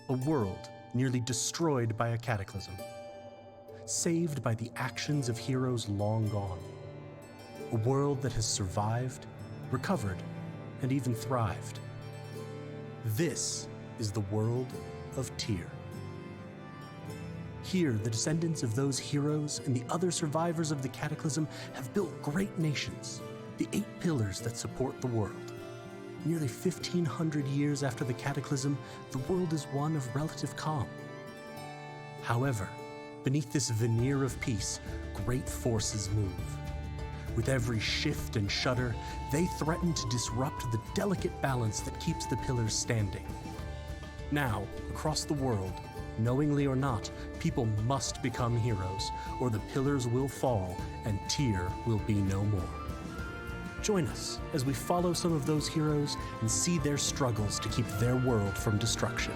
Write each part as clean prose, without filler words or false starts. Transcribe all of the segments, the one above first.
a world nearly destroyed by a cataclysm, saved by the actions of heroes long gone, a world that has survived, recovered, and even thrived. This is the world of Tyr. Here, the descendants of those heroes and the other survivors of the cataclysm have built great nations, the 8 pillars that support the world. Nearly 1,500 years after the cataclysm, the world is one of relative calm. However, beneath this veneer of peace, great forces move. With every shift and shudder, they threaten to disrupt the delicate balance that keeps the pillars standing. Now, across the world, knowingly or not, people must become heroes, or the pillars will fall and Tyr will be no more. Join us as we follow some of those heroes and see their struggles to keep their world from destruction.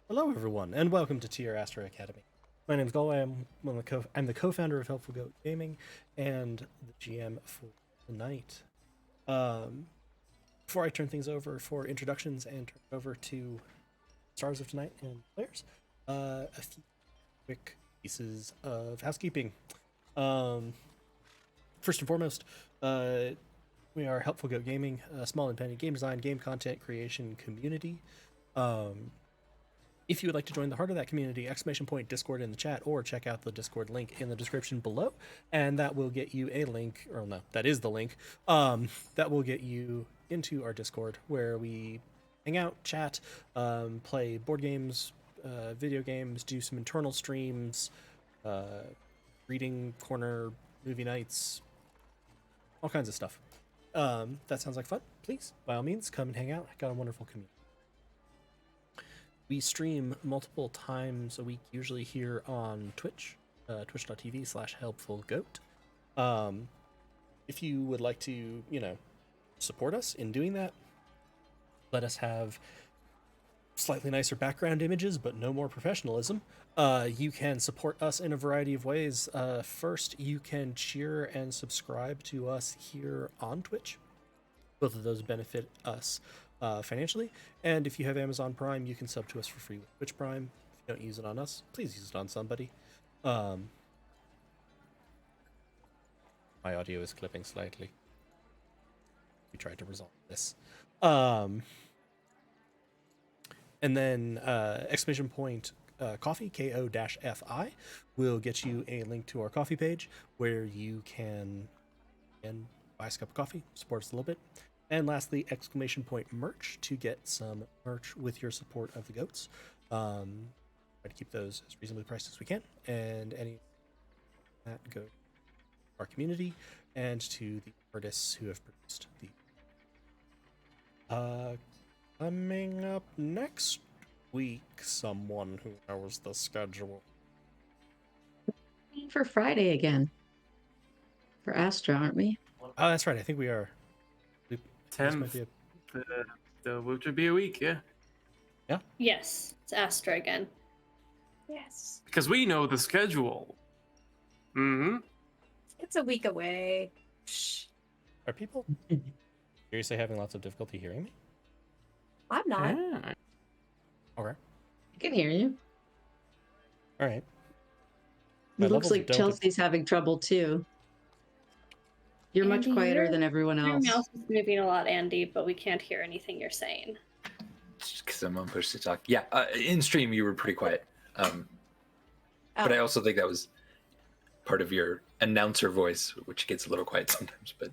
Hello, everyone, and welcome to Tyr Astra Academy. My name is Galway. I'm the co-founder of Helpful Goat Gaming and the GM for tonight. Before I turn things over for introductions and turn it over to stars of tonight and players, a few quick pieces of housekeeping. First and foremost, we are Helpful Goat Gaming, a small independent game design, game content creation community. If you would like to join the heart of that community, Discord in the chat, or check out the Discord link in the description below, and that will get you a link, or no, that is the link, that will get you into our Discord, where we hang out, chat, play board games, video games, do some internal streams, reading corner, movie nights, all kinds of stuff. That sounds like fun. Please, by all means, come and hang out. Got a wonderful community. We stream multiple times a week, usually here on Twitch, twitch.tv/helpfulgoat. If you would like to, support us in doing that, let us have slightly nicer background images, but no more professionalism. You can support us in a variety of ways. First, you can cheer and subscribe to us here on Twitch. Both of those benefit us financially, and if you have Amazon Prime, you can sub to us for free with Twitch Prime. If you don't use it on us, please use it on somebody. My audio is clipping slightly. We tried to resolve this. And then coffee, KO-FI, will get you a link to our coffee page where you can buy us a cup of coffee, support us a little bit. And lastly, merch to get some merch with your support of the goats. Try to keep those as reasonably priced as we can. And any that go to our community and to the artists who have produced the. Coming up next week, someone who knows the schedule. For Friday again. For Astra, aren't we? Oh, that's right. I think we are. 10th, which would be a week, yeah. Yeah? Yes, it's Astra again. Yes. Because we know the schedule. Mm-hmm. It's a week away. Shh. Are people seriously having lots of difficulty hearing me? I'm not. Yeah. Okay. I can hear you. All right. It looks like Chelsea's having trouble too. You're much Andy, quieter than everyone Your else. mouse is moving a lot, Andy, but we can't hear anything you're saying. Because I'm on push to talk. Yeah, in stream you were pretty quiet. But I also think that was part of your announcer voice, which gets a little quiet sometimes. But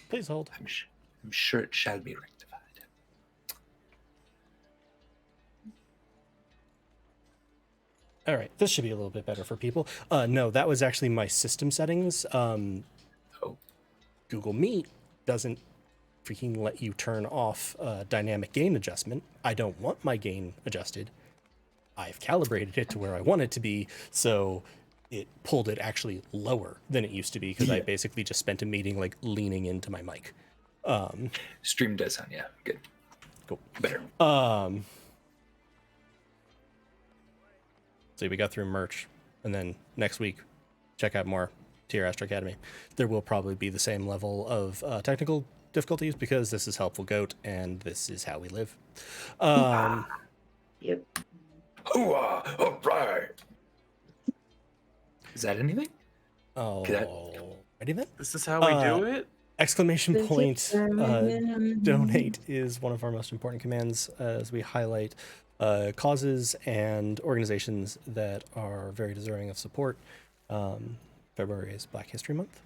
please hold. I'm sure it shall be rectified. All right, this should be a little bit better for people. No, that was actually my system settings. Google Meet doesn't freaking let you turn off dynamic gain adjustment. I don't want my gain adjusted. I've calibrated it to where I want it to be, so it pulled it actually lower than it used to be because I basically just spent a meeting like leaning into my mic. Stream does sound, yeah, good. Cool. Better. So we got through merch, and then next week, check out more Tier Astra Academy. There will probably be the same level of technical difficulties because this is Helpful Goat, and this is how we live. Yep. Hooah! All right. Is that anything? Oh, ready then? This is how we do it? Exclamation point donate is one of our most important commands as we highlight causes and organizations that are very deserving of support. February is Black History Month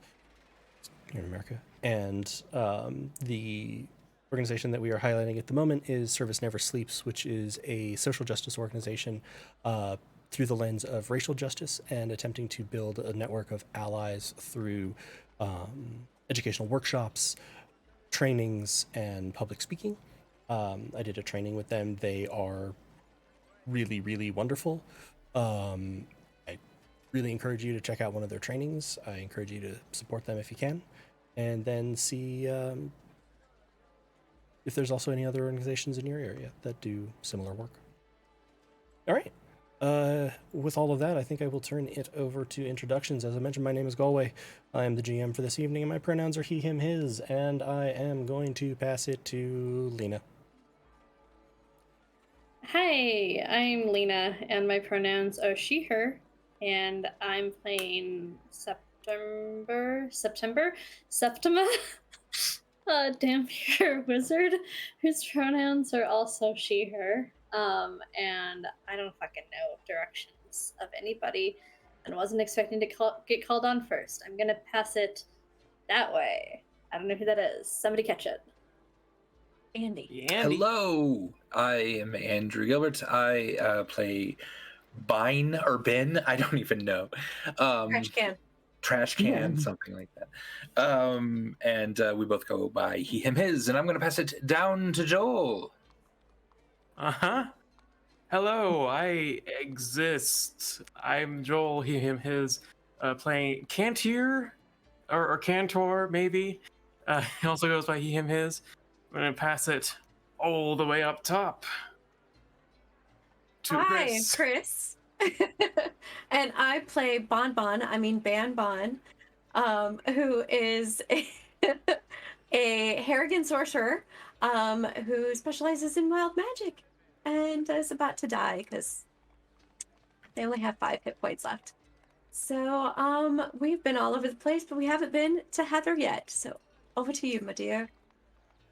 here in America, and the organization that we are highlighting at the moment is Service Never Sleeps, which is a social justice organization through the lens of racial justice and attempting to build a network of allies through educational workshops, trainings, and public speaking. I did a training with them. They are really, really wonderful. I really encourage you to check out one of their trainings. I encourage you to support them if you can, and then see if there's also any other organizations in your area that do similar work. All right. With all of that, I think I will turn it over to introductions. As I mentioned, my name is Galway. I am the GM for this evening, and my pronouns are he, him, his, and I am going to pass it to Lena. Hi, I'm Lena, and my pronouns are she, her, and I'm playing Septima, a Dampier wizard, whose pronouns are also she, her. And I don't fucking know directions of anybody, and wasn't expecting to get called on first. I'm gonna pass it that way. I don't know who that is. Somebody catch it. Andy. Hello, I am Andrew Gilbert. I play Bine or Ben. I don't even know. Trash can, something like that. And we both go by he, him, his. And I'm going to pass it down to Joel. Hello, I exist. I'm Joel, he, him, his, playing Cantier, or Cantor, maybe. He also goes by he, him, his. I'm going to pass it all the way up top to Hi, Chris. And I play Ban Ban, who is a Harrigan sorcerer who specializes in wild magic and is about to die because they only have 5 hit points left. So we've been all over the place, but we haven't been to Heather yet. So over to you, my dear.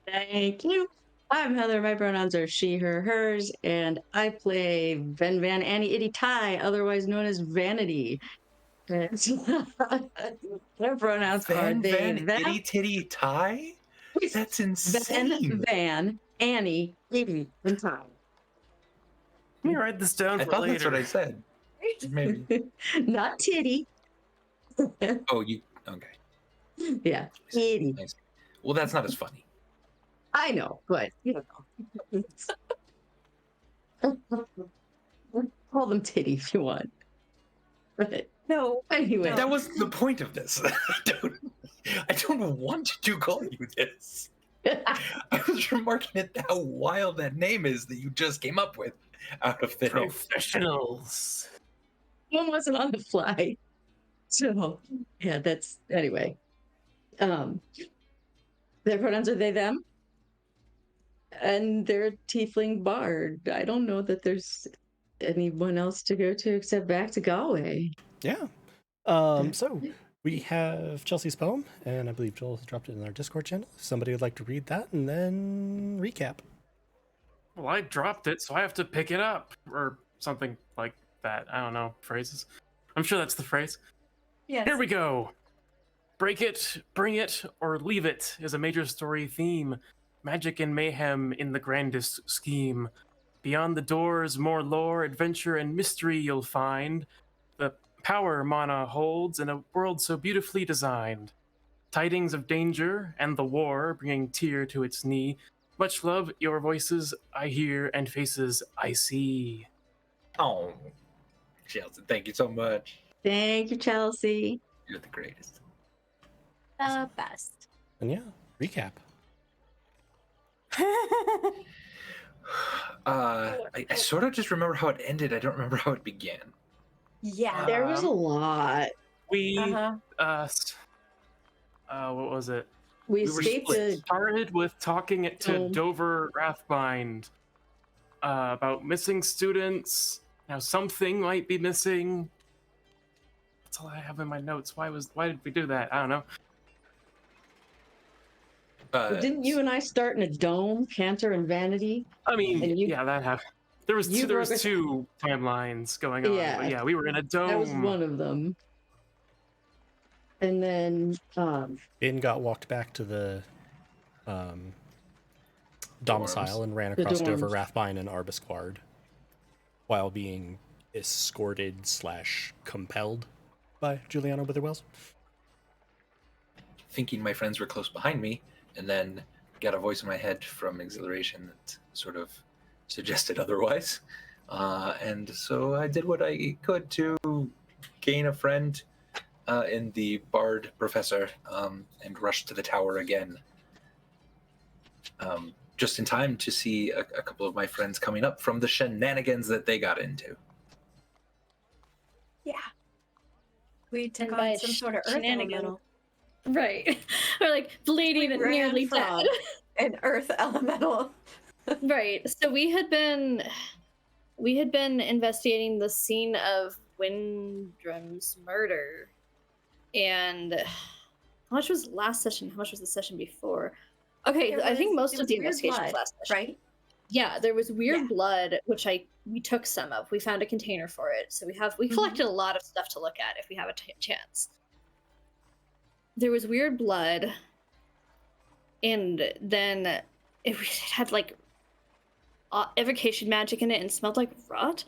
Thank you. I'm Heather. My pronouns are she, her, hers, and I play Van Annie Itty Tai, otherwise known as Vanity. Their pronouns are they, Van Itty Titty Tai? That's insane. Van Annie Itty and Tai. Let me write this down for later. That's what I said. Maybe. Not titty. Oh, you okay? Yeah, titty. Nice. Well, that's not as funny. I know, but you know. Call them titty if you want. But no, anyway. That was the point of this. I don't want to call you this. I was remarking at how wild that name is that you just came up with out of thin air. Professionals. One wasn't on the fly. So yeah, that's anyway. Their pronouns are they, them. And they're tiefling bard. I don't know that there's anyone else to go to except back to Galway. Yeah. So we have Chelsea's poem, and I believe Joel has dropped it in our Discord channel. If somebody would like to read that and then recap. Well, I dropped it, so I have to pick it up, or something like that. I don't know, phrases. I'm sure that's the phrase. Yes. Here we go. Break it, bring it, or leave it is a major story theme. Magic and mayhem in the grandest scheme. Beyond the doors, more lore, adventure, and mystery you'll find. The power Mana holds in a world so beautifully designed. Tidings of danger and the war, bringing tear to its knee. Much love, your voices I hear, and faces I see. Oh, Chelsea, thank you so much. Thank you, Chelsea. You're the greatest. The best. And yeah, recap. I sort of just remember how it ended. I don't remember how it began. Yeah. There was a lot. We Uh-huh. what was it? We We were escaped split. the Started with talking to Dome. Dover Rathbind about missing students. Now something might be missing. That's all I have in my notes. Why did we do that? I don't know. Didn't you and I start in a dome, Cantor and Vanity? I mean, And you- yeah, that happened. There was you two, there was broke us- two timelines going on. Yeah. But yeah, we were in a dome. That was one of them. And then Ben got walked back to the domicile and ran across Dover, dorms. Rathbine, and Arbusquard while being escorted / compelled by Juliana Witherwells. Thinking my friends were close behind me, and then got a voice in my head from exhilaration that sort of suggested otherwise. And so I did what I could to gain a friend in the Bard Professor and rushed to the tower again. Just in time to see a couple of my friends coming up from the shenanigans that they got into. Yeah. We took And by on some sort of earth shenanigan- elemental. Right. Or like bleeding and ran nearly from dead. An earth elemental. Right. So we had been investigating the scene of Windrum's murder. And how much was last session? How much was the session before? Okay, I think most of the investigation was last session. Right? Yeah, there was weird Yeah. blood, which we took some of. We found a container for it, so we collected a lot of stuff to look at if we have a chance. There was weird blood, and then it had like evocation magic in it and smelled like rot.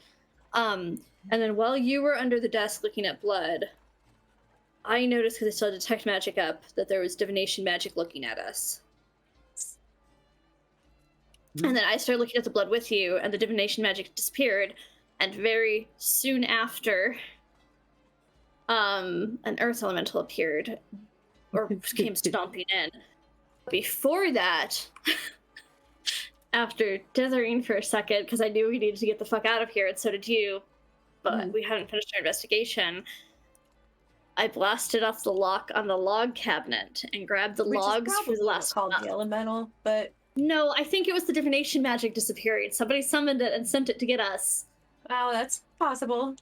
And then while you were under the desk looking at blood, I noticed, because I still had detect magic up, that there was divination magic looking at us. And then I started looking at the blood with you, and the divination magic disappeared. And very soon after, an earth elemental appeared, or came stomping in. Before that, after dithering for a second, because I knew we needed to get the fuck out of here, and so did you, but we hadn't finished our investigation, I blasted off the lock on the log cabinet and grabbed the Which logs is for the probably last called month. the elemental, but No, I think it was the divination magic disappearing. Somebody summoned it and sent it to get us. wow, that's possible.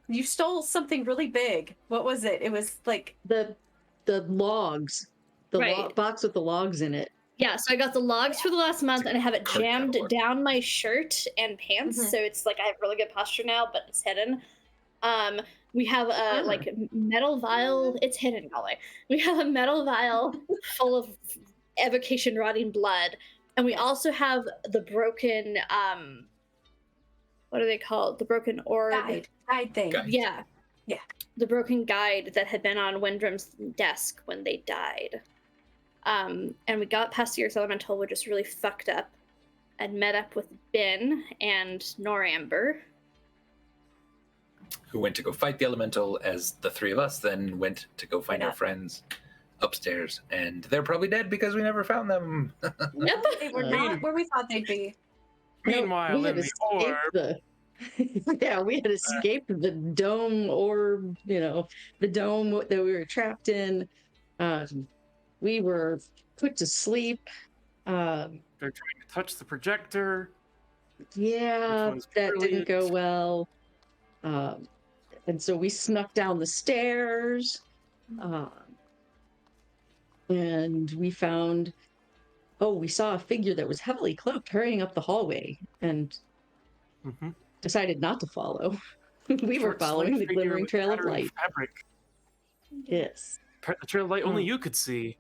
You stole something really big. What was it? It was like the logs, the Right. box with the logs in it. Yeah, so I got the logs for the last month, and I have it Card jammed catalog. down my shirt and pants, Mhm. so it's like I have really good posture now, but it's hidden. We have a like metal vial. It's hidden, golly. We have a metal vial full of evocation rotting blood, and we also have the broken what are they called? The broken orb. guide thing. Guide. Yeah. Yeah. The broken guide that had been on Windrum's desk when they died. And we got past the Earth Elemental, which was really fucked up, and met up with Ben and Noramber. Who went to go fight the elemental as the three of us then went to go find our friends upstairs. And they're probably dead because we never found them. Yep. They were not where we thought they'd be. Meanwhile, we in had the orb, escaped yeah, we had escaped the dome orb, the dome that we were trapped in. We were put to sleep. they're trying to touch the projector. Yeah, one's that didn't brilliant? go well. And so we snuck down the stairs. And we found, we saw a figure that was heavily cloaked hurrying up the hallway and Mm-hmm. decided not to follow. We were following the glimmering trail of light. Fabric. Yes. The trail of light only Oh. you could see.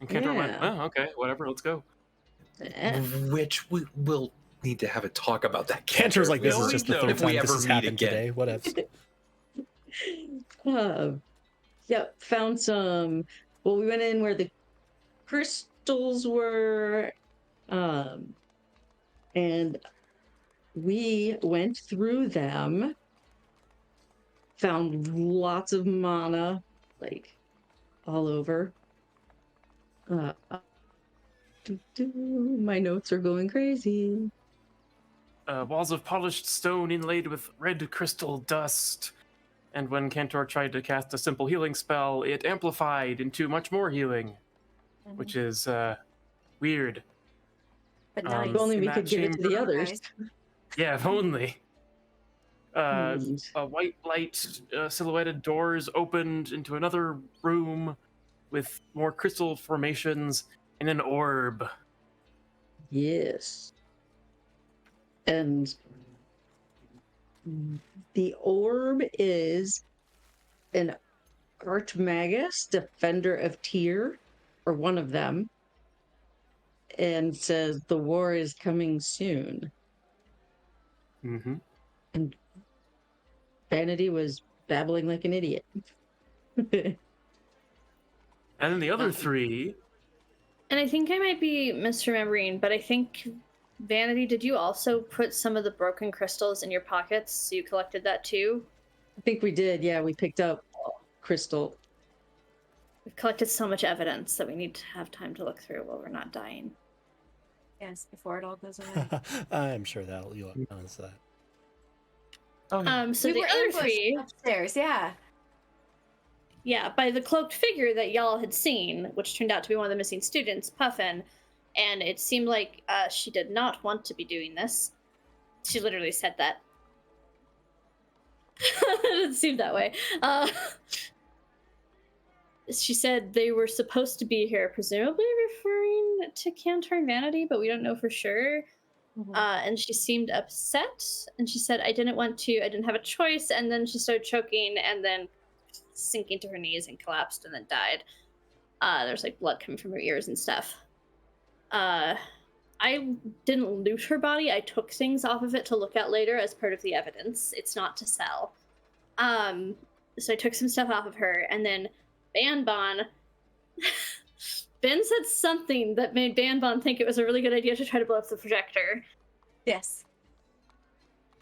And Kendra went, Yeah. oh, okay, whatever, let's go. Eh. Which we will need to have a talk about that. Cantor's like, this We is just the always third know if we time this ever has meet happened again. today. What else? Found some. Well, we went in where the crystals were, and we went through them, found lots of mana, like all over. My notes are going crazy. Walls of polished stone inlaid with red crystal dust. And when Cantor tried to cast a simple healing spell, it amplified into much more healing, which is weird. But nice. If only in we that could give it to the chamber- others. Nice. Yeah, if only. And A white light silhouetted doors opened into another room with more crystal formations and an orb. yes. And the orb is an Archmagus, Defender of Tyr, or one of them, and says the war is coming soon. Mm-hmm. And Vanity was babbling like an idiot. And then the other three. And I think I might be misremembering, but I think Vanity, did you also put some of the broken crystals in your pockets? So you collected that too? I think we did. Yeah, we picked up crystal. We've collected so much evidence that we need to have time to look through while we're not dying. Yes, before it all goes away. I'm sure you'll answer that. Oh, So We the were other ambushed three, upstairs, yeah. yeah, by the cloaked figure that y'all had seen, which turned out to be one of the missing students, Puffin, and it seemed like she did not want to be doing this. She literally said that. It didn't seem that way. She said they were supposed to be here, presumably referring to Cantor and Vanity, but we don't know for sure. And she seemed upset, and she said, I didn't have a choice, and then she started choking, and then sinking to her knees and collapsed and then died. There's like blood coming from her ears and stuff. I didn't loot her body. I took things off of it to look at later as part of the evidence. It's not to sell. So I took some stuff off of her, and then Banbon. Ben said something that made Banbon think it was a really good idea to try to blow up the projector. Yes.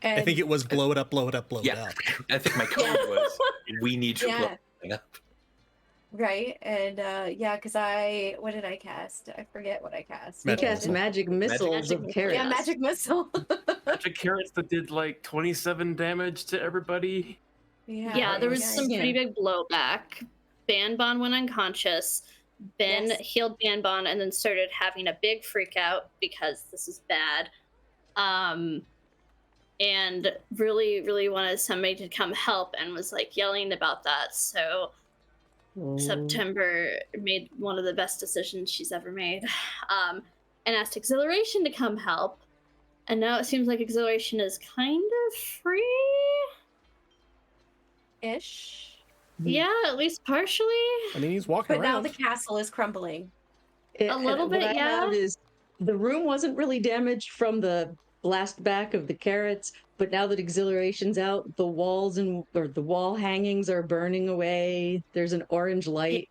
I think it was blow it up, blow it up, blow it Yeah, up. I think my code was we need to blow something up. Right, and yeah, because what did I cast? I forget what I cast. You Magic cast missile. magic missiles Magic of missile. carrots. Yeah, magic missile. Bunch of carrots that did like 27 damage to everybody. Yeah, there was some pretty big blowback. Banbon went unconscious. Ben Yes. healed Banbon and then started having a big freak out because this is bad. And really, really wanted somebody to come help and was like yelling about that. So September made one of the best decisions she's ever made, and asked Exhilaration to come help. And now it seems like Exhilaration is kind of free. Ish. Yeah, at least partially. I mean, he's walking But now around. the castle is crumbling. A little What bit, I have yeah. is the room wasn't really damaged from the blast back of the carrots, but now that Exhilaration's out, the walls or the wall hangings are burning away. There's an orange light.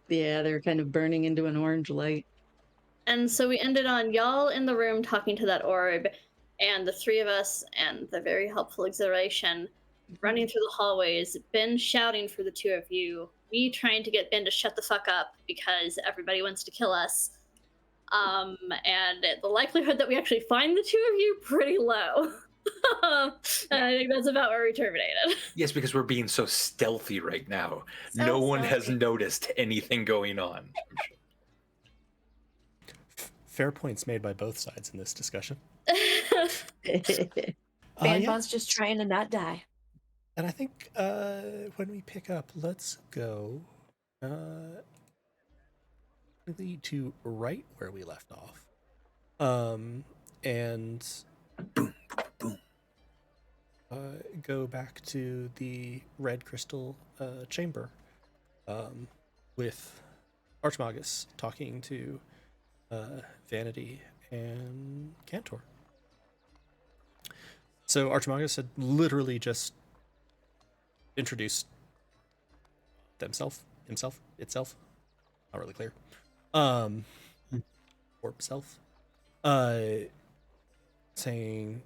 Yeah, they're kind of burning into an orange light. And so we ended on y'all in the room talking to that orb, and the three of us and the very helpful Exhilaration running through the hallways, Ben shouting for the two of you, me trying to get Ben to shut the fuck up because everybody wants to kill us. And the likelihood that we actually find the two of you pretty low. And I think that's about where we terminated. Yes, because we're being so stealthy right now. So No one has stealthy. noticed anything going on. I'm sure. Fair points made by both sides in this discussion. Banbon's just trying to not die. And I think when we pick up, let's go really to right where we left off. And Boom, boom, go back to the red crystal chamber with Archmagus talking to Vanity and Cantor. So Archmagus had literally just introduced itself, not really clear, or self, saying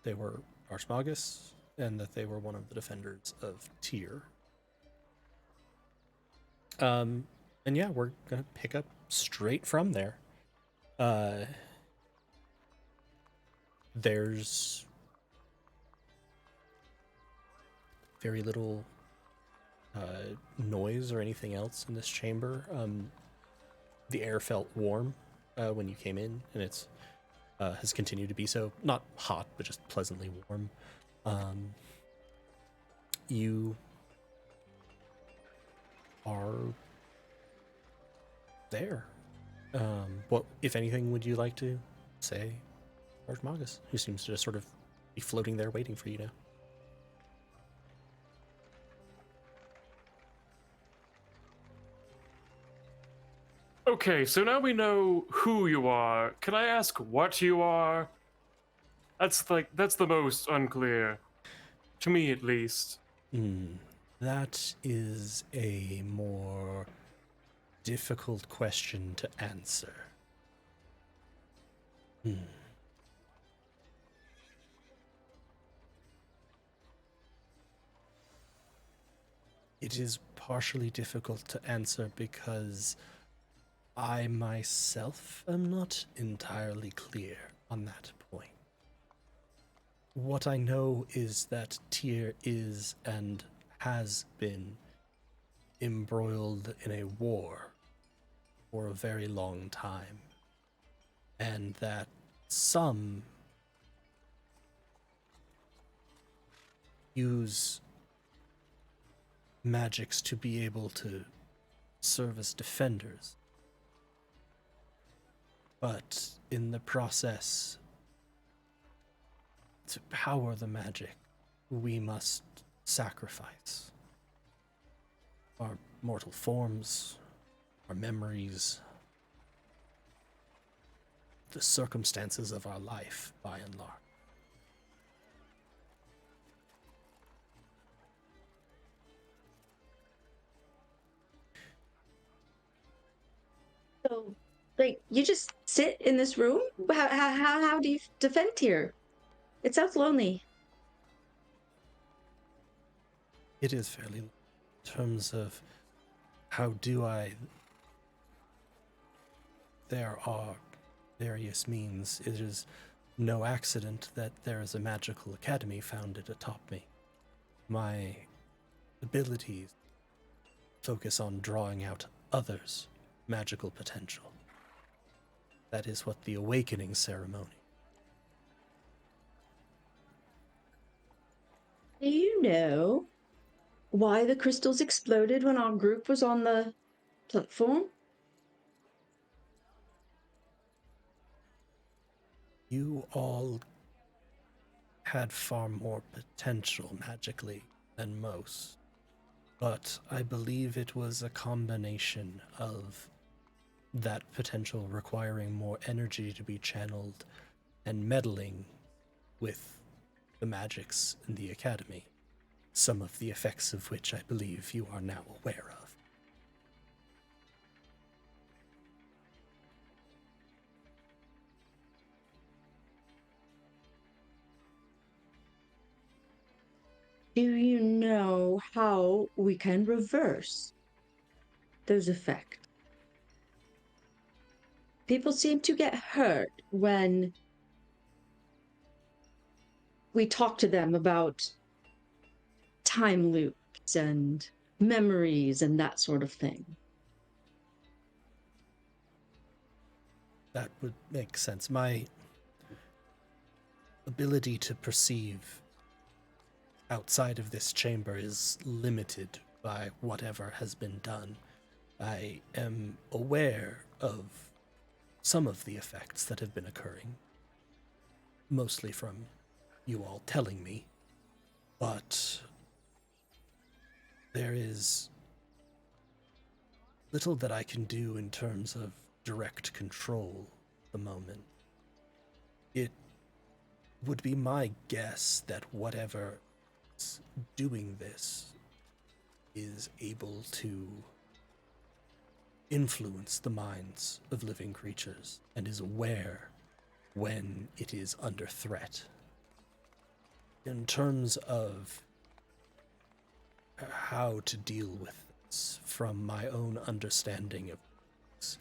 they were Archmagus and that they were one of the defenders of Tyr. And yeah, we're gonna pick up straight from there. There's very little noise or anything else in this chamber. The air felt warm when you came in, and it's has continued to be so. Not hot, but just pleasantly warm. You are there. What, if anything, would you like to say, Archmagus, who seems to just sort of be floating there waiting for you now? Okay, so now we know who you are. Can I ask what you are? That's the most unclear. To me, at least. That is a more difficult question to answer. It is partially difficult to answer because I myself am not entirely clear on that point. What I know is that Tyr is and has been embroiled in a war for a very long time, and that some use magics to be able to serve as defenders. But in the process, to power the magic, we must sacrifice our mortal forms, our memories, the circumstances of our life, by and large. So, like, you just sit in this room? How do you defend here? It sounds lonely. It is fairly in terms of how do I. There are various means. It is no accident that there is a magical academy founded atop me. My abilities focus on drawing out others' magical potential. That is what the awakening ceremony. Do you know why the crystals exploded when our group was on the platform? You all had far more potential magically than most, but I believe it was a combination of that potential requiring more energy to be channeled and meddling with the magics in the academy, some of the effects of which I believe you are now aware of. Do you know how we can reverse those effects? People seem to get hurt when we talk to them about time loops and memories and that sort of thing. That would make sense. My ability to perceive outside of this chamber is limited by whatever has been done. I am aware of some of the effects that have been occurring, mostly from you all telling me, but there is little that I can do in terms of direct control at the moment. It would be my guess that whatever is doing this is able to influence the minds of living creatures and is aware when it is under threat. In terms of how to deal with this, from my own understanding of this,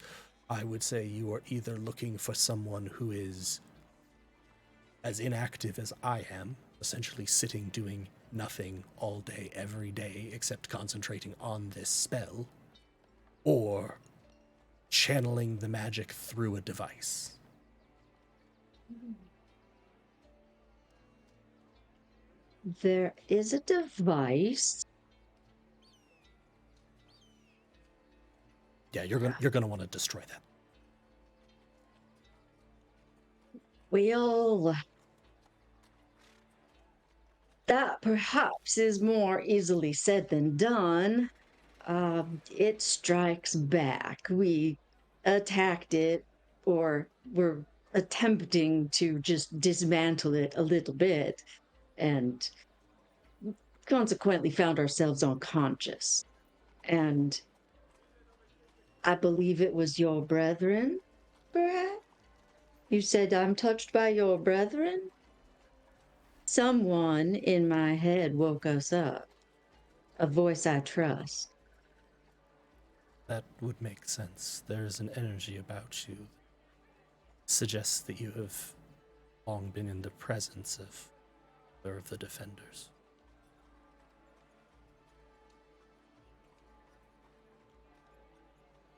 I would say you are either looking for someone who is as inactive as I am, essentially sitting doing nothing all day, every day, except concentrating on this spell, or channeling the magic through a device. There is a device. Yeah, you're gonna want to destroy that. Well, that perhaps is more easily said than done. It strikes back. We attacked it, or we're attempting to just dismantle it a little bit, and consequently found ourselves unconscious. And I believe it was your brethren, perhaps? You said I'm touched by your brethren? Someone in my head woke us up. A voice I trust. That would make sense. There's an energy about you that suggests that you have long been in the presence of the defenders.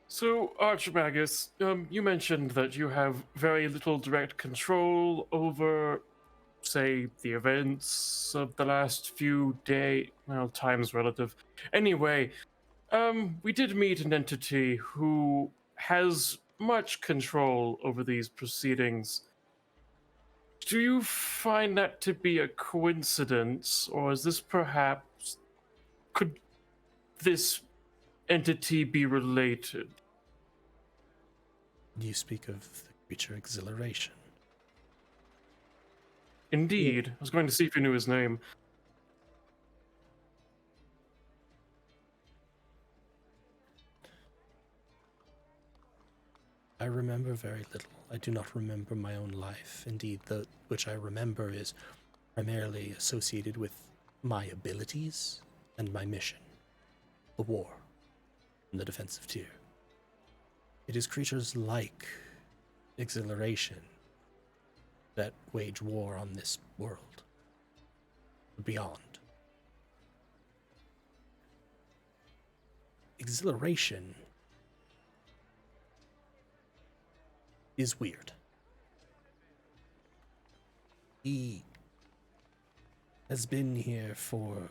So, Archmagus, you mentioned that you have very little direct control over, say, the events of the last few days. Well, time's relative. Anyway, we did meet an entity who has much control over these proceedings. Do you find that to be a coincidence, or is this perhaps... could this entity be related? You speak of the creature Exhilaration. Indeed. I was going to see if you knew his name. I remember very little. I do not remember my own life. Indeed, that which I remember is primarily associated with my abilities and my mission. The war and the defensive tier. It is creatures like Exhilaration that wage war on this world. Beyond. Exhilaration is weird. He has been here for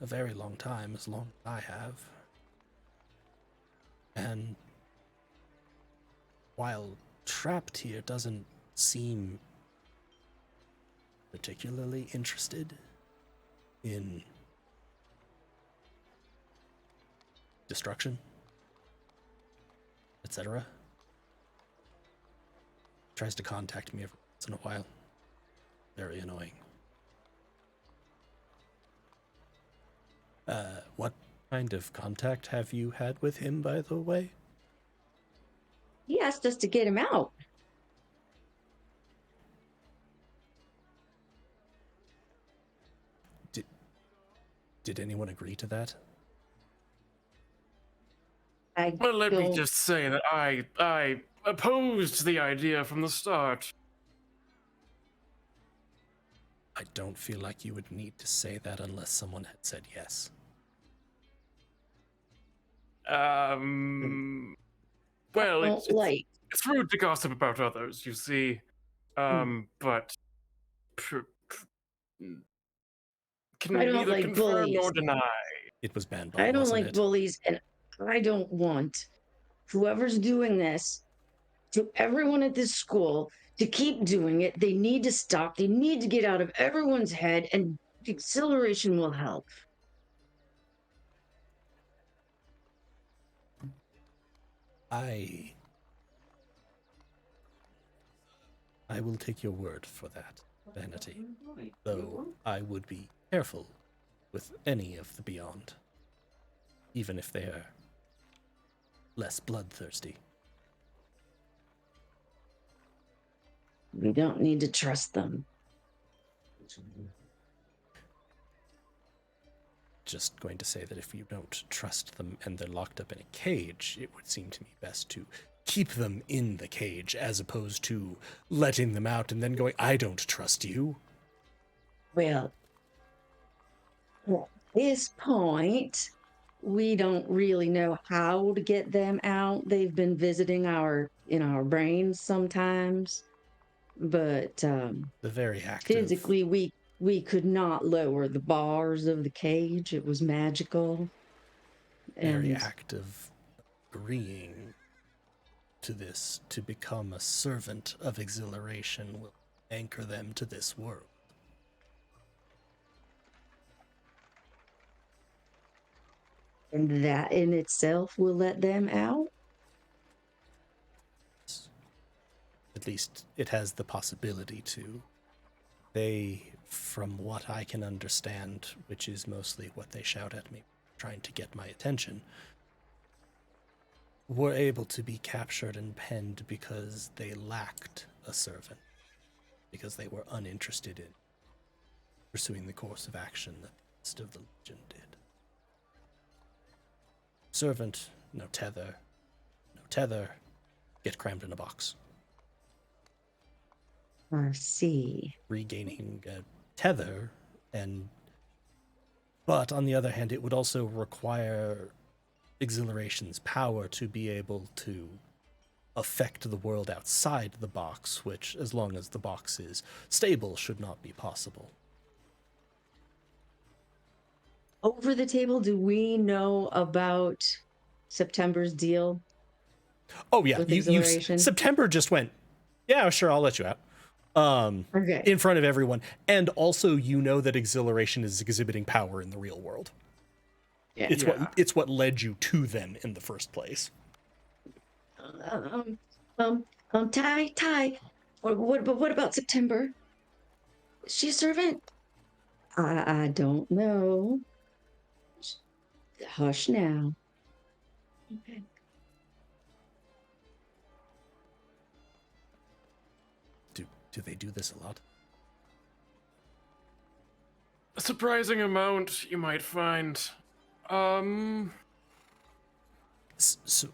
a very long time, as long as I have. And while trapped here, doesn't seem particularly interested in destruction, etc. Tries to contact me every once in a while. Very annoying. What kind of contact have you had with him, by the way? He asked us to get him out. Did anyone agree to that? Well, let me just say that I opposed the idea from the start. I don't feel like you would need to say that unless someone had said yes. Well, it's rude to gossip about others, you see. But can I don't neither like confirm bullies. nor deny. It was banned. I don't like it? bullies, and I don't want whoever's doing this to everyone at this school to keep doing it. They need to stop. They need to get out of everyone's head, and Exhilaration will help. I will take your word for that, Vanity. Though I would be careful with any of the Beyond, even if they are less bloodthirsty. We don't need to trust them. Just going to say that if you don't trust them and they're locked up in a cage, it would seem to me best to keep them in the cage as opposed to letting them out and then going, I don't trust you. Well, at this point, we don't really know how to get them out. They've been visiting in our brains sometimes, but The very act physically, we could not lower the bars of the cage. It was magical. very And act of agreeing to this to become a servant of exhilaration will anchor them to this world. that in itself will let them out. At least it has the possibility to. They, from what I can understand, which is mostly what they shout at me, trying to get my attention, were able to be captured and penned because they lacked a servant, because they were uninterested in pursuing the course of action that the rest of the Legion did. Servant, no tether, get crammed in a box. I see. Regaining a tether, but on the other hand, it would also require exhilaration's power to be able to affect the world outside the box, which, as long as the box is stable, should not be possible. Over the table, do we know about September's deal? Oh yeah, With you exhilaration? September just went, yeah, sure, I'll let you out. Okay. In front of everyone. And also you know that exhilaration is exhibiting power in the real world. Yeah. It's what led you to them in the first place. Ty. What about September? Is she a servant? I don't know. Hush now. Okay. Do they do this a lot? A surprising amount, you might find. So, Is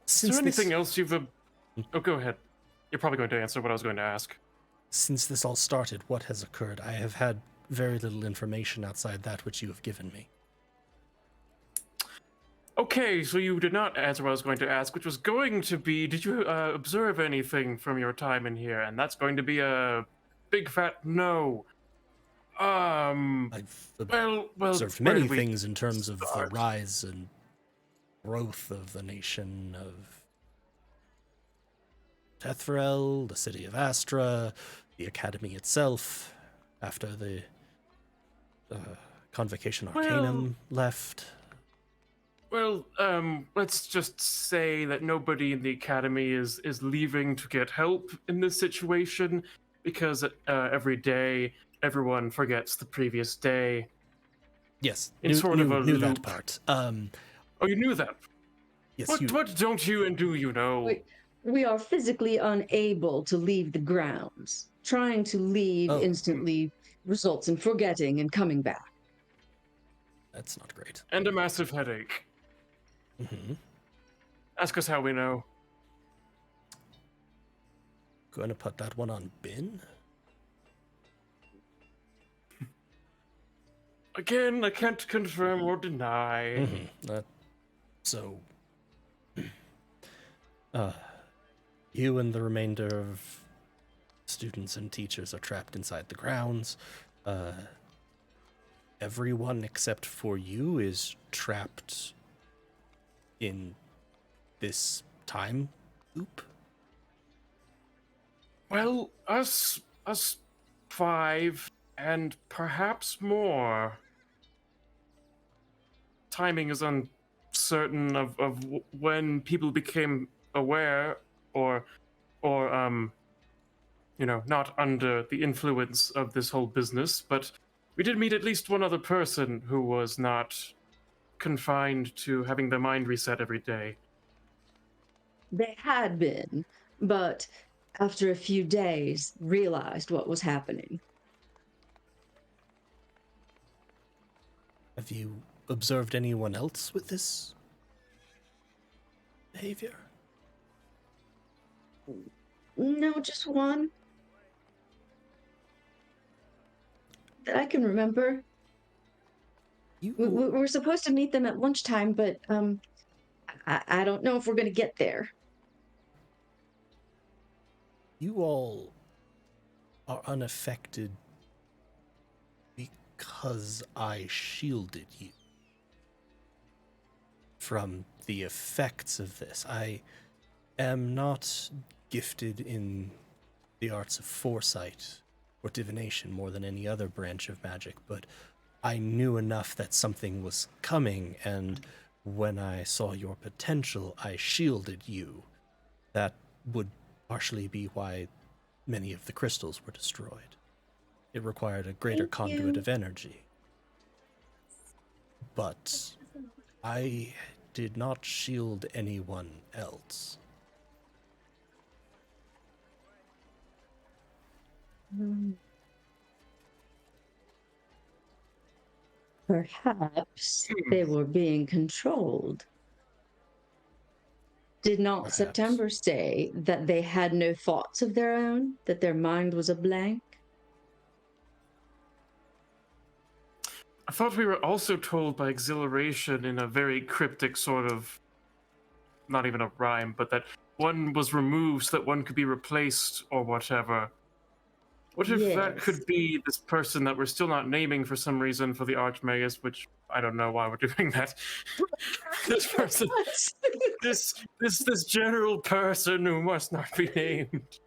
since there anything this, else you've... Oh, go ahead. You're probably going to answer what I was going to ask. Since this all started, what has occurred? I have had very little information outside that which you have given me. Okay, so you did not answer what I was going to ask, which was going to be, did you observe anything from your time in here? And that's going to be a big fat no. I've Well, observed where many did we things in terms of the start? rise and growth of the nation of Tethrel, the city of Astra, the academy itself, after the Convocation Arcanum left. Well, let's just say that nobody in the academy is leaving to get help in this situation, because every day everyone forgets the previous day. Yes, In sort of a knew that loop. part. Oh, you knew that? Yes, What don't you and do you know? We are physically unable to leave the grounds. Trying to leave Oh. instantly results in forgetting and coming back. That's not great. And a massive headache. Mm-hmm. Ask us how we know. Going to put that one on bin? Again, I can't confirm or deny. Mm-hmm. So, you and the remainder of students and teachers are trapped inside the grounds. Everyone except for you is trapped in this time loop. Well, us five and perhaps more. Timing is uncertain of when people became aware or not under the influence of this whole business, but we did meet at least one other person who was not confined to having their mind reset every day. They had been, but after a few days, realized what was happening. Have you observed anyone else with this behavior? No, just one that I can remember. We're supposed to meet them at lunchtime, but I don't know if we're going to get there. You all are unaffected because I shielded you from the effects of this. I am not gifted in the arts of foresight or divination more than any other branch of magic, but I knew enough that something was coming, and when I saw your potential, I shielded you. That would partially be why many of the crystals were destroyed. It required a greater conduit of energy. But I did not shield anyone else. Perhaps they were being controlled. Did not Perhaps. September say that they had no thoughts of their own, that their mind was a blank? I thought we were also told by Exhilaration in a very cryptic sort of, not even a rhyme, but that one was removed so that one could be replaced or whatever. What if that Yes. could be this person that we're still not naming for some reason for the Archmagus, which I don't know why we're doing that. This person, this general person who must not be named.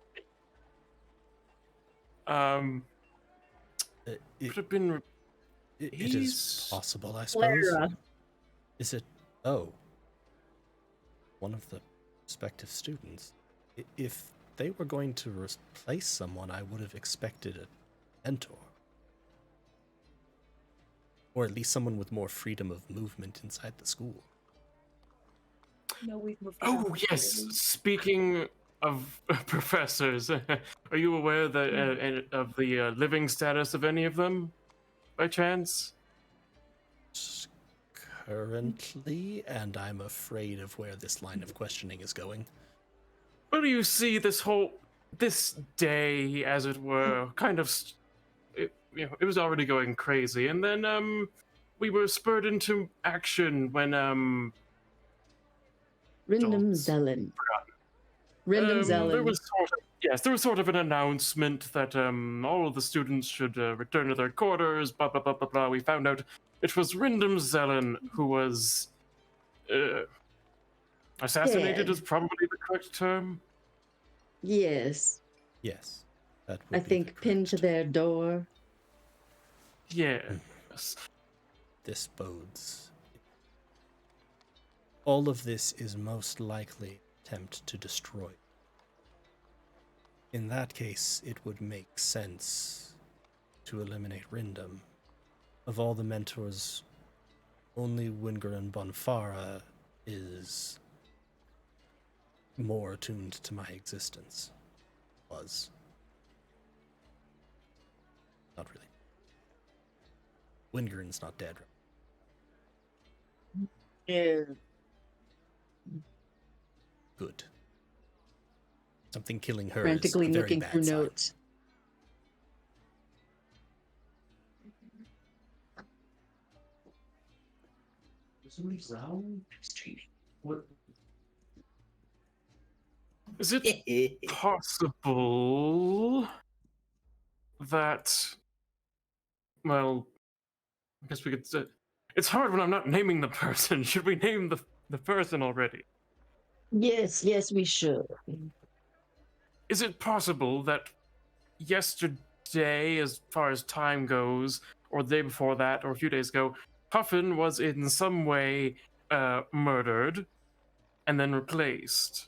Could have been. It is possible, I suppose. Clara. Is it? Oh. One of the prospective students. If they were going to replace someone, I would have expected a mentor. Or at least someone with more freedom of movement inside the school. No, we've moved. Oh, yes. Speaking of professors, are you aware that of the living status of any of them, by chance? Currently, and I'm afraid of where this line of questioning is going. Well, you see, this day, as it were, kind of, it was already going crazy, and then we were spurred into action when Rindam Zelen. There was sort of an announcement that all of the students should return to their quarters. Blah blah blah blah blah. We found out it was Rindam Zelen who was assassinated. Dead. Is probably the correct term. Yes. Yes, that would I be think the pinned to correct. their door. Yes. This bodes. All of this is most likely an attempt to destroy. In that case, it would make sense to eliminate Rindam. Of all the mentors, only Wingar Bonfara is more attuned to my existence. Was. Not really. Wingaren's not dead. Yeah. Good. Something killing her Frantically is a very looking bad through sign. notes. What? Is it possible that? Well, I guess we could say it's hard when I'm not naming the person. Should we name the person already? Yes, we should. Is it possible that yesterday, as far as time goes, or the day before that, or a few days ago, Puffin was in some way murdered and then replaced?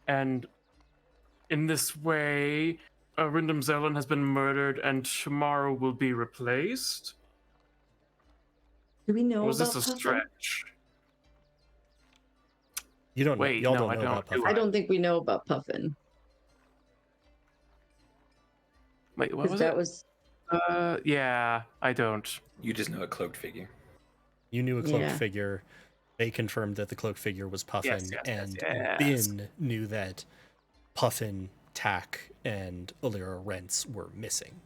And in this way, Rindam Zelen has been murdered and tomorrow will be replaced? Do we know Or was about this a Puffin? stretch? You don't know. Wait, Y'all no, don't I know don't. about Puffin. I don't think we know about Puffin. Wait, what Because was that it? was Yeah, I don't. You just know a cloaked figure. You knew a cloaked Yeah. figure. They confirmed that the cloaked figure was Puffin, Yes, and yes. Bin knew that Puffin, Tack, and Alira Rents were missing.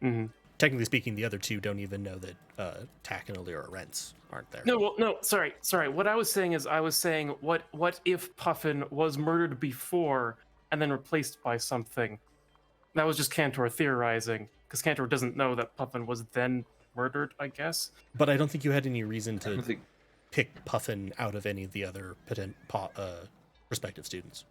Mm-hmm. Technically speaking, the other two don't even know that Tack and Alira Rents aren't there. No, well, no, sorry. What I was saying is, what if Puffin was murdered before and then replaced by something? That was just Cantor theorizing, because Cantor doesn't know that Puffin was then murdered, I guess. But I don't think you had any reason I don't to think pick Puffin out of any of the other prospective students.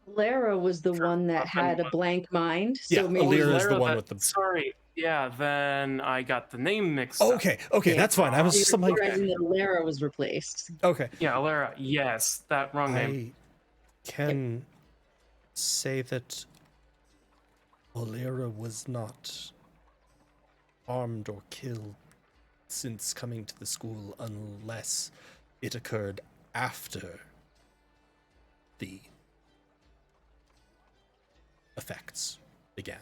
Lara was the one that Puffin had a was- blank mind. Yeah, So maybe Alira is the Lara one that- with the. Sorry, yeah, then I got the name mixed up. Okay, Yeah. that's fine. I was just like, theorizing that Lara was replaced. okay. Yeah, Lara, yes, that wrong name. I can say that Alira was not harmed or killed since coming to the school unless it occurred after the effects began.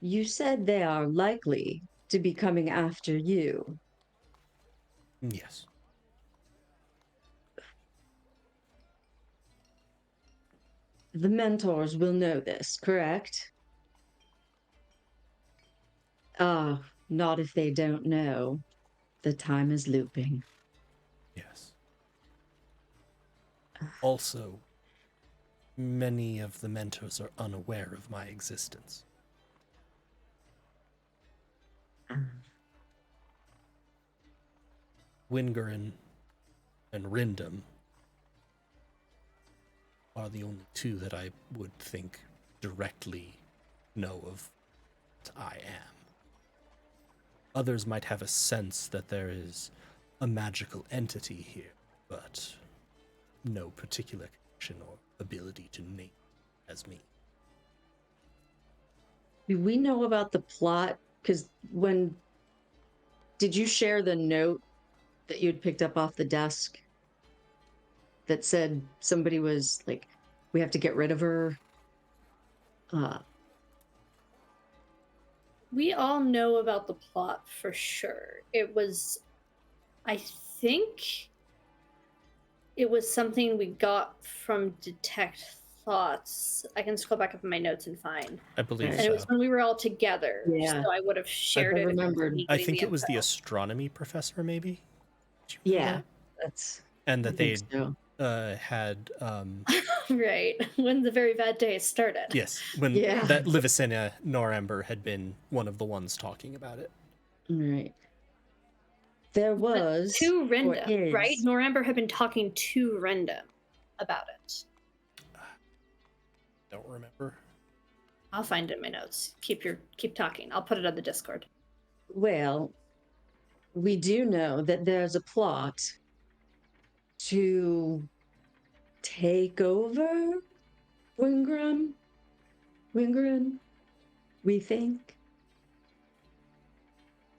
You said they are likely to be coming after you. Yes. The mentors will know this, correct? Ah, not if they don't know. The time is looping. Yes. Also, many of the mentors are unaware of my existence. Wingarin and Rindam are the only two that I would think directly know of what I am. Others might have a sense that there is a magical entity here, but no particular connection or ability to name as me. Do we know about the plot? Because did you share the note that you'd picked up off the desk that said somebody was like, we have to get rid of her? We all know about the plot for sure. I think it was something we got from Detect Thoughts. I can scroll back up in my notes and find. I believe And And it so. was when we were all together. Yeah. So I would have shared I it. if it was remembered. me I getting think the it was the info. astronomy professor, maybe? Yeah, that's. And I that they think so. had Right. When the very bad day started. yes, when Yeah. that Livicina Noramber had been one of the ones talking about it. Right. There was To or Rendam, right? is- Noramber had been talking to Rendam about it. Don't remember. I'll find it in my notes. Keep talking. I'll put it on the Discord. Well, we do know that there's a plot to take over Wingram. We think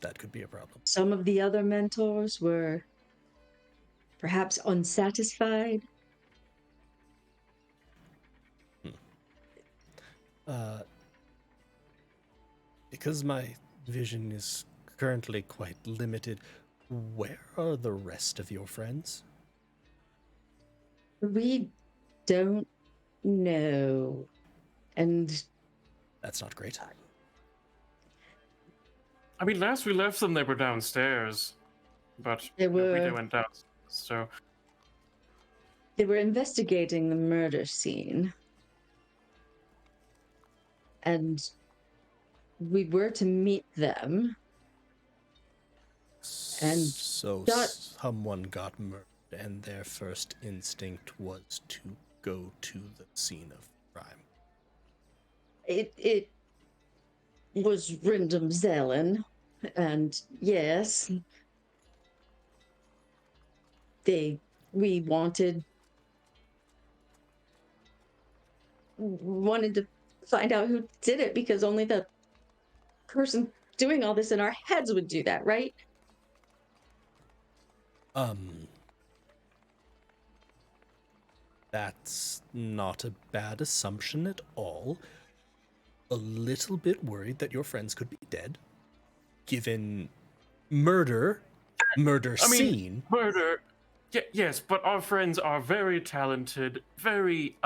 That could be a problem. some of the other mentors were perhaps unsatisfied. Because my vision is currently quite limited, where are the rest of your friends? We don't know. And That's not great. I mean, last we left them, they were downstairs, but They we were- went down. So they were investigating the murder scene. And we were to meet them. And so got- someone got murdered, and their first instinct was to go to the scene of crime. It was Rindam Zelen, and yes, we wanted to find out who did it, because only the person doing all this in our heads would do that, right? Um, that's not a bad assumption at all. A little bit worried that your friends could be dead, given murder scene. Murder. Yes, but our friends are very talented, very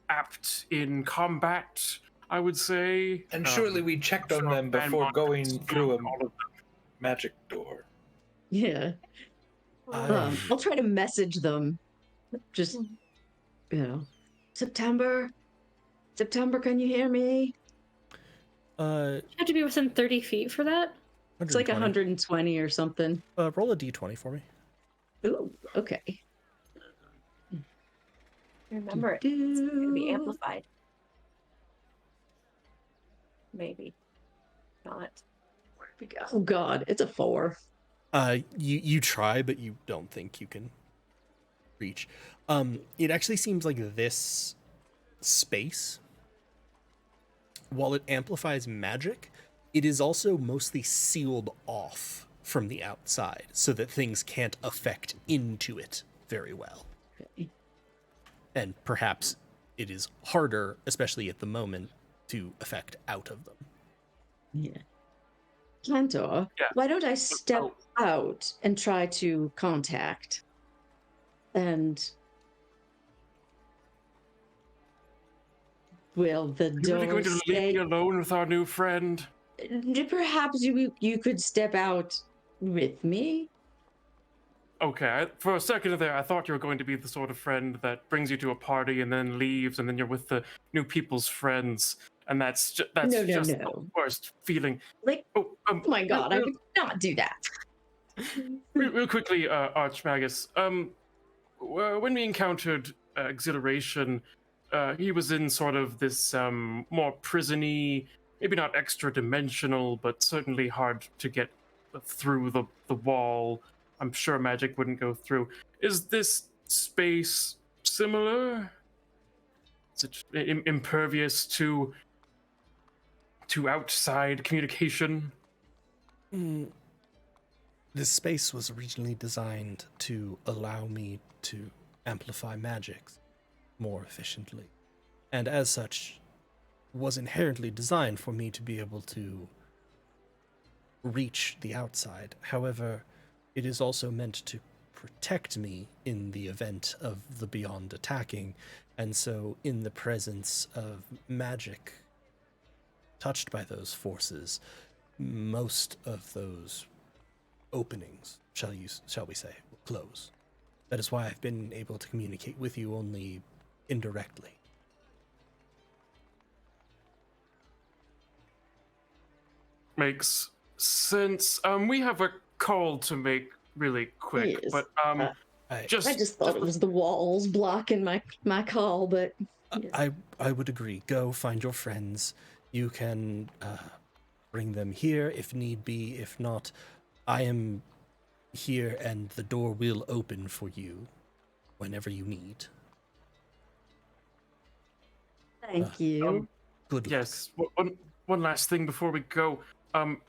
apt in combat, I would say. And surely we checked on sure them Van before Mont going can through a all of magic door. Yeah. I'll try to message them. Just, September, can you hear me? You have to be within 30 feet for that? It's like 120 or something. Roll a d20 for me. Ooh, okay. Remember, it's going to be amplified. Maybe not. Where'd we go? Oh God, it's a 4. You try, but you don't think you can reach. It actually seems like this space, while it amplifies magic, it is also mostly sealed off from the outside so that things can't affect into it very well. Okay. And perhaps it is harder, especially at the moment, to affect out of them. Yeah. Cantor, why don't I step out and try to contact? And will the door really going to leave me alone with our new friend? Perhaps you could step out with me. Okay, for a second there, I thought you were going to be the sort of friend that brings you to a party and then leaves, and then you're with the new people's friends, and that's just the worst feeling. Like, oh my God, I would not do that. Real quickly, Archmagus. When we encountered Exhilaration, he was in sort of this more prison-y, maybe not extra-dimensional, but certainly hard to get through the wall. I'm sure magic wouldn't go through. Is this space similar? Is it impervious to outside communication? This space was originally designed to allow me to amplify magics more efficiently, and as such, was inherently designed for me to be able to reach the outside. However, it is also meant to protect me in the event of the Beyond attacking, and so in the presence of magic touched by those forces, most of those openings, shall we say, will close. That is why I've been able to communicate with you only indirectly. Makes sense. We have a call to make really quick, Yes. but I just thought it was the walls blocking my call, but I would agree. Go find your friends. You can bring them here if need be. If not, I am here and the door will open for you whenever you need. Thank you. Good luck. Yes. One last thing before we go.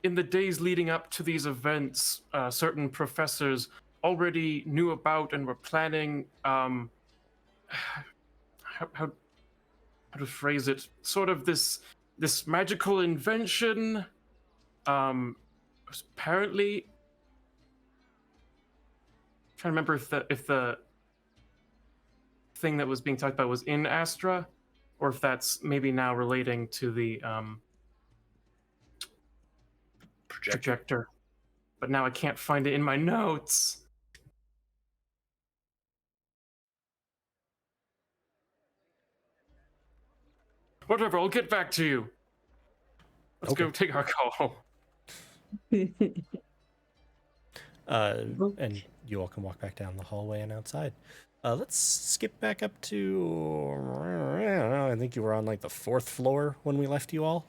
In the days leading up to these events, certain professors already knew about and were planning how to phrase it, sort of this magical invention. Apparently, I'm trying to remember if the thing that was being talked about was in Astra, or if that's maybe now relating to the projector. But now I can't find it in my notes. Whatever, I'll get back to you. Let's go take our call. And you all can walk back down the hallway and outside. Let's skip back up to, I don't know, I think you were on like the 4th floor when we left you all.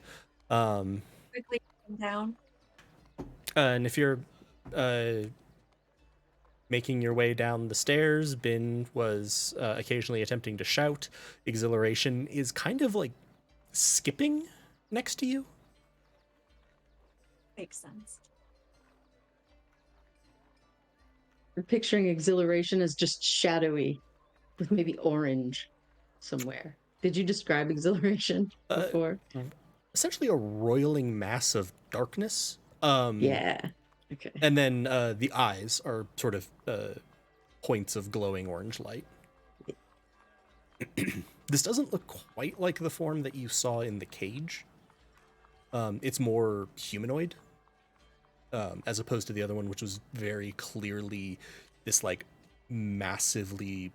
Quickly come down. And if you're making your way down the stairs, Bin was occasionally attempting to shout. Exhilaration is kind of like skipping next to you. Makes sense. I'm picturing exhilaration as just shadowy with maybe orange somewhere. Did you describe exhilaration before? Essentially a roiling mass of darkness. Yeah. Okay. And then the eyes are sort of points of glowing orange light. This doesn't look quite like the form that you saw in the cage. It's more humanoid, as opposed to the other one, which was very clearly this like massively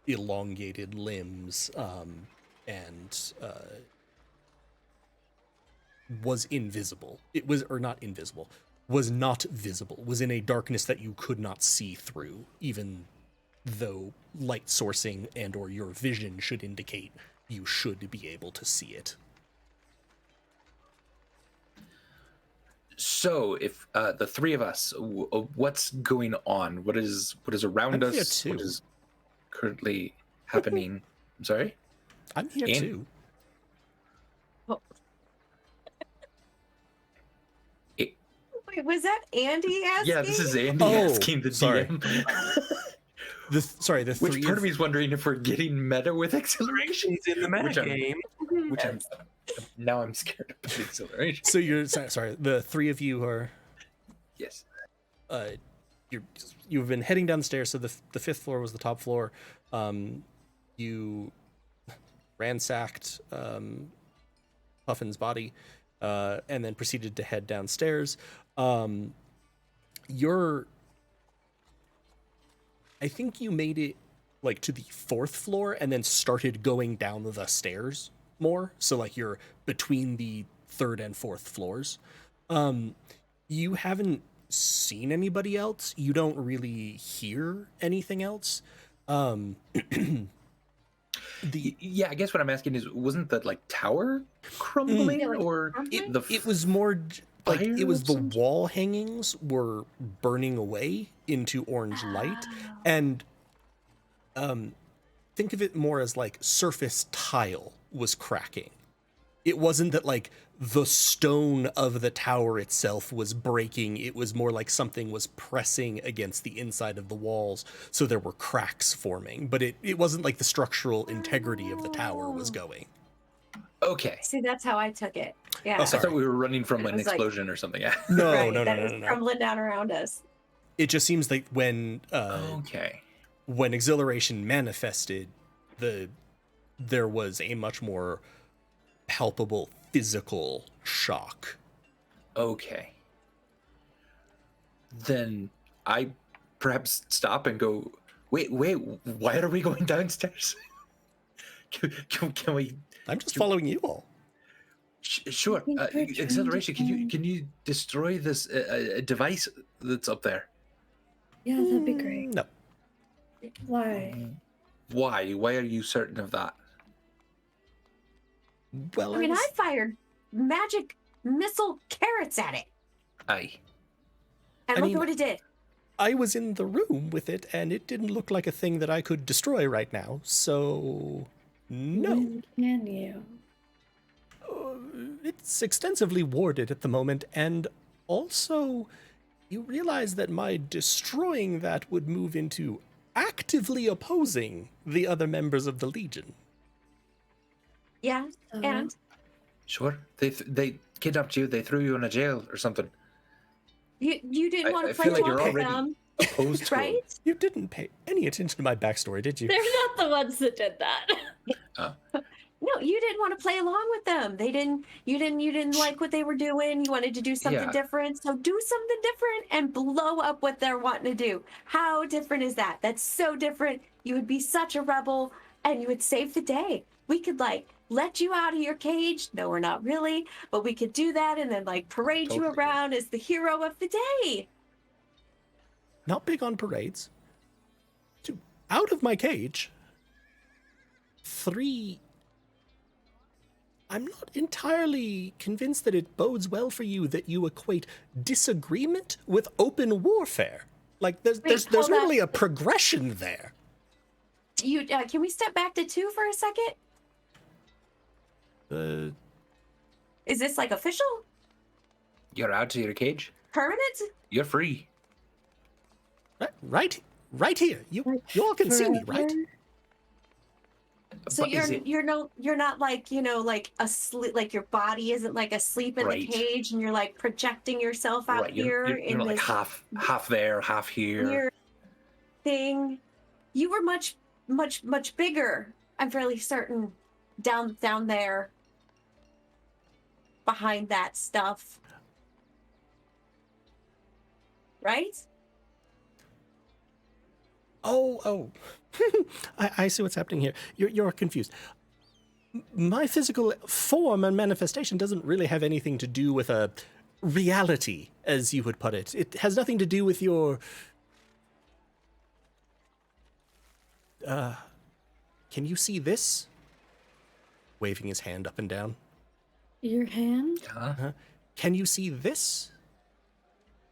elongated limbs and was invisible. It was, or not invisible, was not visible, was in a darkness that you could not see through, even though light sourcing and or your vision should indicate you should be able to see it. So, if the three of us, what's going on? What is around I'm here us? too. What is currently happening? I'm sorry? I'm here too. Wait, was that Andy asking? Yeah, this is Andy asking the sorry. DM. The Which three part of me is wondering if we're getting meta with acceleration. He's in the meta Which I'm- game. Which I'm now I'm scared of putting acceleration. So you're sorry. The three of you are Yes. you've been heading down the stairs. So the fifth floor was the top floor. You ransacked Puffin's body, and then proceeded to head downstairs. I think you made it like to the fourth floor and then started going down the stairs more. So like you're between the third and fourth floors. You haven't seen anybody else. You don't really hear anything else. Yeah, I guess what I'm asking is, wasn't the like tower crumbling Yeah, like or crumbling? It was more like fire it was of the some wall hangings were burning away into orange light, and think of it more as like surface tile was cracking. It wasn't that like the stone of the tower itself was breaking. It was more like something was pressing against the inside of the walls, so there were cracks forming. But it wasn't like the structural integrity of the tower was going. Okay. See, that's how I took it. Yeah. Oh, I sorry. thought we were running from It an was like- explosion or something. No, Right, no, that no, was no, no. crumbling down around us. It just seems like when Okay. when exhilaration manifested, there was a much more palpable physical shock. Okay. Then I perhaps stop and go, wait, why are we going downstairs? Can we? I'm just following you all. Sure. think we're trying to Acceleration. Can find- you destroy this device that's up there? Yeah, that'd be great. No. Why? Why? Why are you certain of that? Well, I mean, was- I fired magic missile carrots at it. Aye. And I look mean- at what it did. I was in the room with it, and it didn't look like a thing that I could destroy right now. So, no. When can you? It's extensively warded at the moment, and also, you realize that my destroying that would move into actively opposing the other members of the Legion. Yeah. So, And Sure. They kidnapped you. They threw you in a jail or something. you didn't want I to play feel like along you're with already them, opposed to right? him. You didn't pay any attention to my backstory, did you? they're not the ones that did that. No, you didn't want to play along with them. You didn't like what they were doing. You wanted to do something Yeah. different. So do something different and blow up what they're wanting to do. How different is that? That's so different. You would be such a rebel and you would save the day. We could like let you out of your cage. No, we're not really, but we could do that and then like parade you Totally. around as the hero of the day. Not big on parades. Two, out of my cage. 3, I'm not entirely convinced that it bodes well for you that you equate disagreement with open warfare. Like there's hold on. really a progression there. You can we step back to 2 for a second? Is this like official? You're out of your cage. Permanent? You're free. right here. You all can see me, right? Forever? So But is it you're not like, like asleep, like your body isn't like asleep in the Right. cage and you're like projecting yourself out right? here You're in not like this half there, half here. weird thing. You were much bigger. I'm fairly certain down there behind that stuff. Right? Oh. I see what's happening here. You're confused. My physical form and manifestation doesn't really have anything to do with a reality, as you would put it. It has nothing to do with your... Can you see this? Waving his hand up and down. Your hand? Huh? Can you see this?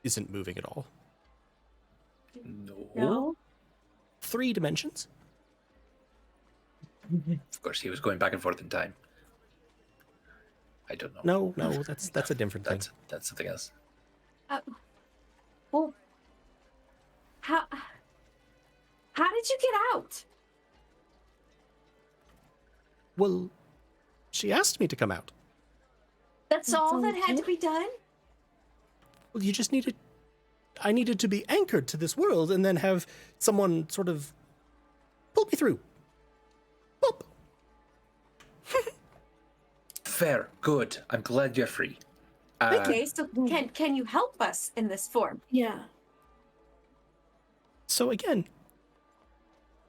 Isn't moving at all. No. 3 dimensions. Of course, he was going back and forth in time. I don't know. No, that's a different thing. That's something else. Well, how did you get out? Well, she asked me to come out. That's all that had okay. to be done? Well, I needed to be anchored to this world and then have someone sort of pull me through. Boop. Fair, good. I'm glad you're free. Okay, so can you help us in this form? Yeah. So again,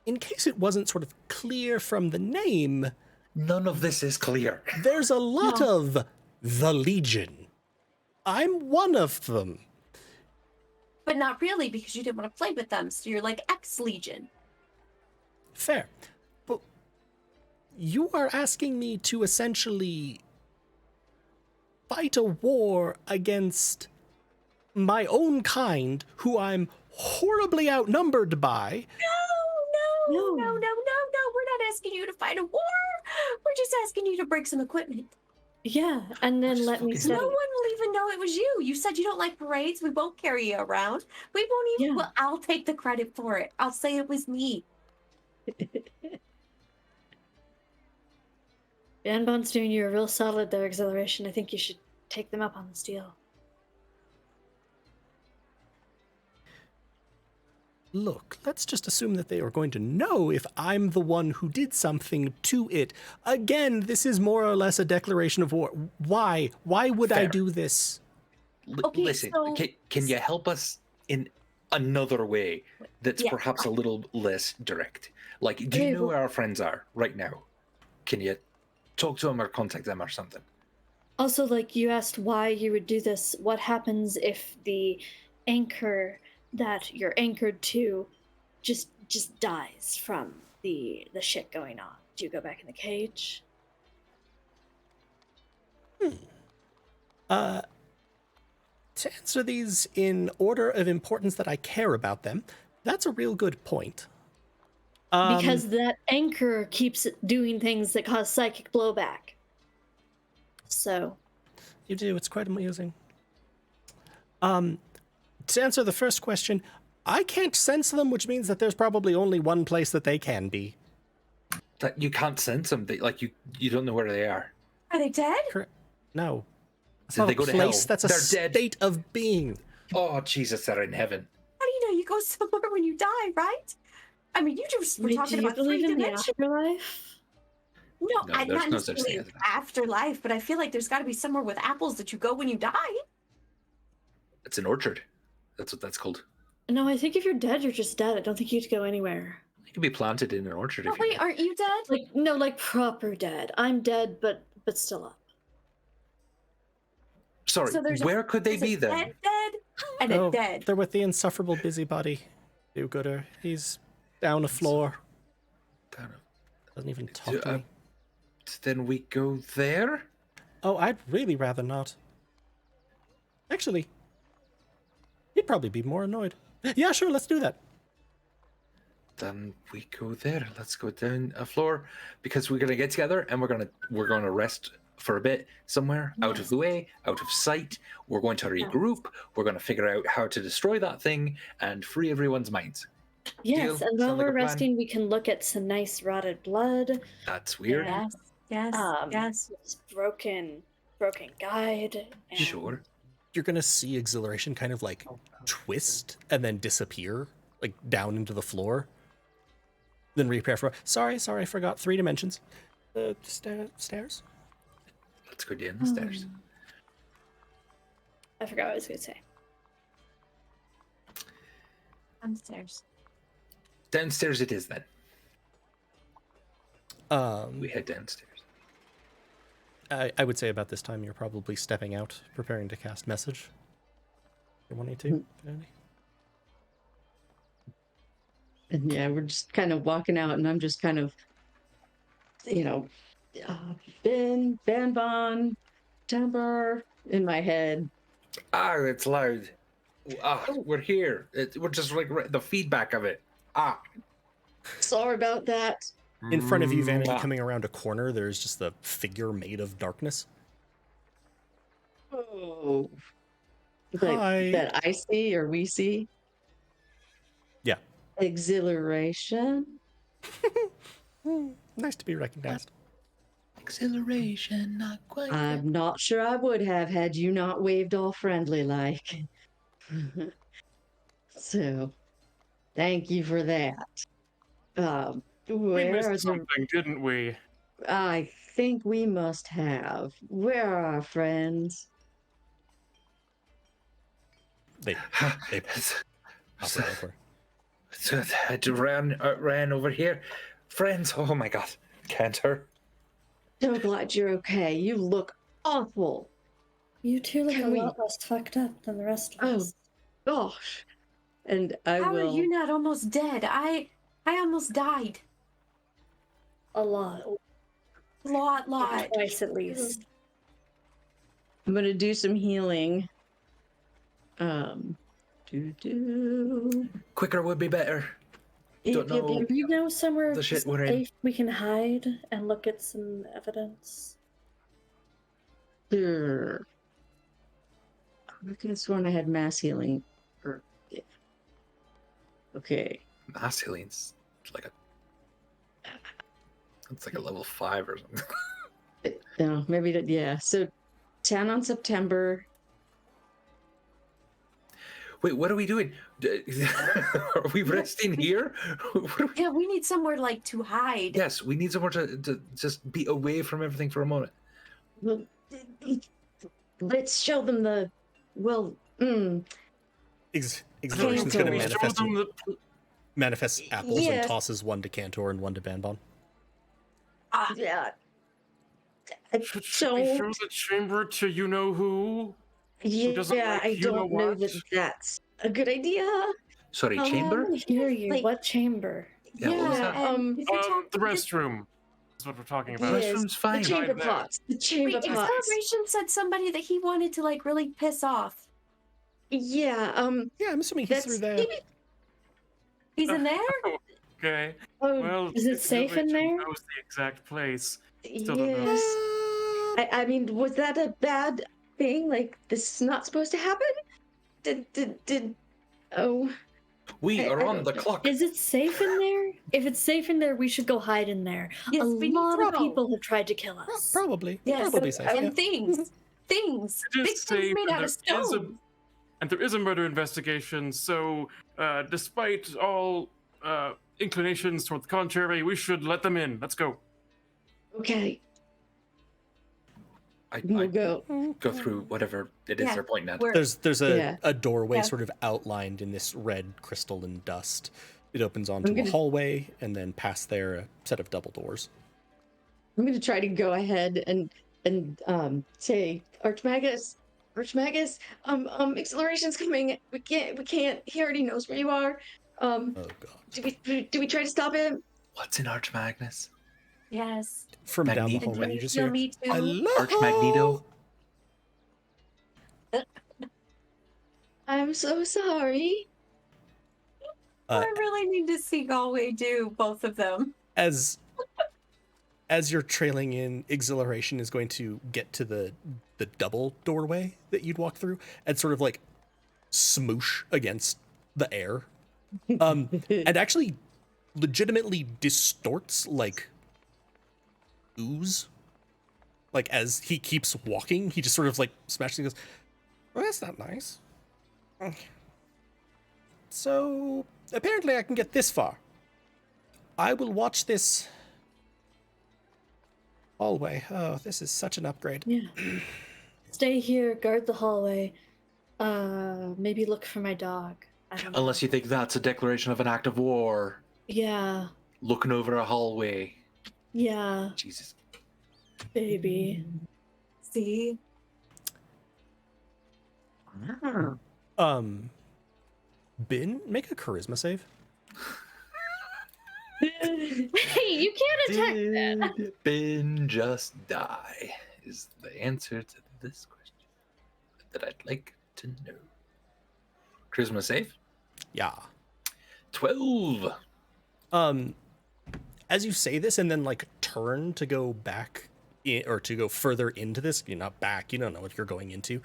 in case it wasn't sort of clear from the name, None of this is clear. there's a lot of the Legion. I'm one of them. But not really, because you didn't want to play with them, so you're like ex-Legion. Fair. But you are asking me to essentially fight a war against my own kind, who I'm horribly outnumbered by. No. We're not asking you to fight a war. We're just asking you to break some equipment. Yeah, and then Just let me fucking- study. No one will even know it was you. You said you don't like parades. We won't carry you around. We won't even. Yeah. Well, I'll take the credit for it. I'll say it was me. Banbon's doing you a real solid there, Exhilaration. I think you should take them up on this deal. Look, let's just assume that they are going to know if I'm the one who did something to it. Again, this is more or less a declaration of war. Why? Why would I Fair. do this? Okay, Listen, so- can you help us in another way that's Yeah. perhaps a little less direct? Like, do Okay, you know well- where our friends are right now? Can you talk to them or contact them or something? Also, like, you asked why you would do this. What happens if the anchor that you're anchored to just dies from the shit going on? Do you go back in the cage? To answer these in order of importance that I care about them, that's a real good point. Because that anchor keeps doing things that cause psychic blowback. So, You do, it's quite amusing. To answer the first question, I can't sense them, which means that there's probably only one place that they can be. That you can't sense them. You don't know where they are. Are they dead? Correct? No. That's Did not they a go to place, hell? that's a They're dead. state of being. Oh Jesus, they're in heaven. How do you know you go somewhere when you die, right? I mean, you just were do talking you about believe three in the dimensions. afterlife? No, No, I'm there's not no such necessarily thing as that. afterlife, but I feel like there's got to be somewhere with apples that you go when you die. It's an orchard. That's what that's called. No, I think if you're dead, you're just dead. I don't think you'd go anywhere. You can be planted in an orchard Oh, if you wait, want. aren't you dead? Like, no, like proper dead. I'm dead, but still up. Sorry, So there's where could they There's be a then? dead, and Oh, a dead. they're with the insufferable busybody. Do-gooder. He's down the floor. Down Doesn't even talk to Uh, me. Then we go there? Oh, I'd really rather not. Actually, he'd probably be more annoyed. Yeah, sure, let's do that. Then we go there. Let's go down a floor because we're gonna get together and we're gonna rest for a bit somewhere out of the way, out of sight. We're going to regroup. We're going to figure out how to destroy that thing and free everyone's minds. Yes, Deal. and while Sound like we're a plan? resting, we can look at some nice rotted blood. That's weird. Yes, yes, yes. This broken guide. And Sure. You're gonna see exhilaration kind of like twist and then disappear, like down into the floor. Then repair for. Sorry, I forgot 3 dimensions. Stairs. Let's go down the stairs. I forgot what I was going to say. Downstairs. Downstairs it is then. We head downstairs. I would say about this time you're probably stepping out, preparing to cast message. You're wanting to? Vanity? And yeah, we're just kind of walking out, and I'm just kind of, Ben Bon, Timber in my head. Ah, it's loud. We're here. We're just like the feedback of it. Sorry about that. In front of you, Vanity, Mwah. coming around a corner, there's just a figure made of darkness. Oh. Hi. That I see or we see. Yeah. Exhilaration. Nice to be recognized. Exhilaration, not quite. I'm not sure I would have had you not waved all friendly like. So, thank you for that. We Where are missed the? something, didn't we? I think we must have. Where are our friends? They hop right over. So I ran over here. Friends, oh my god. Cantor. So glad you're okay. You look awful. You two look Can a we- lot less fucked up than the rest of Oh. us. Gosh. And I How will. are you not almost dead? I almost died. A lot. Lot. Twice at least. I'm gonna do some healing. Do. Quicker would be better. Don't know. Do you know somewhere The shit safe we're in. we can hide and look at some evidence? Sure. I could have sworn I had mass healing. Yeah. Okay. Mass healing's like it's like a level 5 or something. No, maybe that. Yeah. So, 10 on September. Wait, what are we doing? Are we resting here? Yeah, we need somewhere like to hide. Yes, we need somewhere to just be away from everything for a moment. Well, let's show them the. Well, Exhilaration's Cantor. going to We show them the. manifest apples Yeah. and tosses one to Cantor and one to Banbon. yeah. Should we show the chamber to you know who? doesn't Yeah, like I you know don't know what? that that's a good idea. Sorry, Um, chamber? I hear you. Like- What chamber? Yeah, what was that? and if you're talking- The restroom. That's what we're talking about. Yes, Restroom's fine. The chamber Right there. pots. The chamber Wait, pots. Acceleration said somebody that he wanted to like really piss off. Yeah. Yeah, I'm assuming he's That's through there. maybe. He's in there? Okay. Oh, Well, Is it safe in Exhilaration there? knows the exact place. Still don't know. yes. I mean, was that a bad thing? Like, this is not supposed to happen? Did. Oh. We I are on don't the know. clock. Is it safe in there? If it's safe in there, we should go hide in there. Yes, a we need lot to of go. people have tried to kill us. Probably. Yes, Probably safe. and Yeah. things. Things. It is Big safe, things made and out of there is a- stone. And there is a murder investigation, so despite all inclinations toward the contrary, we should let them in. Let's go. Okay. I We'll go. go through whatever it is Yeah, they're pointing at. we're- There's Yeah. a doorway Yeah. sort of outlined in this red crystal and dust. It opens onto gonna- a hallway and then past there a set of double doors. I'm gonna try to go ahead and say, Archmagus, Acceleration's coming. We can't. He already knows where you are. Oh god. Do we try to stop him? What's in Arch Magnus? Yes. From down the Magneto. hallway you just Feel hear me too. hello. Arch Magneto? I'm so sorry. Uh, I really need to see Galway do both of them. as you're trailing in, Exhilaration is going to get to the double doorway that you'd walk through and sort of like smoosh against the air And actually legitimately distorts like ooze. Like as he keeps walking, he just sort of like smashes and goes, well, that's not nice. So apparently I can get this far. I will watch this hallway. Oh, this is such an upgrade. Yeah. Stay here, guard the hallway. Maybe look for my dog. I don't know. Unless you think that's a declaration of an act of war. Yeah. Looking over a hallway. Yeah. Jesus. Baby. See? Bin, make a charisma save. Hey, you can't attack that. Did Ben just die? Is the answer to this question that I'd like to know. Charisma save? Yeah. 12. As you say this and then like turn to go back in, or to go further into this, you're not back, you don't know what you're going into.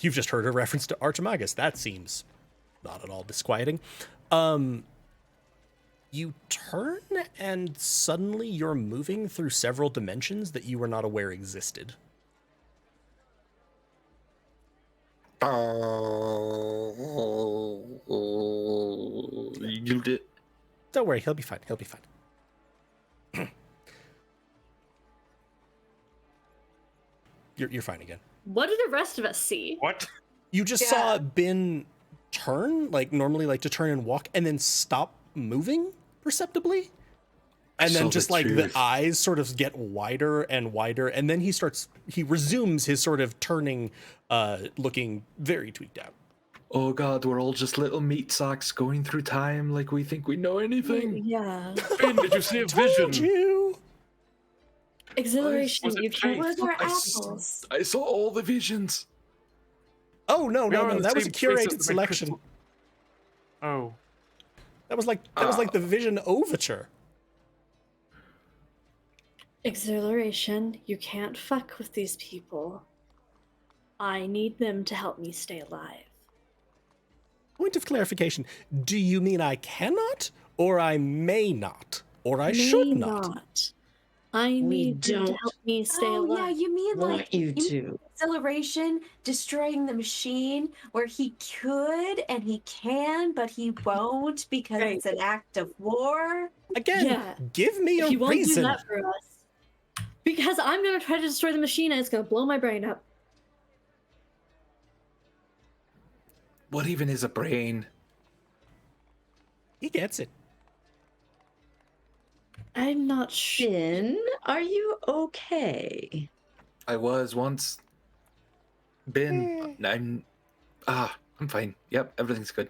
You've just heard a reference to Archimagus. That seems not at all disquieting. You turn and suddenly you're moving through several dimensions that you were not aware existed. You did. Don't worry, he'll be fine. He'll be fine. You're fine again. What do the rest of us see? What? You just saw Bin turn, like normally like to turn and walk, and then stop moving perceptibly. And then just like the eyes sort of get wider and wider, and then he resumes his sort of turning, looking very tweaked out. Oh god, we're all just little meat sacks going through time like we think we know anything. Yeah. Ben, did you see a vision? Told you. Exhilaration, Was it you can't. Where are I apples? I saw all the visions. Oh no, We are no, on the that was a same place as curated the selection. crystal- Oh. That was like the Vision Overture. Exhilaration, you can't fuck with these people. I need them to help me stay alive. Point of clarification: do you mean I cannot, or I may not, or I should May not? I need them to don't help me stay Oh, alive. yeah, you mean Want like you mean to. Exhilaration destroying the machine where he could and he can, but he won't because Right. it's an act of war? Again, Yeah. give me a He won't do reason. that for us. Because I'm gonna try to destroy the machine and it's gonna blow my brain up. What even is a brain? He gets it. I'm not sure. Finn, are you okay? I was once. Ben, I'm fine. Yep, everything's good.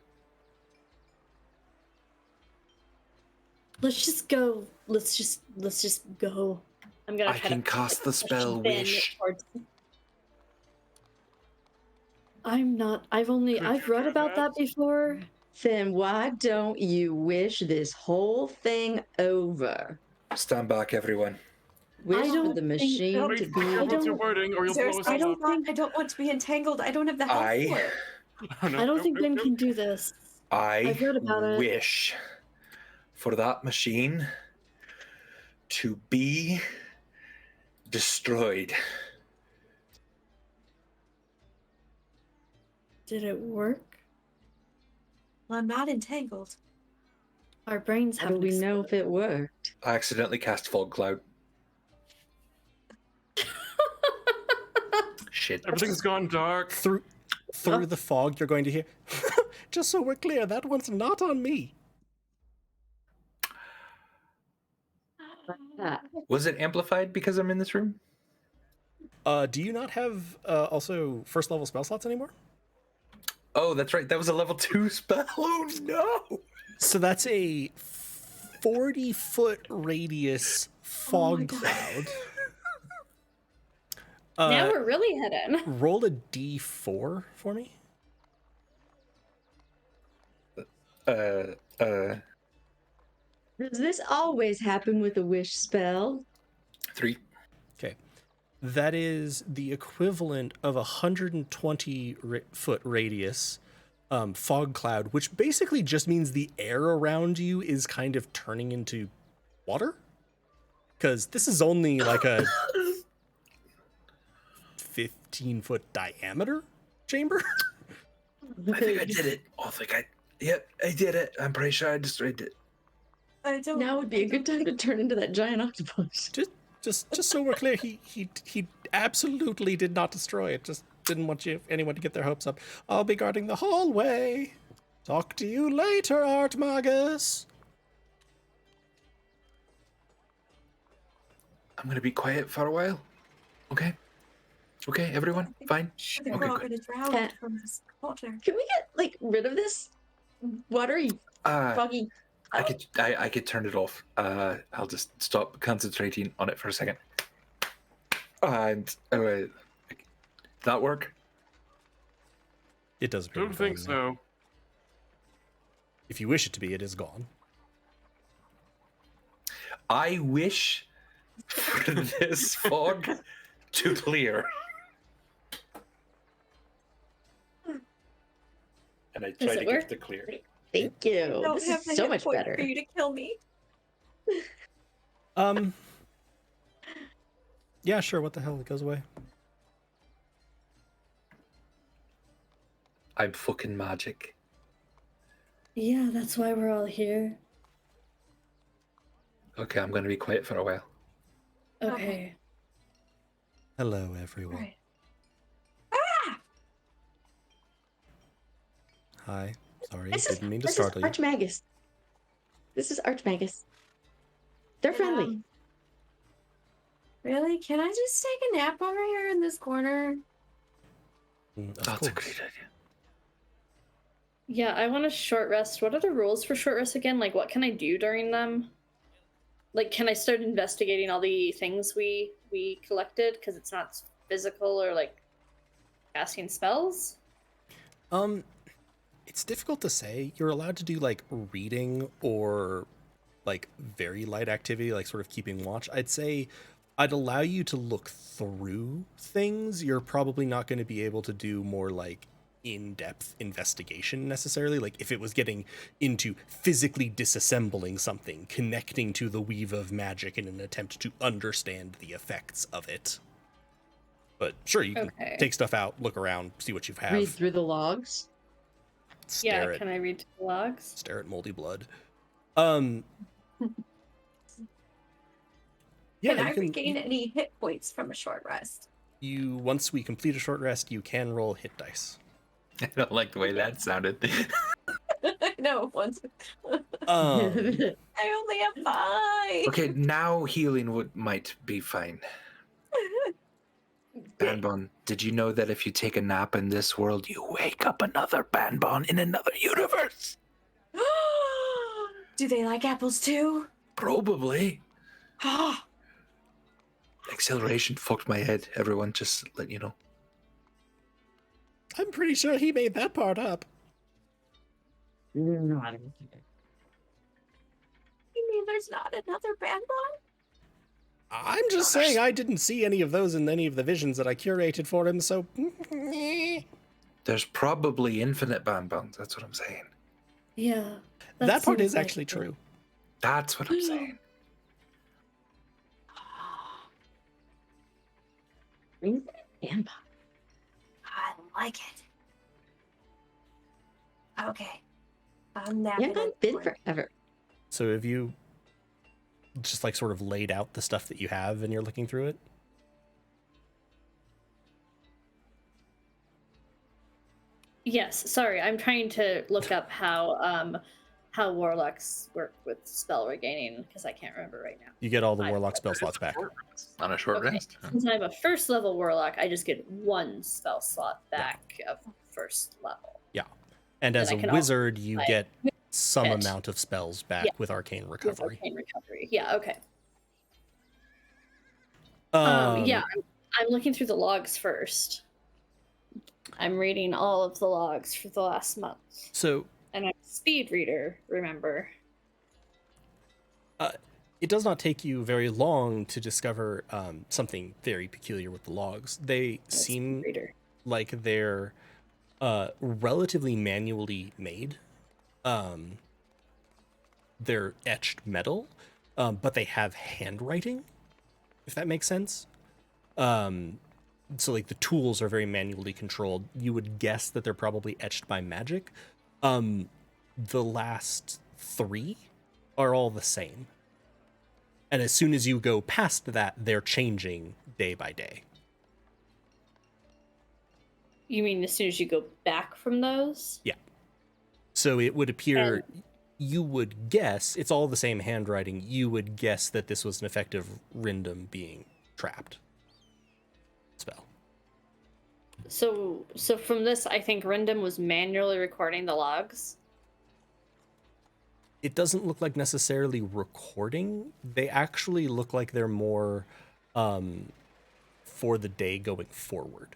Let's just go. Let's just go. I'm gonna I try can to cast the push spell Ben Wish. towards- I'm not. I've read about that before. Then why don't you wish this whole thing over? Stand back, everyone. Wish for don't the think- machine Wait, to be be. careful with your don't- wording, or you'll blow us Seriously, all up. I don't want to be entangled. I don't have the health for it. Oh, no, I don't nope, think nope, Ben nope. can do this. I I've read about it. wish for that machine to be destroyed. Did it work? Well, I'm not entangled. Our brains How do haven't we know if exploded. it worked? I accidentally cast fog cloud. Shit. Everything's gone dark. Through the fog, you're going to hear. Just so we're clear, that one's not on me. Ah, Was it amplified because I'm in this room? Do you not have also first level spell slots anymore? Oh, that's right. That was a level 2 spell. Oh no. So that's a 40-foot radius fog cloud. Now we're really hidden. Roll a d4 for me. does this always happen with a wish spell? 3. Okay. That is the equivalent of a 120-foot radius fog cloud, which basically just means the air around you is kind of turning into water. Because this is only like a 15-foot diameter chamber. I think I did it. Yep, I did it. I'm pretty sure I destroyed it. Now would be a good time to turn into that giant octopus. Just so we're clear, he absolutely did not destroy it. Just didn't want anyone to get their hopes up. I'll be guarding the hallway. Talk to you later, Artmagus. I'm gonna be quiet for a while. Okay. Okay, everyone, fine. I think Okay, we're all good. gonna drown Yeah. from this water. Can we get like rid of this watery, foggy? I could turn it off. I'll just stop concentrating on it for a second. And did that work? It does. Don't think so. If you wish it to be, it is gone. I wish for this fog to clear. And I try to get it to clear. Thank you. Don't This have is the so hit much point better. for you to kill me. Yeah, sure. What the hell? It goes away. I'm fucking magic. Yeah, that's why we're all here. Okay, I'm gonna be quiet for a while. Okay. Hello, everyone. Right. Hi. Sorry, This didn't mean to is startle you. Archmagus. This is Archmagus. They're friendly. Really? Can I just take a nap over here in this corner? Of That's a course. great idea. Yeah, I want a short rest. What are the rules for short rest again? Like, what can I do during them? Like, can I start investigating all the things we collected? Because it's not physical or, like, casting spells? It's difficult to say. You're allowed to do like reading or like very light activity, like sort of keeping watch. I'd say I'd allow you to look through things. You're probably not going to be able to do more like in-depth investigation necessarily. Like if it was getting into physically disassembling something, connecting to the weave of magic in an attempt to understand the effects of it. But sure, you can Okay. take stuff out, look around, see what you have. Read through the logs. Stare Yeah, can I read the logs? stare at moldy blood. Yeah, Can I you can. regain any hit points from a short rest? You once we complete a short rest, you can roll hit dice. I don't like the way that sounded. No, once. Um, I only have 5. Okay, now healing might be fine. Banbon, did you know that if you take a nap in this world, you wake up another Banbon in another universe? Do they like apples too? Probably. Ah, Acceleration fucked my head, everyone, just let you know. I'm pretty sure he made that part up. you mean there's not another Banbon? I'm just saying I didn't see any of those in any of the visions that I curated for him, so... There's probably infinite Banbons, that's what I'm saying. Yeah. That part seems is actually like it. true. That's what I'm saying. And I like it. Okay. I'm napping. yeah, I've been forever. So have you just like sort of laid out the stuff that you have and you're looking through it? Yes, sorry, I'm trying to look up how warlocks work with spell regaining because I can't remember right now. You get all the I- warlock spell slots back. On a short Okay. rest. Huh? Since I'm a first level warlock, I just get 1 spell slot back of first level. And as I a can also wizard, you like, get some it. amount of spells back Yeah. with arcane With recovery. arcane recovery. Yeah, okay. Um, Yeah, I'm looking through the logs first. I'm reading all of the logs for the last month. So And I'm a speed reader, remember? it does not take you very long to discover something very peculiar with the logs. They I'm a speed seem reader. like they're relatively manually made. They're etched metal, but they have handwriting, if that makes sense. So like the tools are very manually controlled. You would guess that they're probably etched by magic. The last 3 are all the same. And as soon as you go past that, they're changing day by day. You mean as soon as you go back from those? Yeah. So it would appear, you would guess, it's all the same handwriting, you would guess that this was an effective Rindom being trapped spell. So from this, I think Rindom was manually recording the logs. It doesn't look like necessarily recording. They actually look like they're more for the day going forward.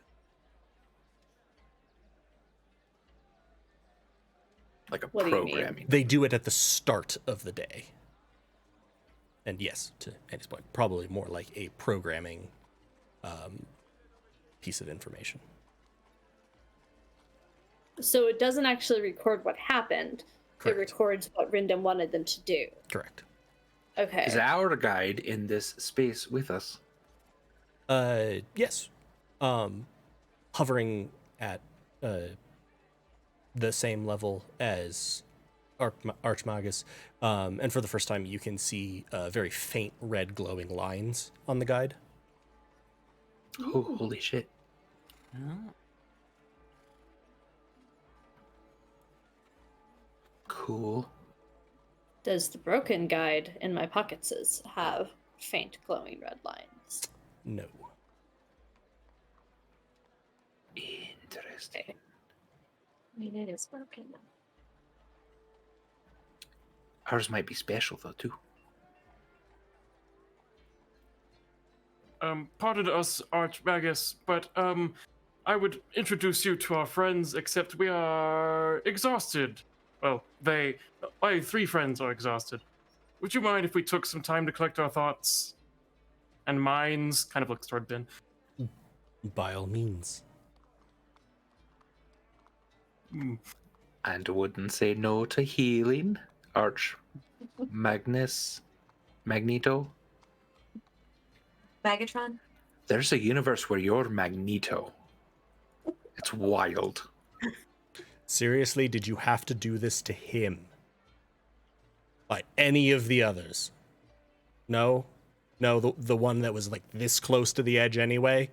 Like a What do you mean? programming. They do it at the start of the day. And yes, to Andy's point, probably more like a programming piece of information. So it doesn't actually record what happened. Correct. It records what Rindom wanted them to do. Correct. Okay. Is our guide in this space with us? Yes. Hovering at the same level as Archmagus, and for the first time you can see very faint red glowing lines on the guide. Oh, holy shit. Cool. Does the broken guide in my pockets have faint glowing red lines? No. Interesting. Okay. I mean, it is broken. Ours might be special though too. Pardon us, Archmagus, but I would introduce you to our friends, except we are exhausted. Well, my 3 friends are exhausted. Would you mind if we took some time to collect our thoughts? And minds, kind of looks toward Ben. By all means. And wouldn't say no to healing. Magneto. Megatron? There's a universe where you're Magneto. It's wild. Seriously, did you have to do this to him? Like any of the others? No? No, the one that was like this close to the edge anyway?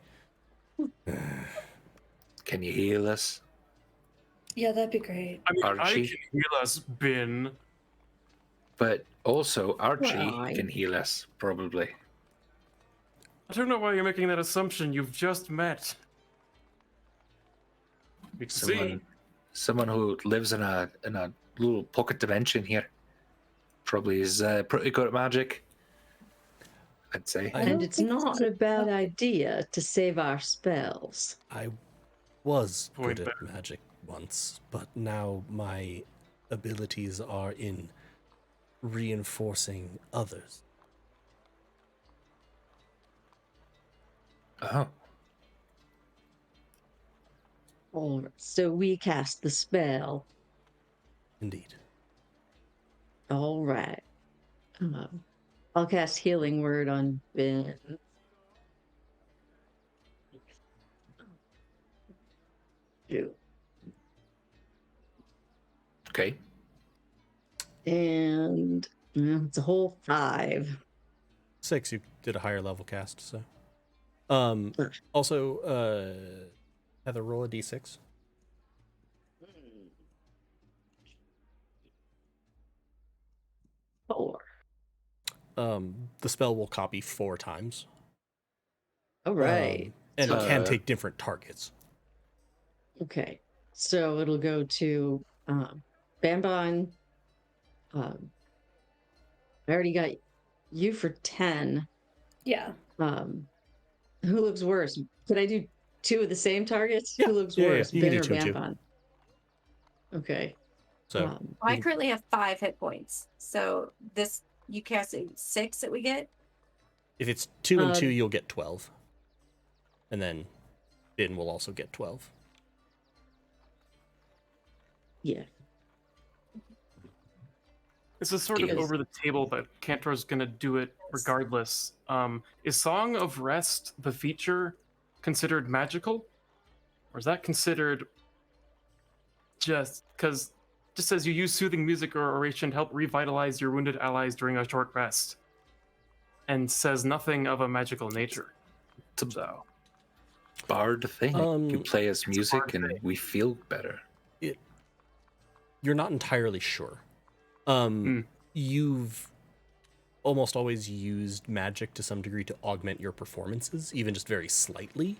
Can you heal us? Yeah, that'd be great. I mean, I Archie? can heal us, Ben. But also Archie Well, can heal us, probably. I don't know why you're making that assumption. You've just met. We can see. Someone who lives in a little pocket dimension here. Probably is pretty good at magic, I'd say. And it's not a bad idea to save our spells. I was Point good at magic once, but now my abilities are in reinforcing others. Oh. All right, so we cast the spell. Indeed. All right. I'll cast Healing Word on Ben. Okay. And it's a whole 5. 6, you did a higher level cast, so. Sure. Also, Heather, roll a d6. Four. The spell will copy 4 times. All right. And it can Uh, take different targets. Okay. So it'll go to Bambon. I already got you for 10. Yeah. Who looks worse? Could I do 2 of the same targets? Yeah. Who looks Yeah, worse, you can Ben do or 2 and 2. Bambon? Okay. So I currently have 5 hit points. So this, you cast 6 that we get? if it's 2 and 2, Um, you'll get 12. And then Ben will also get 12. Yeah. This is sort of Yes. over the table, but Cantor's gonna do it regardless. Is Song of Rest the feature considered magical, or is that considered just because just says you use soothing music or oration to help revitalize your wounded allies during a short rest, and says nothing of a magical nature. So Bard thing. You play us a music bard and thing. we feel better. You're not entirely sure. You've almost always used magic to some degree to augment your performances, even just very slightly.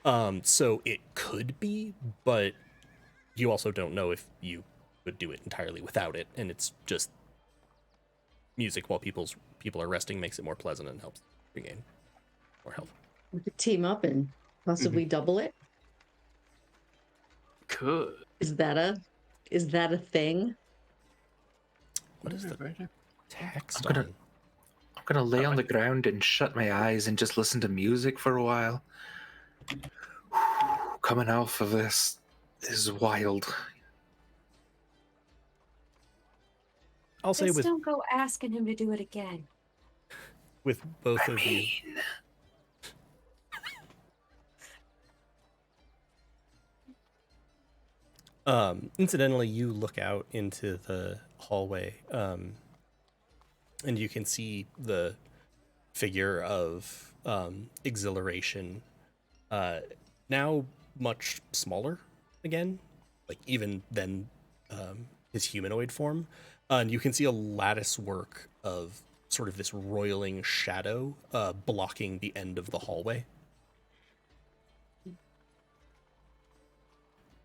So it could be, but you also don't know if you would do it entirely without it, and it's just music while people are resting makes it more pleasant and helps regain more health. We could team up and possibly double it. could. Is that a thing? What is the text I'm gonna- on? I'm gonna lay on the ground and shut my eyes and just listen to music for a while. Coming off of this is wild. I'll say Just with don't go asking him to do it again. both of you. Incidentally, you look out into the hallway, and you can see the figure of Exhilaration, now much smaller again, like even than his humanoid form. And you can see a lattice work of sort of this roiling shadow blocking the end of the hallway.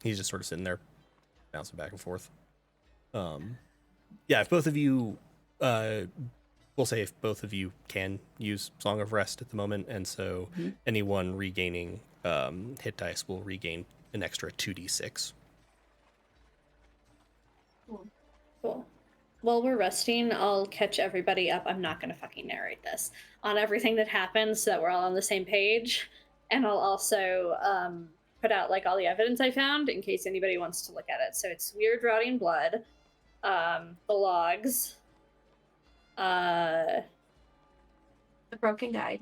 He's just sort of sitting there, bouncing back and forth. Yeah, if both of you, we'll say if both of you can use Song of Rest at the moment, and so anyone regaining hit dice will regain an extra 2d6. Cool. While we're resting, I'll catch everybody up. I'm not going to fucking narrate this on everything that happens so that we're all on the same page. And I'll also put out like all the evidence I found in case anybody wants to look at it. So it's weird rotting blood, the logs, The broken guide.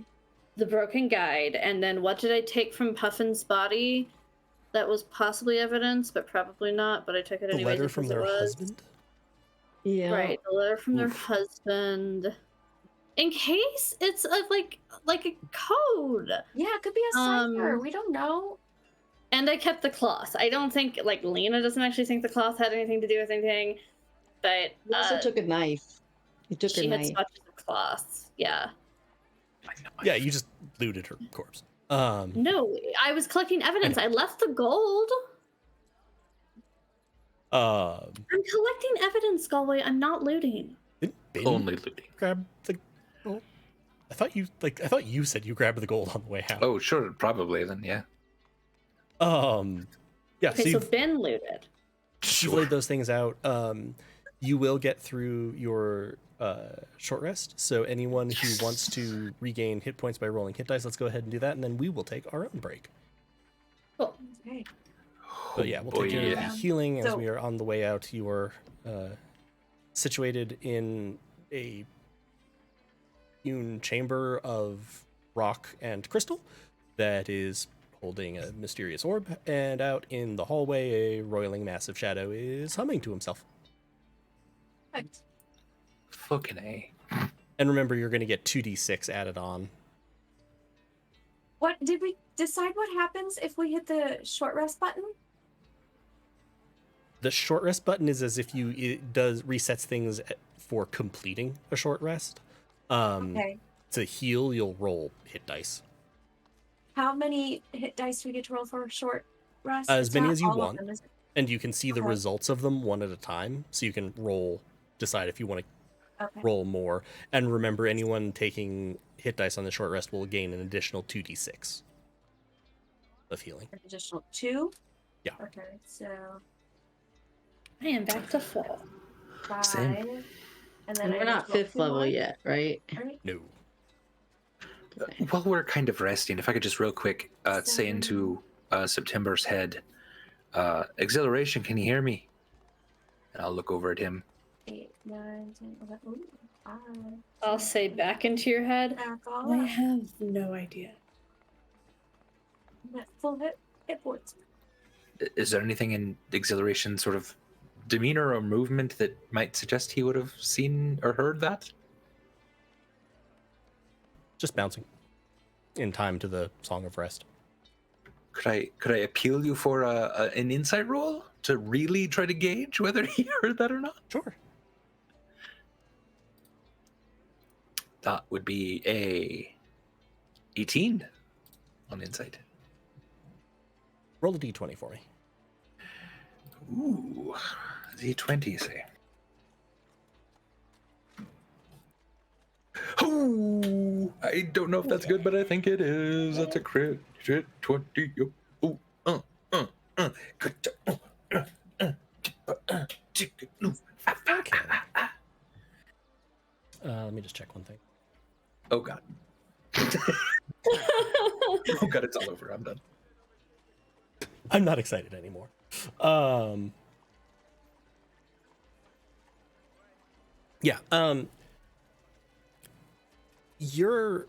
the broken guide, and then what did I take from Puffin's body? That was possibly evidence, but probably not. But I took it The anyways. letter from because it their was. husband? Yeah. Right, the letter from their Oof. husband. In case it's like a code. Yeah, it could be a cipher. Um, We don't know. And I kept the cloth. I don't think like Lena doesn't actually think the cloth had anything to do with anything, but He also took a knife. He took her she had knife. swatches of cloths. Yeah. Yeah, you just looted her corpse. No, I was collecting evidence. I left the gold. I'm collecting evidence, Galway. I'm not looting. Didn't Ben Only looting. grab the gold? I thought you said you grabbed the gold on the way out. Oh, sure, probably then, yeah. Yeah, Okay, so so you've Ben looted. laid those things out. You will get through your short rest. So anyone who wants to regain hit points by rolling hit dice, let's go ahead and do that, and then we will take our own break. Cool. Okay. But yeah, we'll boy, take care of yeah. the healing as So- we are on the way out. You are situated in a hewn chamber of rock and crystal that is holding a mysterious orb, and out in the hallway, a roiling massive shadow is humming to himself. Perfect. Fucking A. And remember, you're going to get 2d6 added on. What did we decide what happens if we hit the short rest button? The short rest button is as if it does resets things for completing a short rest. Okay. To heal, you'll roll hit dice. How many hit dice do we get to roll for a short rest? As It's many not as you all of want. them, is it? And you can see the Okay. results of them one at a time, so you can decide if you want to Okay. roll more. And remember, anyone taking hit dice on the short rest will gain an additional 2d6 of healing. An additional 2? Yeah. Okay, so I am back to full. 5. Same. And And I we're need not to roll 5th 2 level more, yet, right? right? No. While we're kind of resting, if I could just real quick say into September's head, Exhilaration, can you hear me? And I'll look over at him. 8, 9, 10, 11. Ooh, 5. I'll say back into your head. Back all I up. have no idea. I'm at full hit points. Is there anything in Exhilaration sort of demeanor or movement that might suggest he would have seen or heard that? Just bouncing in time to the Song of Rest. Could I appeal you for an insight roll to really try to gauge whether he heard that or not? Sure. That would be a 18 on insight. Roll a d20 for me. Ooh, D20, you say? Oh, I don't know if that's good, but I think it is. That's a crit. Shit, 20. Oh, good job. Okay. Let me just check one thing. Oh, God. Oh, God, it's all over. I'm done. I'm not excited anymore. Yeah. You're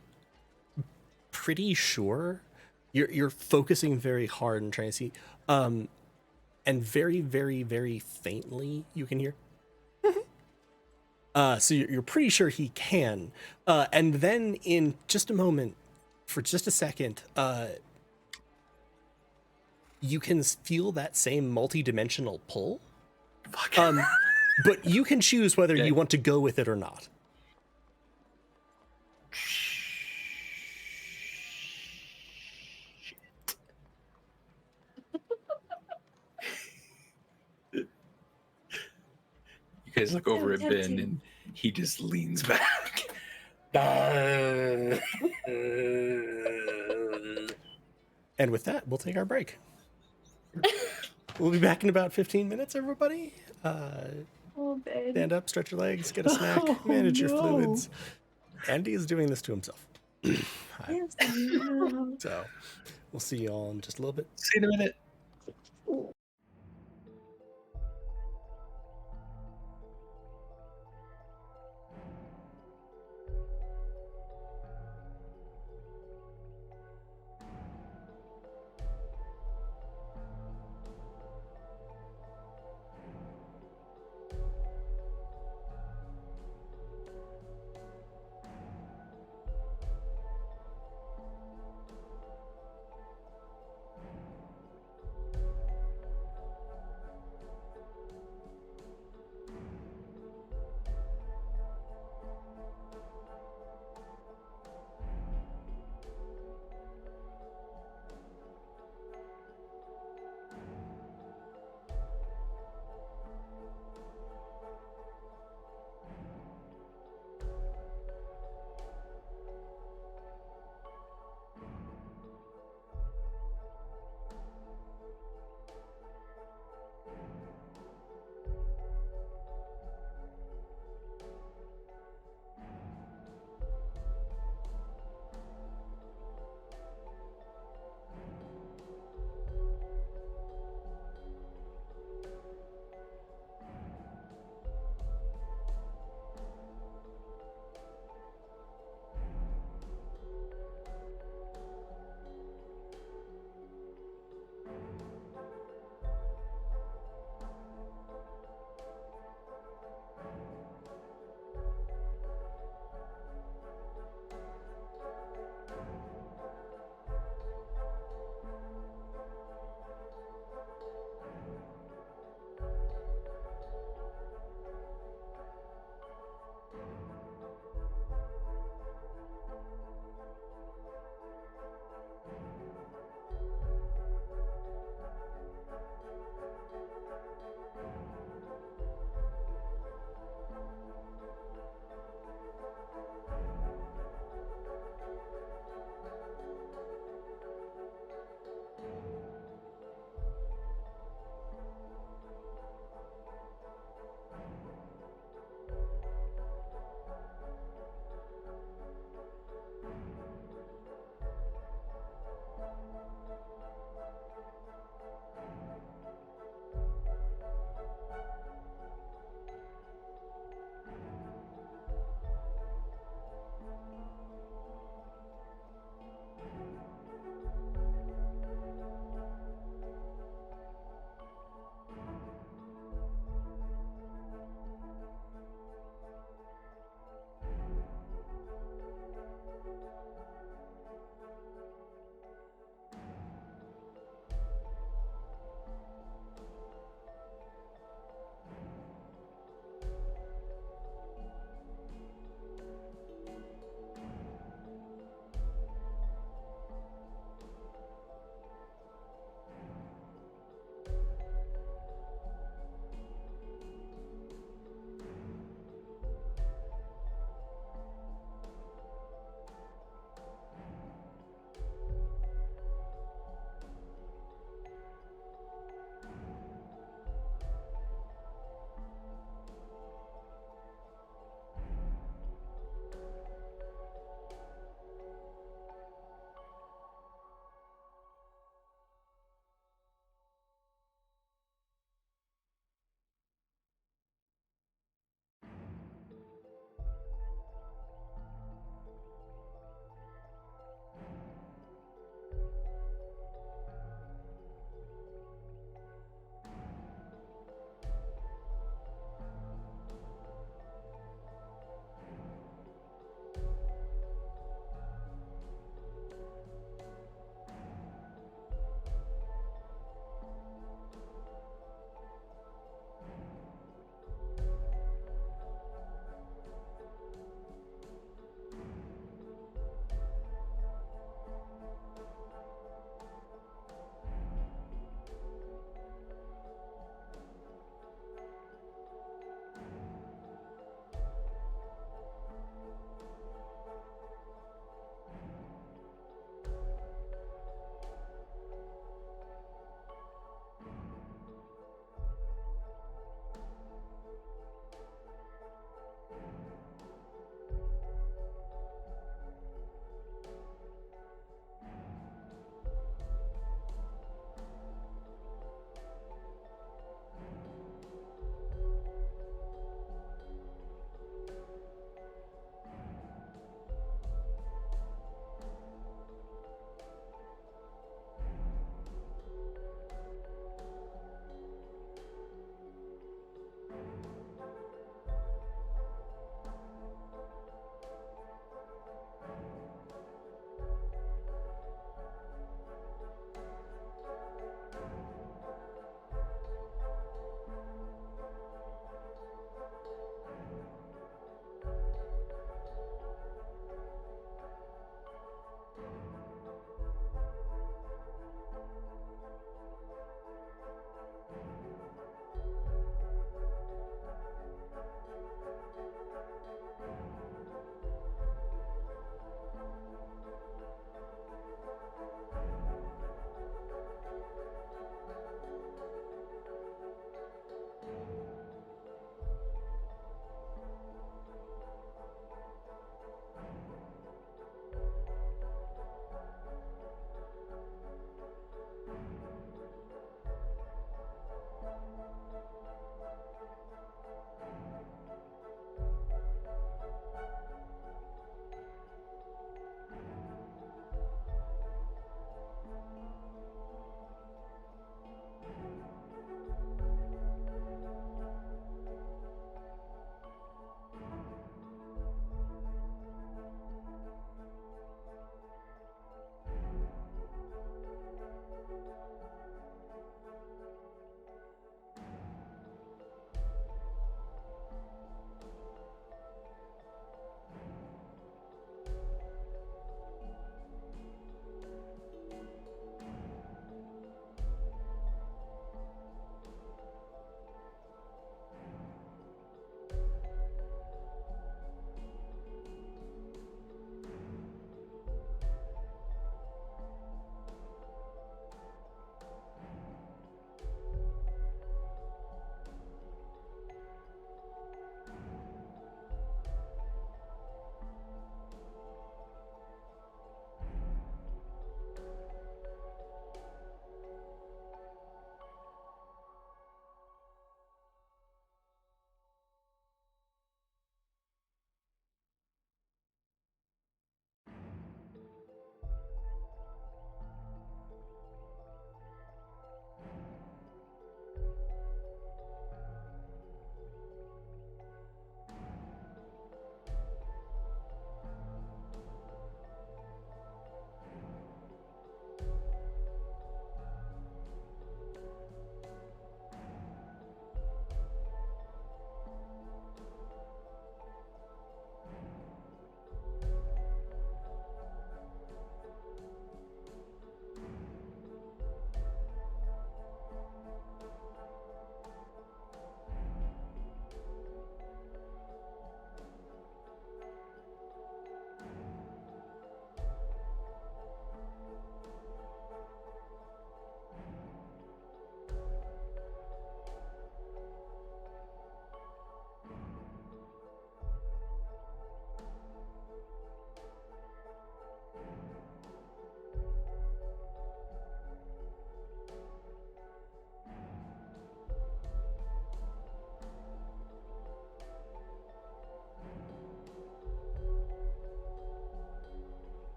pretty sure. You're focusing very hard and trying to see. And very, very, very faintly you can hear. So you're pretty sure he can. And then in just a moment, for just a second, you can feel that same multi-dimensional pull. Fuck. But you can choose whether Okay. you want to go with it or not. You guys look over at Ben tempting. and he just leans back. And with that, we'll take our break. We'll be back in about 15 minutes, everybody. Oh, babe. Stand up, stretch your legs, get a snack, manage your fluids. Andy is doing this to himself. Hi. Yes, I know. So we'll see you all in just a little bit. See you in a minute.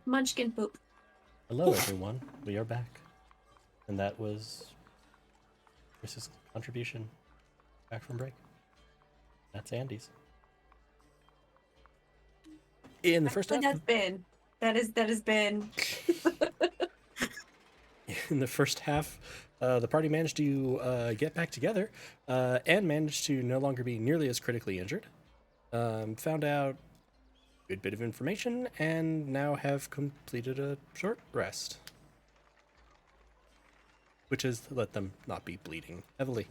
Munchkin poop. Hello, everyone. We are back. And that was Chris's contribution back from break. That's Andy's. In the first half, That has been. in the first half, the party managed to get back together and managed to no longer be nearly as critically injured. Found out a good bit of information and now have completed a short rest, which has let them not be bleeding heavily.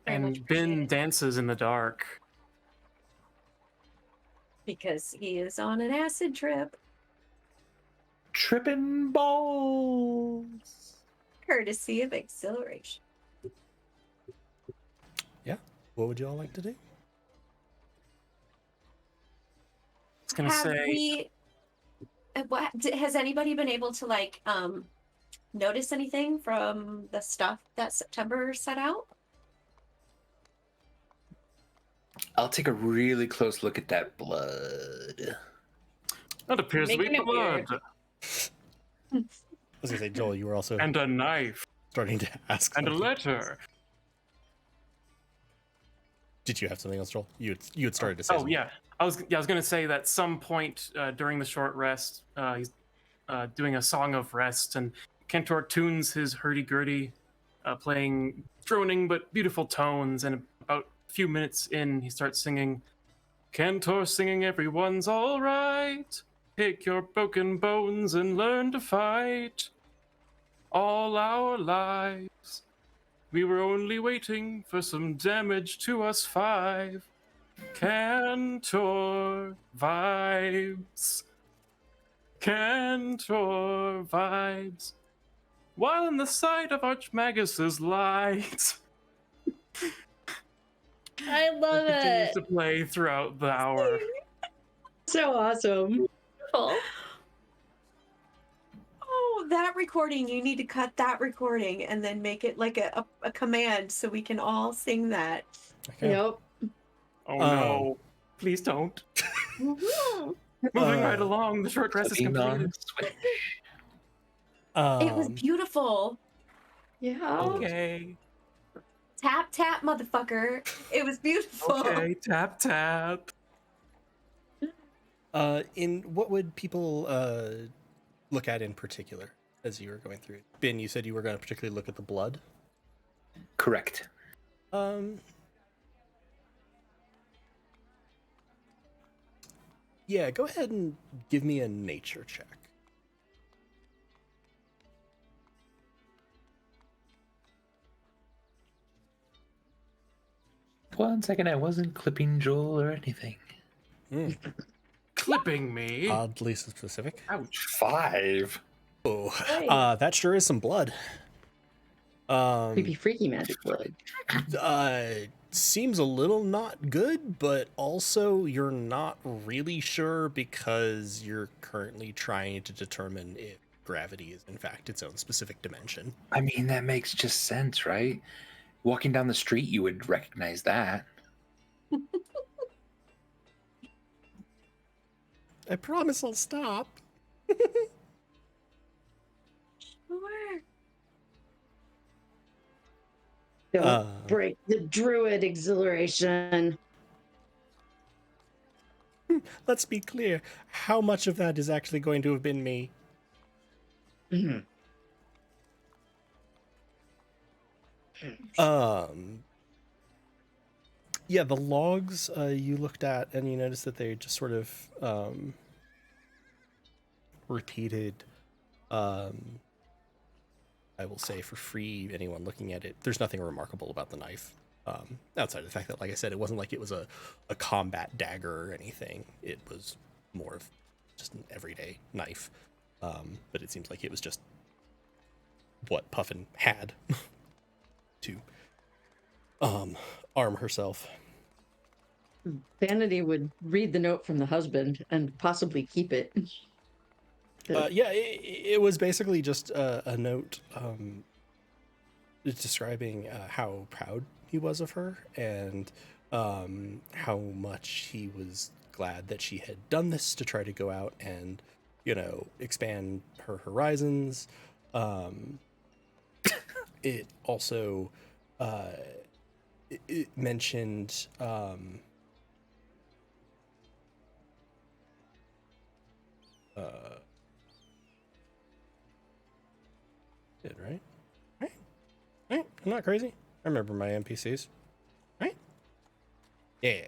And Ben dances in the dark. Because he is on an acid trip. Tripping balls. Courtesy of Exhilaration. Yeah. What would you all like to do? I was gonna say. Has anybody been able to notice anything from the stuff that September set out? I'll take a really close look at that blood. That appears to be Making it blood. I was gonna say, Joel, you were also And a knife. starting to ask. And a something. letter. Did you have something else, Joel? You had started to say. Oh something. yeah, I was gonna say that some point during the short rest, he's doing a song of rest, and Kentor tunes his hurdy-gurdy, playing droning but beautiful tones. And about a few minutes in, he starts singing, "Kentor singing, everyone's all right. Pick your broken bones and learn to fight. All our lives, we were only waiting for some damage to us five. Cantor vibes. Cantor vibes. While in the sight of Archmagus's light." I love Continues it. to play throughout the hour. So awesome. Oh, that recording. You need to cut that recording and then make it like a command so we can all sing that. Okay. Yep. Oh no. Please don't. Woohoo. Moving right along, the short rest is Clicking on completed. switch. It was beautiful. Yeah. Okay. Tap, tap, motherfucker. It was beautiful. Okay, tap tap. In what would people look at in particular as you were going through it? Ben, you said you were going to particularly look at the blood. Correct. Yeah, go ahead and give me a nature check. One second, I wasn't clipping Joel or anything. Clipping me. Oddly specific. Ouch. 5. Oh, Hey. that sure is some blood. Creepy, freaky magic blood. Seems a little not good, but also you're not really sure because you're currently trying to determine if gravity is in fact its own specific dimension. I mean, that makes just sense, right? Walking down the street, you would recognize that. I promise I'll stop. Sure. Don't break the druid exhilaration. Let's be clear. How much of that is actually going to have been me? Mhm. Yeah, the logs you looked at, and you noticed that they just sort of repeated. I will say for free, anyone looking at it, there's nothing remarkable about the knife. Outside of the fact that, like I said, it wasn't like it was a combat dagger or anything. It was more of just an everyday knife. But it seems like it was just what Puffin had to arm herself. Vanity would read the note from the husband and possibly keep it. Yeah, it was basically just a note describing how proud he was of her and how much he was glad that she had done this to try to go out and, expand her horizons. It also it mentioned right? Right? I'm not crazy. I remember my NPCs. Right? Yeah.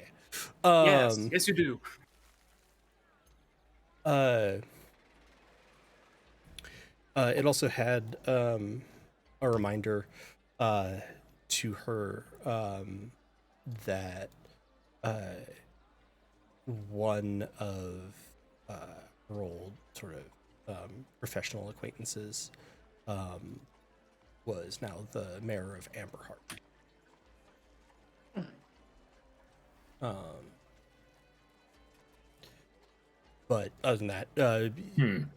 Yes, you do. It also had a reminder to her that one of her old sort of professional acquaintances was now the mayor of Amberheart. But other than that,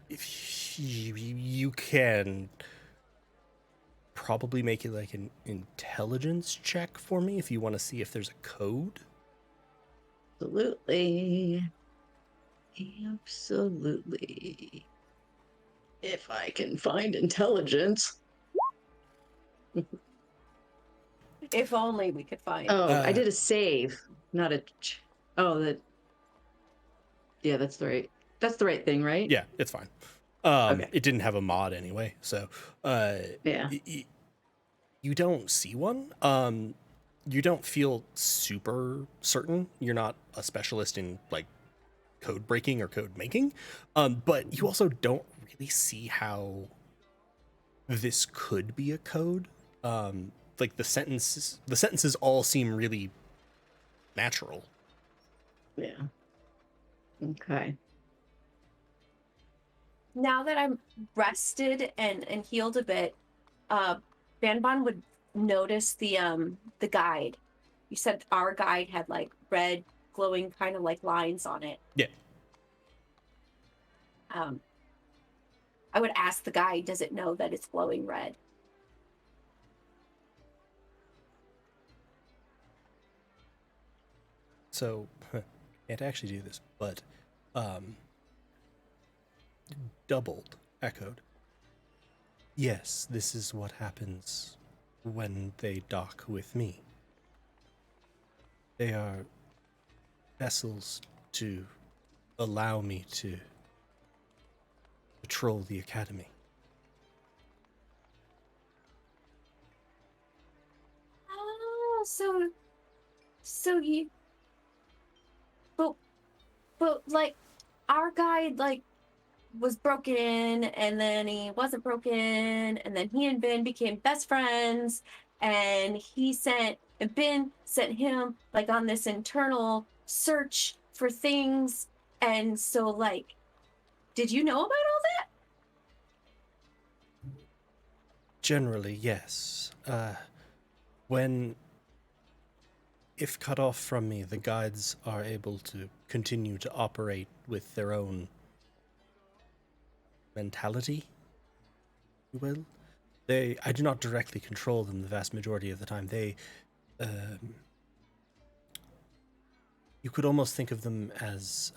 if you can probably make it like an intelligence check for me if you want to see if there's a code. Absolutely. Absolutely. If I can find intelligence. If only we could find. Oh, I did a save, not a. Yeah, that's the right thing, right? Yeah, it's fine. Okay. It didn't have a mod anyway, so Yeah. You don't see one. You don't feel super certain. You're not a specialist in like code breaking or code making, but you also don't really see how this could be a code. Like the sentences all seem really natural. Yeah. Okay. Now that I'm rested and healed a bit, Banban would notice the guide. You said our guide had like red glowing kind of like lines on it. Yeah. I would ask the guide, does it know that it's glowing red? So, can't actually do this, but doubled, echoed. Yes, this is what happens when they dock with me. They are vessels to allow me to patrol the academy. Oh, so you, but like our guide like was broken and then he wasn't broken and then he and Ben became best friends and Ben sent him like on this internal search for things, and so like, did you know about all that? Generally, yes. If cut off from me, the guides are able to continue to operate with their own mentality, if you will. I do not directly control them the vast majority of the time. You could almost think of them as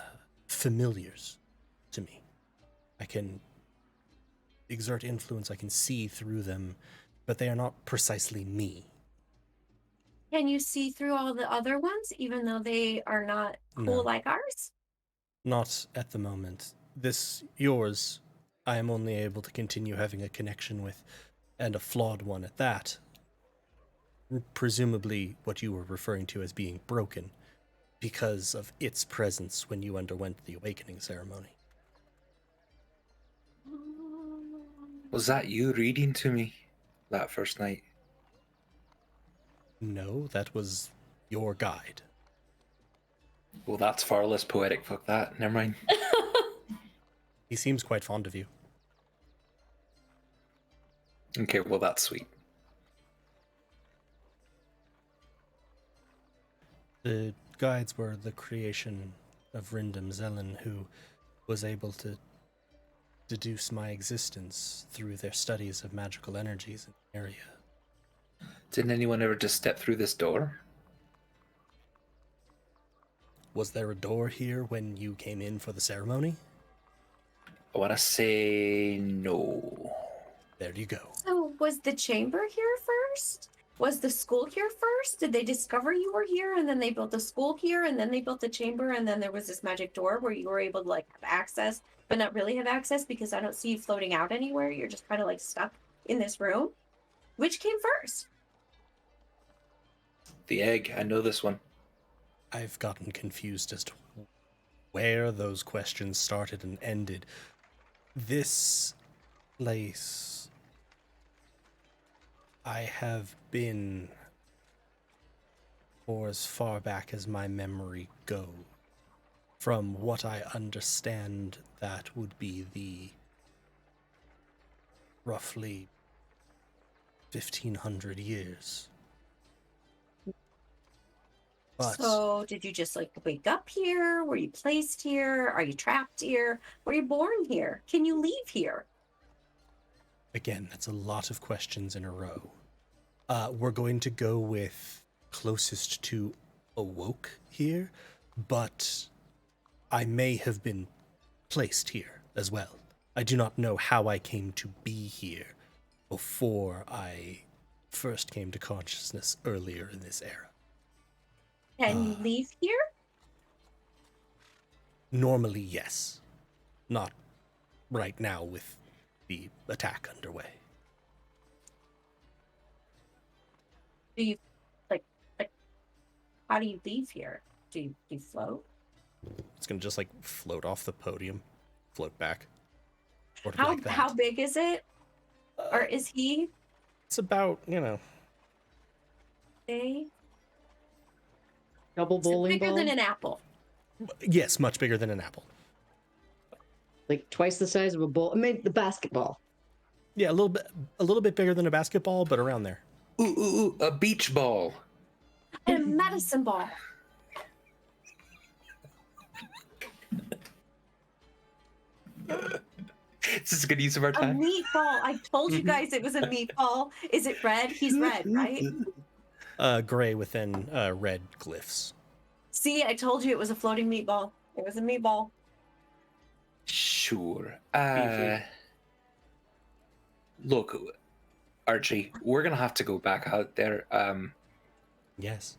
familiars to me. I can exert influence, I can see through them, but they are not precisely me. Can you see through all the other ones, even though they are not cool like ours? Not at the moment. Yours, I am only able to continue having a connection with, and a flawed one at that. Presumably what you were referring to as being broken, because of its presence when you underwent the awakening ceremony. Was that you reading to me that first night? No, that was your guide. Well, that's far less poetic. Fuck that. Never mind. He seems quite fond of you. Okay, well, that's sweet. The guides were the creation of Rindam Zelen, who was able to deduce my existence through their studies of magical energies in the area. Didn't anyone ever just step through this door? Was there a door here when you came in for the ceremony? I want to say no. There you go. So was the chamber here first? Was the school here first? Did they discover you were here and then they built the school here and then they built the chamber and then there was this magic door where you were able to like have access but not really have access because I don't see you floating out anywhere. You're just kind of like stuck in this room. Which came first? The egg. I know this one. I've gotten confused as to where those questions started and ended. This place, I have been for as far back as my memory goes. From what I understand, that would be the roughly 1,500 years. But So did you just like wake up here? Were you placed here? Are you trapped here? Were you born here? Can you leave here? again, that's a lot of questions in a row. We're going to go with closest to awoke here, but I may have been placed here as well. I do not know how I came to be here before I first came to consciousness earlier in this era. Can you leave here? Normally, yes. Not right now with the attack underway. Do you like how do you leave here? Do you float? It's gonna just like float off the podium, float back. Sort of like that. How big is it? Or is he It's about, a Double bowling bigger ball? than an apple? yes, much bigger than an apple. Like twice the size of a bowl. I mean, the basketball. Yeah, a little bit bigger than a basketball, but around there. Ooh, a beach ball. And a medicine ball. This is a good use of our A time. meatball. I told you guys it was a meatball. Is it red? He's red, right? Gray within red glyphs. See, I told you it was a floating meatball. It was a meatball. Sure. Beefy. Look, Archie, we're gonna have to go back out there. Yes.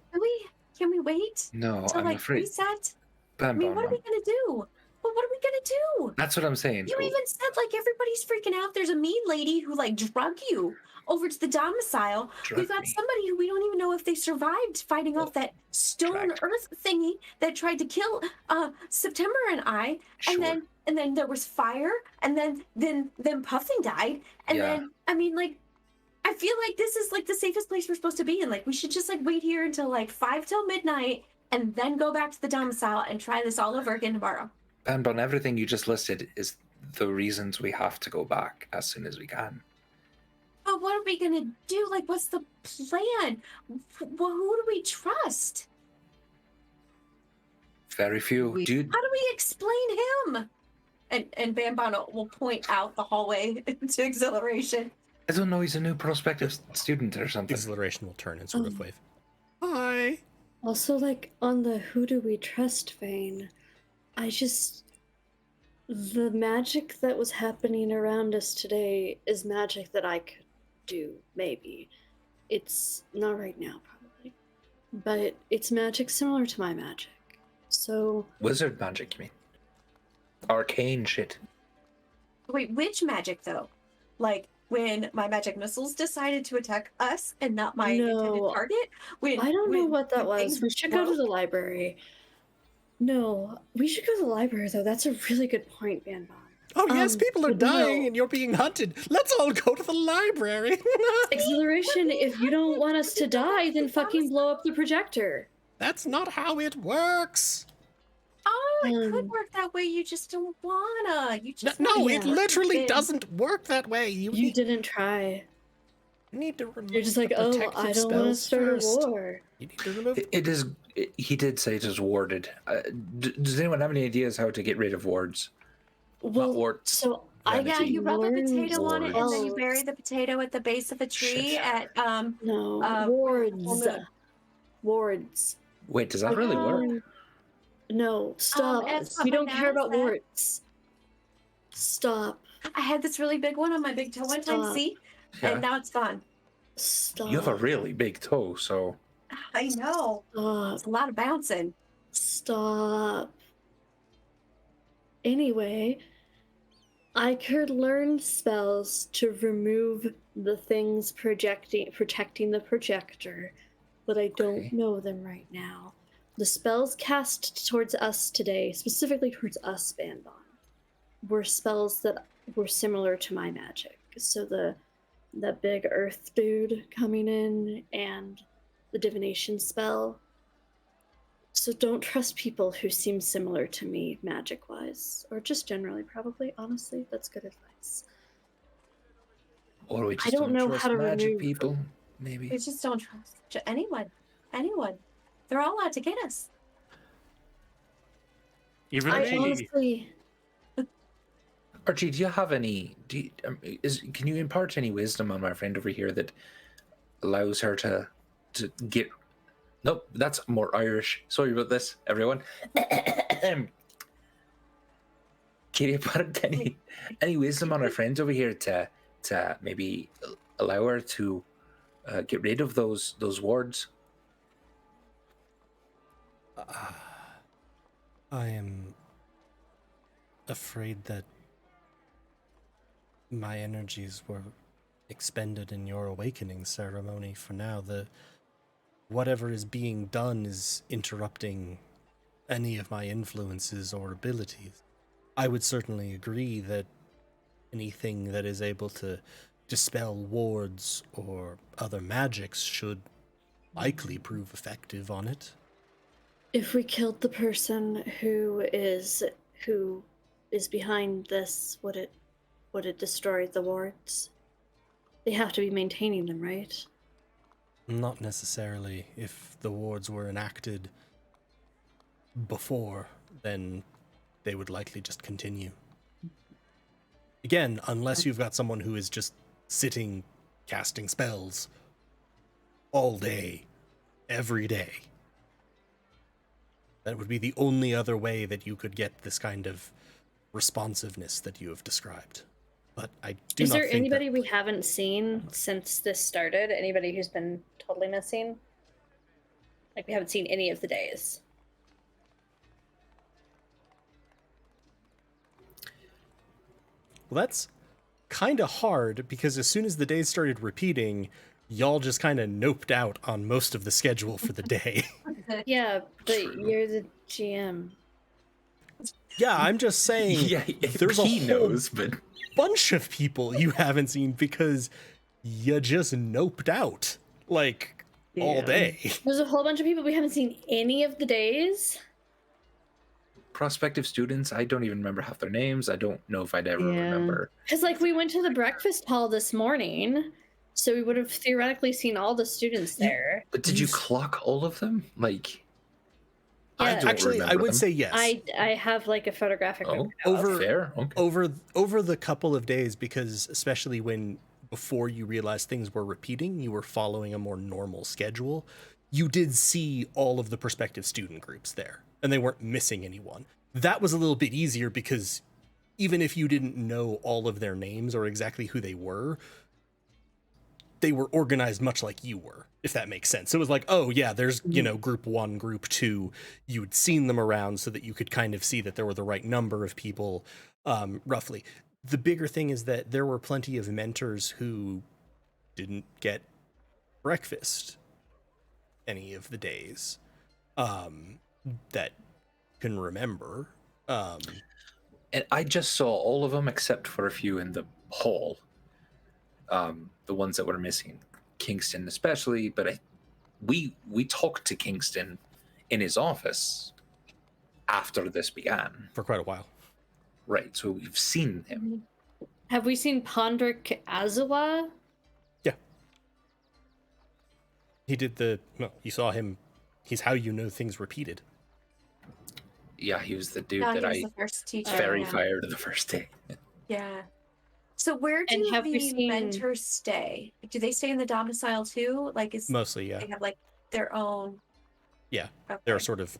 Can we wait? No, To I'm like afraid. reset? I Bam, mean, bam, what are we bam. gonna do? Well, what are we gonna do? That's what I'm saying. You even said like everybody's freaking out. There's a mean lady who like drug you over to the domicile. Drug We've got me. somebody who we don't even know if they survived fighting off that stone Tracked. earth thingy that tried to kill September and I. Sure. And then there was fire, and then Puffin died, and Yeah. then I mean like I feel like this is like the safest place we're supposed to be in. Like we should just like wait here until like 5 till midnight and then go back to the domicile and try this all over again tomorrow. Bam, bam, everything you just listed is the reasons we have to go back as soon as we can. But what are we gonna do? Like, what's the plan? Well, who do we trust? Very few. We- Dude, How do we explain him? And Bambano will point out the hallway to Exhilaration. I don't know. He's a new prospective student or something. Exhilaration will turn and sort of wave. Hi. Also, like, on the who do we trust vein, the magic that was happening around us today is magic that I could do, maybe. It's not right now, probably. But it's magic similar to my magic. So, Wizard magic, you mean? Arcane shit. Wait, which magic though? Like when my magic missiles decided to attack us and not my intended No. target? When, I don't know when- what that when was. things We should go to broke? the library. No, we should go to the library, though. That's a really good point, Ban Bon. Oh yes, people are but dying no. and you're being hunted. Let's all go to the library. Exhilaration, if you don't want us to die, then fucking blow up the projector. That's not how it works. Oh, it could Um, work that way. You just don't wanna. You just No, wanna it work literally it. doesn't work that way. You You didn't try. need to remove You're just like, the oh, protective I don't want to spells start first. a war. You need to remove. It is. He did say it is warded. Does anyone have any ideas how to get rid of wards? Well, warts, so Yeah, Vanity. you rub a potato on it, and then you spells. bury the potato at the base of a tree Shit. at No, full wards. moon. Wards. Wait, does that really work? No, stop. as We don't care Banana about said- warts. Stop. I had this really big one on my big toe one time, Stop. see? Yeah. And now it's gone. Stop. You have a really big toe, so I know. Stop. It's a lot of bouncing. Stop. Anyway, I could learn spells to remove the things protecting the projector, but I don't Okay. know them right now. The spells cast towards us today, specifically towards us, Banbon, were spells that were similar to my magic. So the big earth dude coming in and the divination spell. So don't trust people who seem similar to me magic-wise, or just generally, probably. Honestly, that's good advice. or we just don't know trust how to magic remove- people. Maybe. We just don't trust anyone. Anyone. They're all out to get us. Even I me. honestly, Archie, do you have any? Can you impart any wisdom on my friend over here that allows her to get? Nope, that's more Irish. Sorry about this, everyone. Can you impart any wisdom on our friends over here to maybe allow her to get rid of those wards? I am afraid that my energies were expended in your awakening ceremony for now. Whatever is being done is interrupting any of my influences or abilities. I would certainly agree that anything that is able to dispel wards or other magics should likely prove effective on it. if we killed the person who is behind this, would it destroy the wards? They have to be maintaining them, right? Not necessarily. If the wards were enacted before, then they would likely just continue. Again, unless you've got someone who is just sitting casting spells all day, every day. That would be the only other way that you could get this kind of responsiveness that you have described. But I do Is not there think anybody that... we haven't seen since this started? Anybody who's been totally missing? Like, we haven't seen any of the days. Well, that's kind of hard, because as soon as the days started repeating, y'all just kind of noped out on most of the schedule for the day. Yeah, but True. you're the GM. Yeah, I'm just saying, Yeah, there's a he whole knows, but bunch of people you haven't seen because you just noped out, like, all Yeah. day. There's a whole bunch of people we haven't seen any of the days. prospective students, I don't even remember half their names. I don't know if I'd ever Yeah. remember. Because, like, we went to the breakfast hall this morning, so we would have theoretically seen all the students You- there. But did you clock all of them? Like, I Yeah. don't Actually, I remember would them. say yes. I have, like, a photographic Oh, record. Over- fair. Okay. over the couple of days, because especially when before you realized things were repeating, you were following a more normal schedule, you did see all of the prospective student groups there, and they weren't missing anyone. That was a little bit easier because even if you didn't know all of their names or exactly who they were organized much like you were, if that makes sense. So it was like, oh yeah, there's, group 1, group 2. You'd seen them around so that you could kind of see that there were the right number of people, roughly. The bigger thing is that there were plenty of mentors who didn't get breakfast any of the days, that can remember. And I just saw all of them except for a few in the hall. The ones that were missing, Kingston especially. But we talked to Kingston in his office after this began. For quite a while. Right, so we've seen him. Have we seen Pondrick Azawa? Yeah. He did you saw him. He's how you know things repeated. Yeah, he was the dude No, that he was I the first teacher. fairy yeah. fired the first day. Yeah. So where And do have we the seen- mentors stay? Do they stay in the domicile too? Like, Mostly, yeah. they have like their own? Yeah, Okay. They're sort of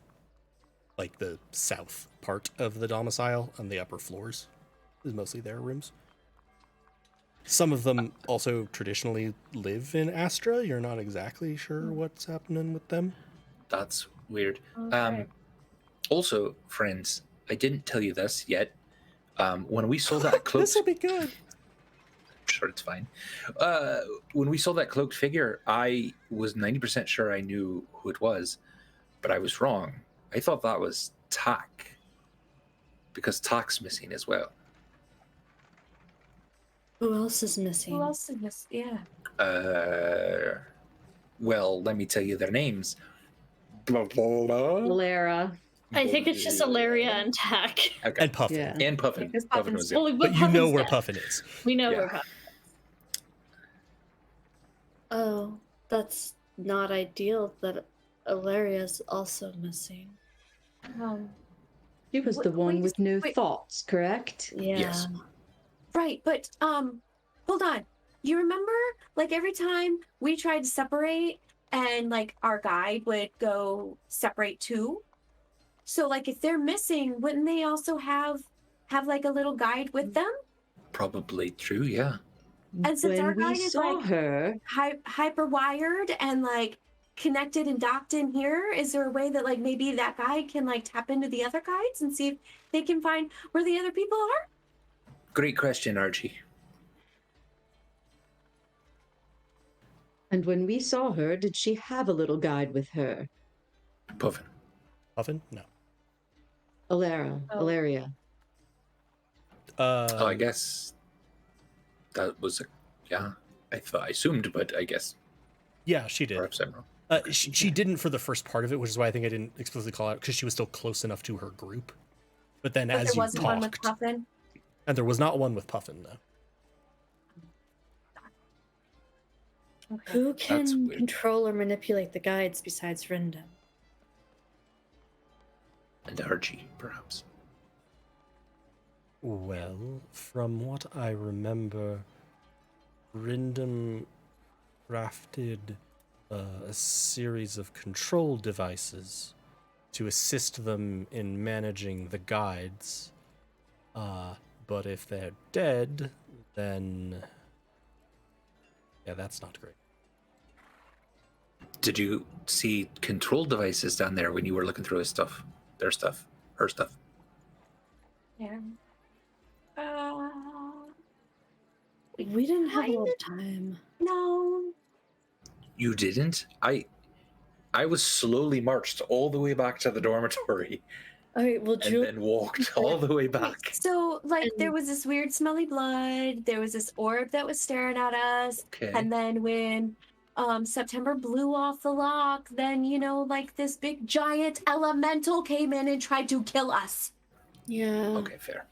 like the south part of the domicile, and the upper floors is mostly their rooms. Some of them also traditionally live in Astra. You're not exactly sure what's happening with them. That's weird. Okay. Also, friends, I didn't tell you this yet. When we saw that cloaked, This will be good. sure it's fine. When we saw that cloaked figure, I was 90% sure I knew who it was, but I was wrong. I thought that was Tak, because Tak's missing as well. Who else is missing? Who else is this? Yeah. Well, let me tell you their names. Blah, blah, blah. Lara. I think it's just Ilaria and Tack. Okay. And Puffin. Yeah. And Puffin. Because Puffin Puffin's- was it. Well, But you know Puffin's where dead. Puffin is. We know Yeah. where Puffin. Oh, that's not ideal that Ilaria's also missing. She was the one Wait, with no wait. thoughts, correct? Yeah. Yes. Right, but hold on. You remember, like every time we tried to separate, and like our guide would go separate too. So like if they're missing, wouldn't they also have like a little guide with them? Probably true, yeah. And since our When we guide is saw like her, hyper wired and like connected and docked in here, is there a way that like maybe that guide can like tap into the other guides and see if they can find where the other people are? Great question, Archie. and when we saw her, did she have a little guide with her? Puffin. Puffin? No. Alara, Oh. Ilaria. I guess that was yeah. I assumed, but I guess Yeah, she did. perhaps I'm wrong. She didn't for the first part of it, which is why I think I didn't explicitly call out, because she was still close enough to her group. But then But as there you wasn't one with talked, Puffin. and there was not one with Puffin, though. Who can weird. control or manipulate the guides besides Rinda? And Archie, perhaps. Well, from what I remember, Rindam crafted a series of control devices to assist them in managing the guides. But if they're dead, then yeah, that's not great. Did you see control devices down there when you were looking through his stuff? Their stuff? Her stuff? Yeah. We didn't have a lot of time. No. You didn't? I was slowly marched all the way back to the dormitory All right, well, and Julie, then walked all the way back. So, like, there And- was this weird smelly blood. There was this orb that was staring at us. Okay. And then when September blew off the lock, then, you know, like this big giant elemental came in and tried to kill us. yeah. Okay, fair.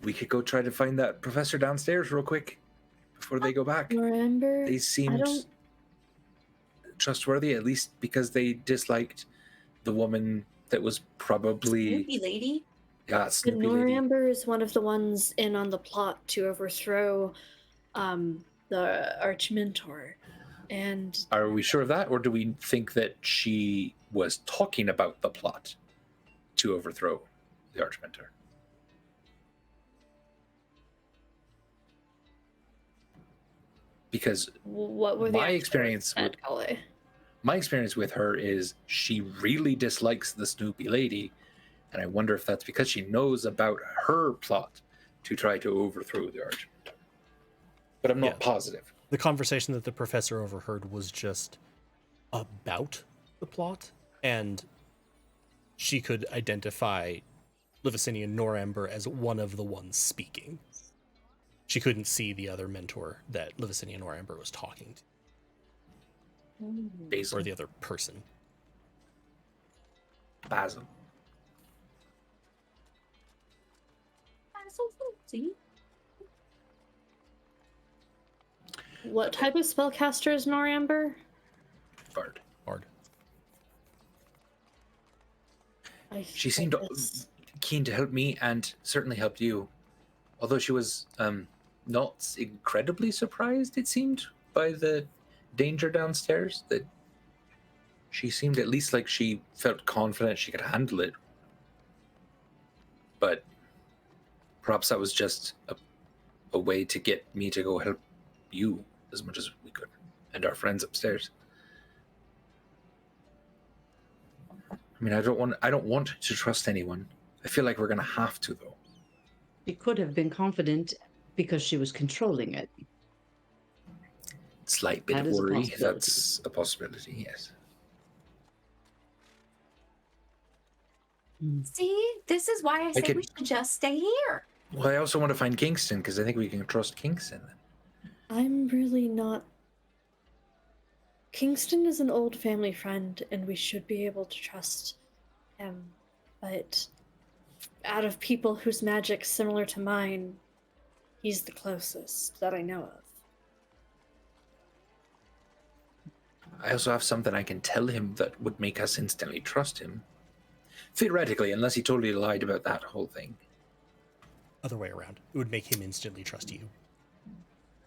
We could go try to find that professor downstairs real quick before they go back. Remember? They seemed don't- trustworthy, at least because they disliked the woman that was probably Snoopy lady. yeah, The Snoopy lady. Noramber is one of the ones in on the plot to overthrow the Archmentor. And Are we sure of that, or do we think that she was talking about the plot to overthrow the Archmentor? Because what were the my actual experience words with at Calais? my experience with her is she really dislikes the Snoopy lady, and I wonder if that's because she knows about her plot to try to overthrow the Archmentor. But I'm not Yeah. positive. The conversation that the professor overheard was just about the plot, and she could identify Livicini and Noramber as one of the ones speaking. She couldn't see the other mentor that Livicini and Noramber was talking to, Basil, or the other person. Basil. See? What type of spellcaster is Noramber? Bard. Bard. She seemed keen to help me and certainly helped you. Although she was not incredibly surprised, it seemed, by the danger downstairs. That She seemed at least like she felt confident she could handle it. But perhaps that was just a way to get me to go help you as much as we could, and our friends upstairs. I mean, I don't want to trust anyone. I feel like we're gonna have to, though. She could have been confident because she was controlling it. Slight bit That of is a worry. possibility. That's a possibility, yes. See, this is why I say we could- should just stay here. Well, I also want to find Kingston, because I think we can trust Kingston. I'm really not. Kingston is an old family friend, and we should be able to trust him. But out of people whose magic's similar to mine, he's the closest that I know of. I also have something I can tell him that would make us instantly trust him. Theoretically, unless he totally lied about that whole thing. Other way around. It would make him instantly trust you.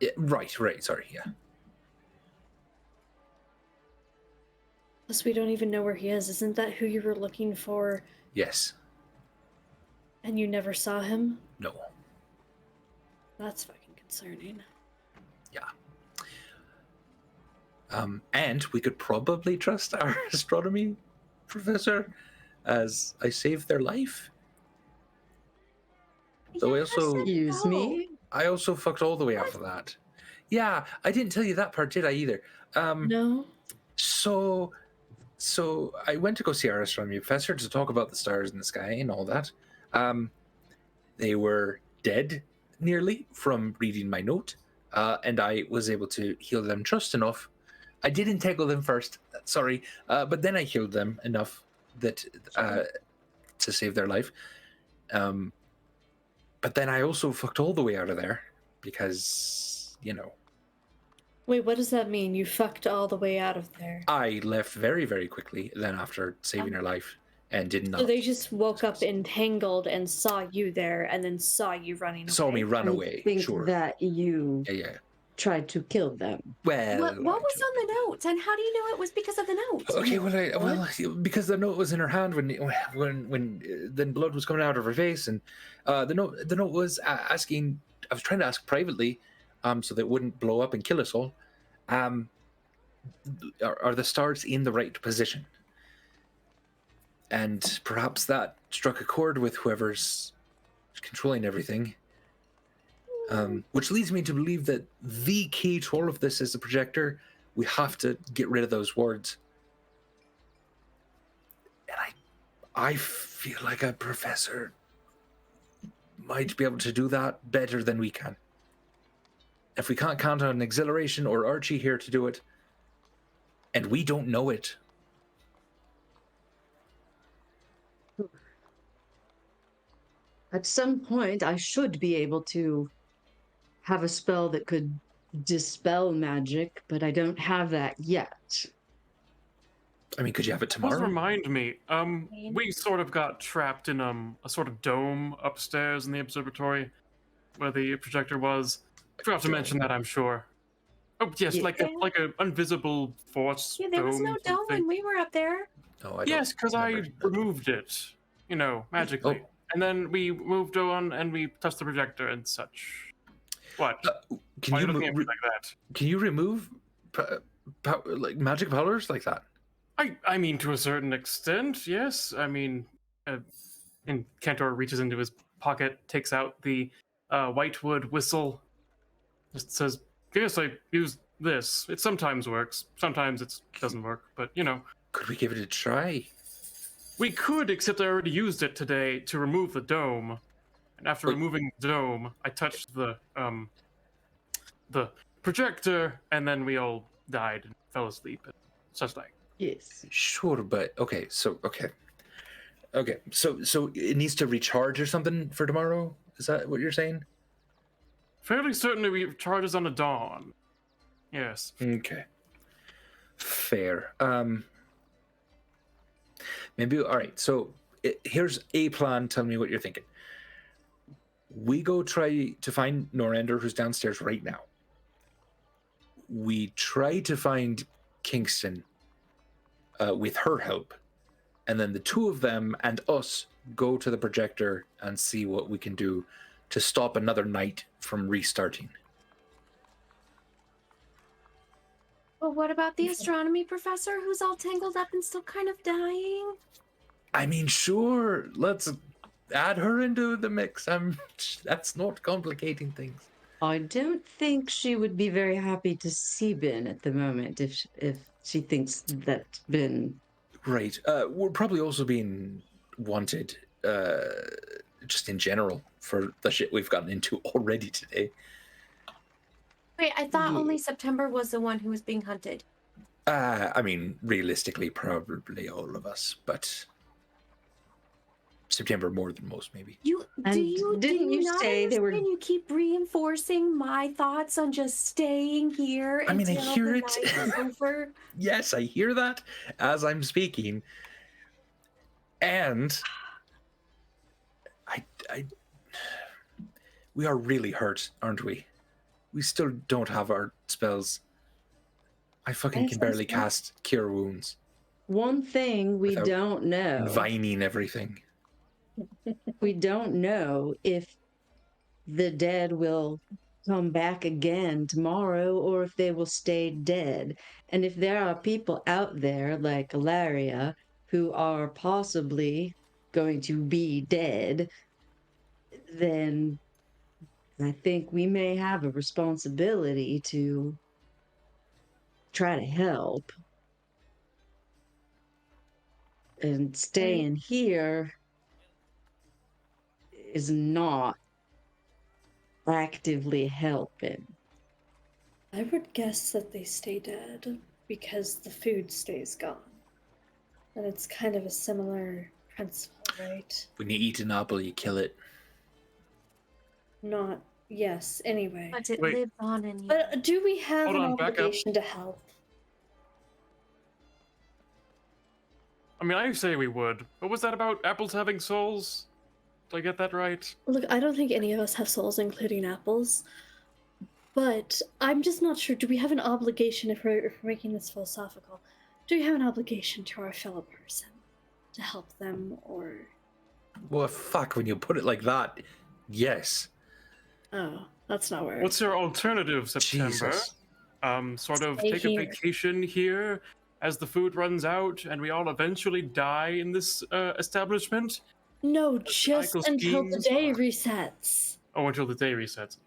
Yeah, right, sorry, yeah. Plus, we don't even know where he is. Isn't that who you were looking for Yes. and you never saw him? No. That's fucking concerning. Yeah. And we could probably trust our astronomy professor, as I saved their life. Though Excuse me? I also fucked all the way out of that. Yeah, I didn't tell you that part, did I, either? No? So I went to go see our astronomy professor to talk about the stars in the sky and all that. They were dead, nearly, from reading my note, and I was able to heal them just enough. I did entangle them first, sorry, but then I healed them enough that to save their life. But then I also fucked all the way out of there because, Wait, what does that mean? You fucked all the way out of there. I left very, very quickly then after saving her life and did not. So they just woke up entangled and saw you there and then saw you running away. saw me run I away, think sure. that you Yeah. tried to kill them. Well, What was on the notes, and how do you know it was because of the notes? Okay, because the note was in her hand when then blood was coming out of her face, and the note was asking. I was trying to ask privately, so that it wouldn't blow up and kill us all. Are the stars in the right position? And perhaps that struck a chord with whoever's controlling everything. Which leads me to believe that the key to all of this is the projector. We have to get rid of those wards. And I feel like a professor might be able to do that better than we can. If we can't count on Exhilaration or Archie here to do it, and we don't know it. At some point, I should be able to have a spell that could dispel magic, but I don't have that yet. I mean, could you have it Does tomorrow? remind me, we sort of got trapped in a sort of dome upstairs in the observatory where the projector was. I forgot to mention that, I'm sure. Oh yes, Yeah. like a invisible force. Yeah, there was no dome something. when we were up there. No, I Yes, because I remember. removed it, magically. Oh. And then we moved on and we touched the projector and such. What? Can Why are you you looking at me like that? can you remove like magic powers like that? I mean, to a certain extent, yes. I mean, and Cantor reaches into his pocket, takes out the whitewood whistle, just says, "Yes, I use this. It sometimes works. Sometimes it doesn't work. But Could we give it a try? we could. Except I already used it today to remove the dome, and after Wait. removing the dome, I touched the projector, and then we all died and fell asleep and such like." Yes. Sure, but okay, so it needs to recharge or something for tomorrow? Is that what you're saying? Fairly certain it recharges on a dawn. Yes. Okay. Fair. Maybe all right. So here's a plan. Tell me what you're thinking. We go try to find Norender, who's downstairs right now. We try to find Kingston, with her help. And then the two of them and us go to the projector and see what we can do to stop another night from restarting. Well, what about the astronomy professor who's all tangled up and still kind of dying? I mean, sure, let's add her into the mix. That's not complicating things. I don't think she would be very happy to see Ben at the moment if she thinks that Ben. Right. We're probably also being wanted, just in general, for the shit we've gotten into already today. Wait, I thought Yeah. only September was the one who was being hunted. I mean, realistically, probably all of us, but September more than most, maybe. And didn't you not say they were- understand? You keep reinforcing my thoughts on just staying here I mean, I until hear the it. night is over. Yes, I hear that as I'm speaking. And we are really hurt, aren't we? We still don't have our spells. I fucking Yes, can barely that's right. cast Cure Wounds. One thing we Without don't know. Vining everything. We don't know if the dead will come back again tomorrow or if they will stay dead. And if there are people out there like Ilaria who are possibly going to be dead, then I think we may have a responsibility to try to help. And staying here is not actively helping. I would guess that they stay dead because the food stays gone. And it's kind of a similar principle, right? When you eat an apple, you kill it. Not, yes, anyway. But it Wait. lives on in you. But do we have Hold an on, back up. obligation to help? I mean, I say we would. What was that about apples having souls? Did I get that right? Look, I don't think any of us have souls, including apples. But I'm just not sure. Do we have an obligation, if we're making this philosophical, do we have an obligation to our fellow person to help them, or... Well, fuck, when you put it like that, yes. Oh, that's not where... What's your alternative, September? Jesus. Sort of Stay take here. a vacation here as the food runs out and we all eventually die in this establishment? No, just cycle until the schemes day are- resets. Oh, until the day resets.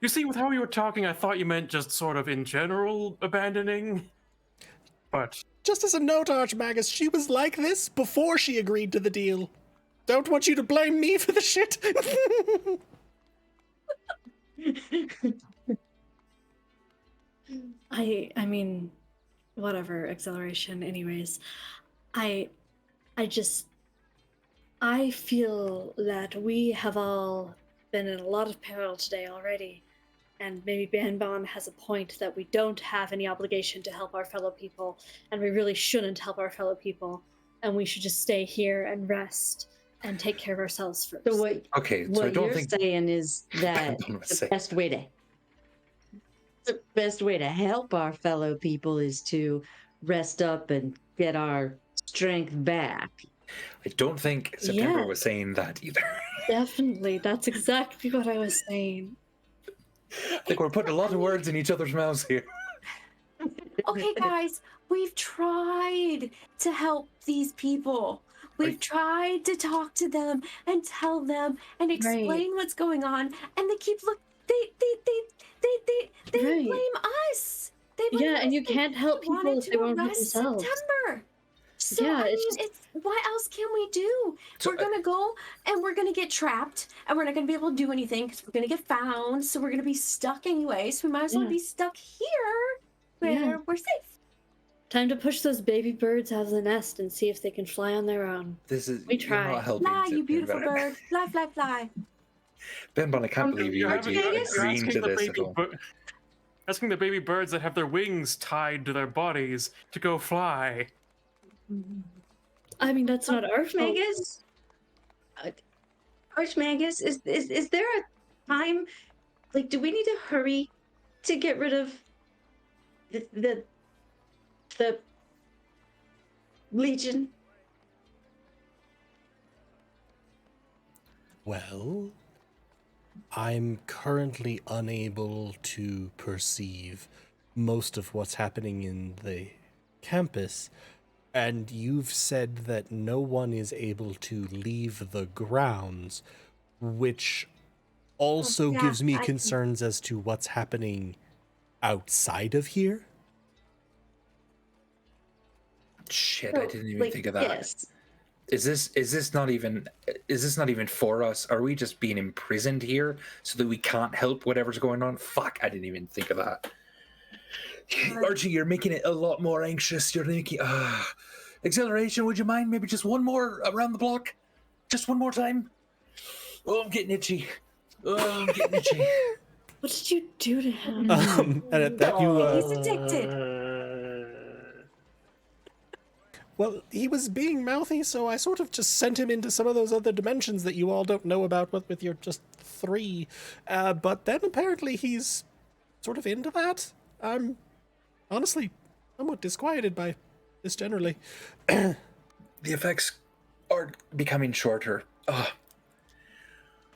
You see, with how you were talking, I thought you meant just sort of in general abandoning. But Just as a note, Archmagus, she was like this before she agreed to the deal. Don't want you to blame me for the shit. I mean, whatever, acceleration, anyways. I feel that we have all been in a lot of peril today already, and maybe Banban has a point that we don't have any obligation to help our fellow people, and we really shouldn't help our fellow people, and we should just stay here and rest and take care of ourselves first. So Okay, so I what don't you're think... saying is that Banban was the saying- best way to help our fellow people is to rest up and get our strength back. I don't think September Yeah. was saying that either. Definitely, that's exactly what I was saying. I think we're putting a lot of words in each other's mouths here. Okay, guys, we've tried to help these people. We've Right. tried to talk to them and tell them and explain what's going on, and they keep they Right. blame us. They blame Yeah, and us. you can't help people wanted if to they won't help arrest themselves. September. So Yeah, I mean, it's just- it's what else can we do? So, We're gonna go and we're gonna get trapped, and we're not gonna be able to do anything because we're gonna get found. So we're gonna be stuck anyway. So we might as well Yeah. be stuck here where Yeah. we're safe. Time to push those baby birds out of the nest and see if they can fly on their own. This is... We You're tried. not helping, Fly, you beautiful September. bird. Fly, fly, fly. Benbon, I can't believe you would be agreeing to this at all. Asking the baby birds that have their wings tied to their bodies to go fly. I mean, that's not our fault. Archmagus? Archmagus, is there a time? Like, do we need to hurry to get rid of the Legion? Well, I'm currently unable to perceive most of what's happening in the campus, and you've said that no one is able to leave the grounds, which also Yeah, gives me I- concerns as to what's happening outside of here. Shit, So, I didn't even like, think of that. yes. Is this not even for us? Are we just being imprisoned here so that we can't help whatever's going on? Fuck, I didn't even think of that. Archie, you're making it a lot more anxious. You're making exhilaration. Would you mind maybe just one more around the block? Just one more time. Oh, I'm getting itchy. Oh, I'm getting itchy. What did you do to him? And at that, you He's addicted. well, he was being mouthy, so I sort of just sent him into some of those other dimensions that you all don't know about with your just 3. But then apparently he's sort of into that. I'm honestly somewhat disquieted by this generally. The effects are becoming shorter.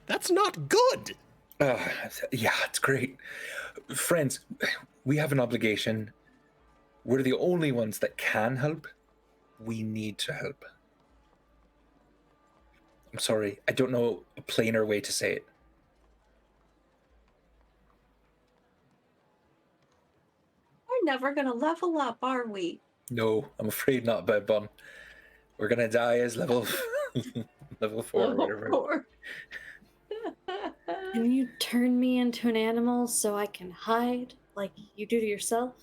That's not good! Yeah, it's great. Friends, we have an obligation. We're the only ones that can help. We need to help. I'm sorry, I don't know a plainer way to say it. We're never gonna level up, are we? No, I'm afraid not, Bed Bun. We're gonna die as level 4 or whatever. Or- Can you turn me into an animal so I can hide like you do to yourself?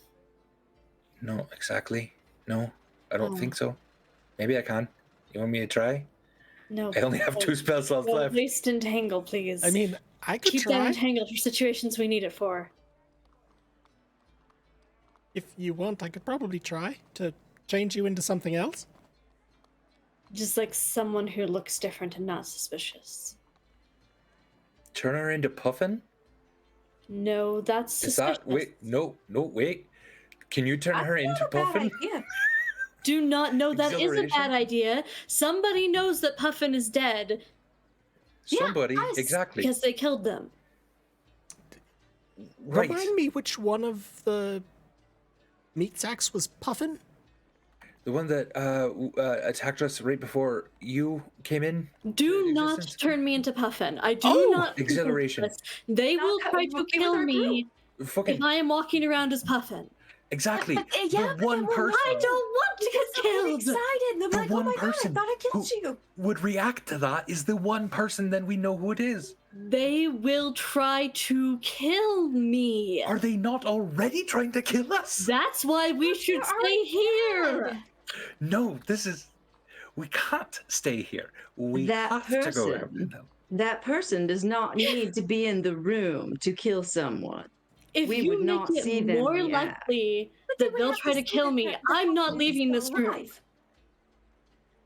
No, exactly. No, I don't Oh. think so. Maybe I can. You want me to try? No. I only have 2 spell slots Don't left. waste entangle, please. I mean, I could Keep that try. entangled for situations we need it for. If you want, I could probably try to change you into something else. Just like someone who looks different and not suspicious. Turn her into Puffin? No, that's Is suspicious. that wait? No, wait. Can you turn her into Not a bad Puffin? idea. Do not know that is a Exhilaration? bad idea. Somebody knows that Puffin is dead Somebody, us. exactly. because they killed them. Right. Remind me which one of the meat sacks was Puffin? The one that attacked us right before you came in. Do to not existence? turn me into Puffin. I do Oh, not. exhilaration. They Not will how try it to would be with kill our me Fucking if I am walking around as Puffin. exactly. Yeah, the one but then we're person I don't want to Because get they're all killed. excited. They're The like, oh one my god, I person thought I killed who- you. would react to that is the one person. Then we know who it is. They will try to kill me. Are they not already trying to kill us? That's why we should They're stay already here. dead. No, we can't stay here. We That have to go out person. and help. That person does not need to be in the room to kill someone. If We you would make not see it them more react. likely But then that we they'll have try to see kill that me, the I'm not Puffin is leaving still this room. alive.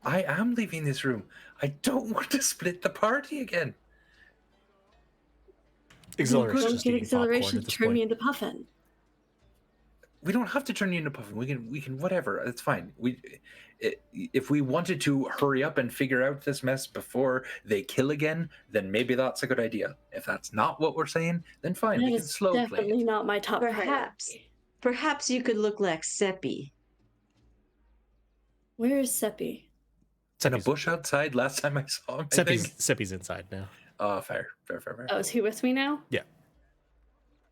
I am leaving this room. I don't want to split the party again. Exhilaration. Don't just get eating popcorn exhilaration at to this turn me point. into Puffin. We don't have to turn you into Puffin. We can whatever. It's fine. If we wanted to hurry up and figure out this mess before they kill again, then maybe that's a good idea. If that's not what we're saying, then fine. That we can is slow play definitely it. not my top Perhaps. priority. Perhaps you could look like Seppi. Where is Seppi? In a bush outside last time I saw him, I think. Seppi's inside now. Oh, fair. Oh, is he with me now? Yeah.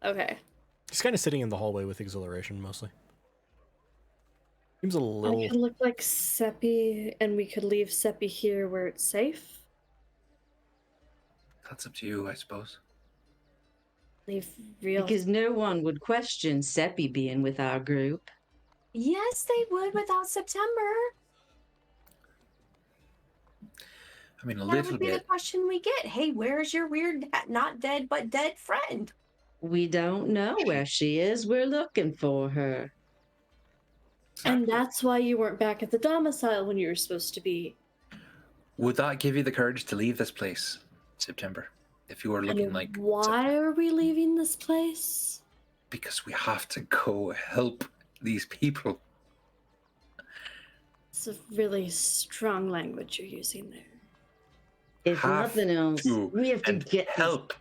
Okay. He's kind of sitting in the hallway with exhilaration mostly. Seems a I little. could look like Seppi, and we could leave Seppi here where it's safe. That's up to you, I suppose. Leave real. Because no one would question Seppi being with our group. Yes, they would without September. I mean, a That little would be the bit. question we get. Hey, where's your weird, not dead, but dead friend? We don't know where she is. We're looking for her. And that's why you weren't back at the domicile when you were supposed to be. Would that give you the courage to leave this place, September? If you were looking And like why September? are we leaving this place? Because we have to go help these people. It's a really strong language you're using there. If Have nothing else, to we have to and get help.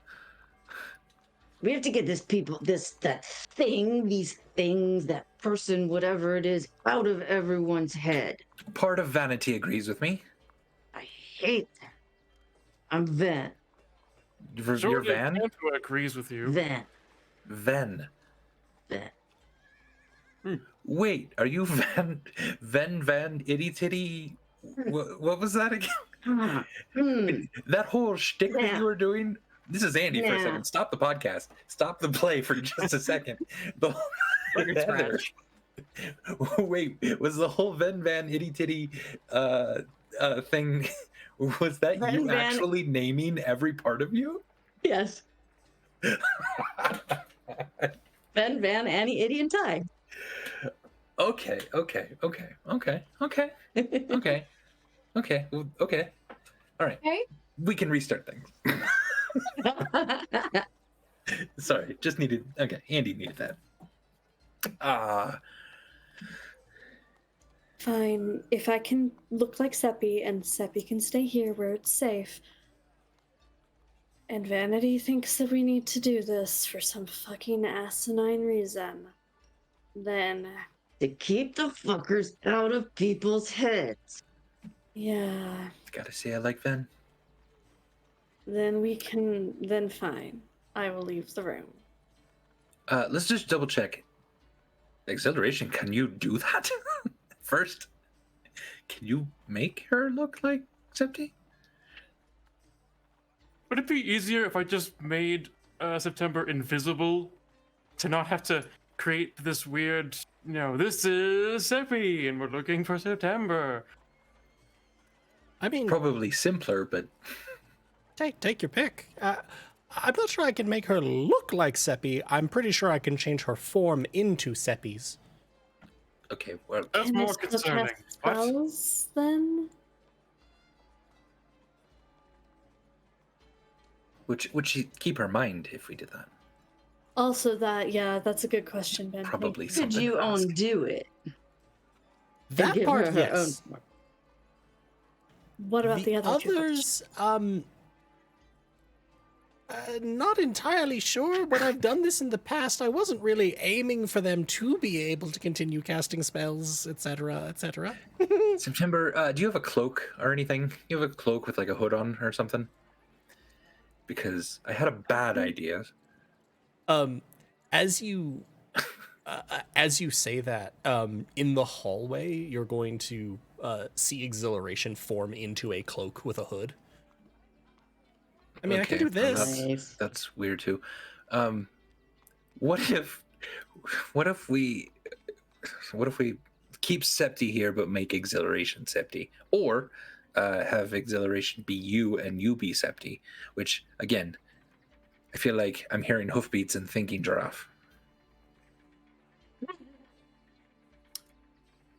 we have to get that thing, these things, that person, whatever it is, out of everyone's head. Part of vanity agrees with me. I hate that. I'm Ven. You're Van? Tampa agrees with you. Ven. Ven. Ven. Wait, are you Van Itty Titty? What was that again? That whole shtick that you were doing? This is Andy for a second. Stop the podcast. Stop the play for just a second. Heather. Wait, was the whole Van Itty Titty thing, was that you actually naming every part of you? Yes. Van, Annie, Itty, and Ty. Okay. All right. Okay. We can restart things. Sorry, just needed. Okay, Andy needed that. Fine. If I can look like Seppi and Seppi can stay here where it's safe, and Vanity thinks that we need to do this for some fucking asinine reason, then to keep the fuckers out of people's heads. Yeah. Gotta say I like Ven. Then fine. I will leave the room. Let's just double check. Exhilaration, can you do that? First, can you make her look like Septi? Would it be easier if I just made September invisible to not have to create this weird, this is Seppi and we're looking for September? I mean, probably simpler, but take your pick. I'm not sure I can make her look like Seppi. I'm pretty sure I can change her form into Seppi's. Okay, well, that's Can more I still concerning. cast spells, then? Would she keep her mind if we did that? Also that's a good question, Ben. Probably. Could you undo it? That part, yes. What about the other two others? Not entirely sure. When I've done this in the past, I wasn't really aiming for them to be able to continue casting spells, etc., etc. September, do you have a cloak or anything? You have a cloak with like a hood on or something? Because I had a bad idea. As you say that, in the hallway, you're going to see Exhilaration form into a cloak with a hood. I mean, okay, I can do this. That's weird too. What if we keep Septi here but make Exhilaration Septi, or have Exhilaration be you and you be Septi? Which again, I feel like I'm hearing hoofbeats and thinking giraffe.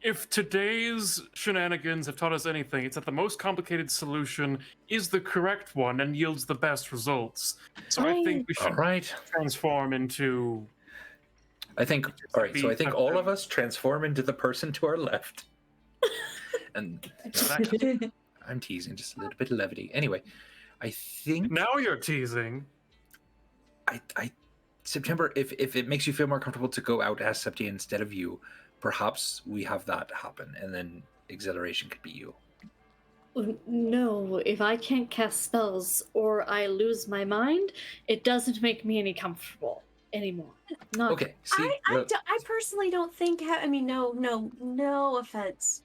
If today's shenanigans have taught us anything, it's that the most complicated solution is the correct one and yields the best results. So I think we should transform into... I think all of us transform into the person to our left. And I'm teasing, just a little bit of levity. Anyway, I think... Now you're teasing. September, if it makes you feel more comfortable to go out as Septi instead of you, perhaps we have that happen, and then Exhilaration could be you. No, if I can't cast spells or I lose my mind, it doesn't make me any comfortable anymore. Not okay. See, I personally don't think. No offense,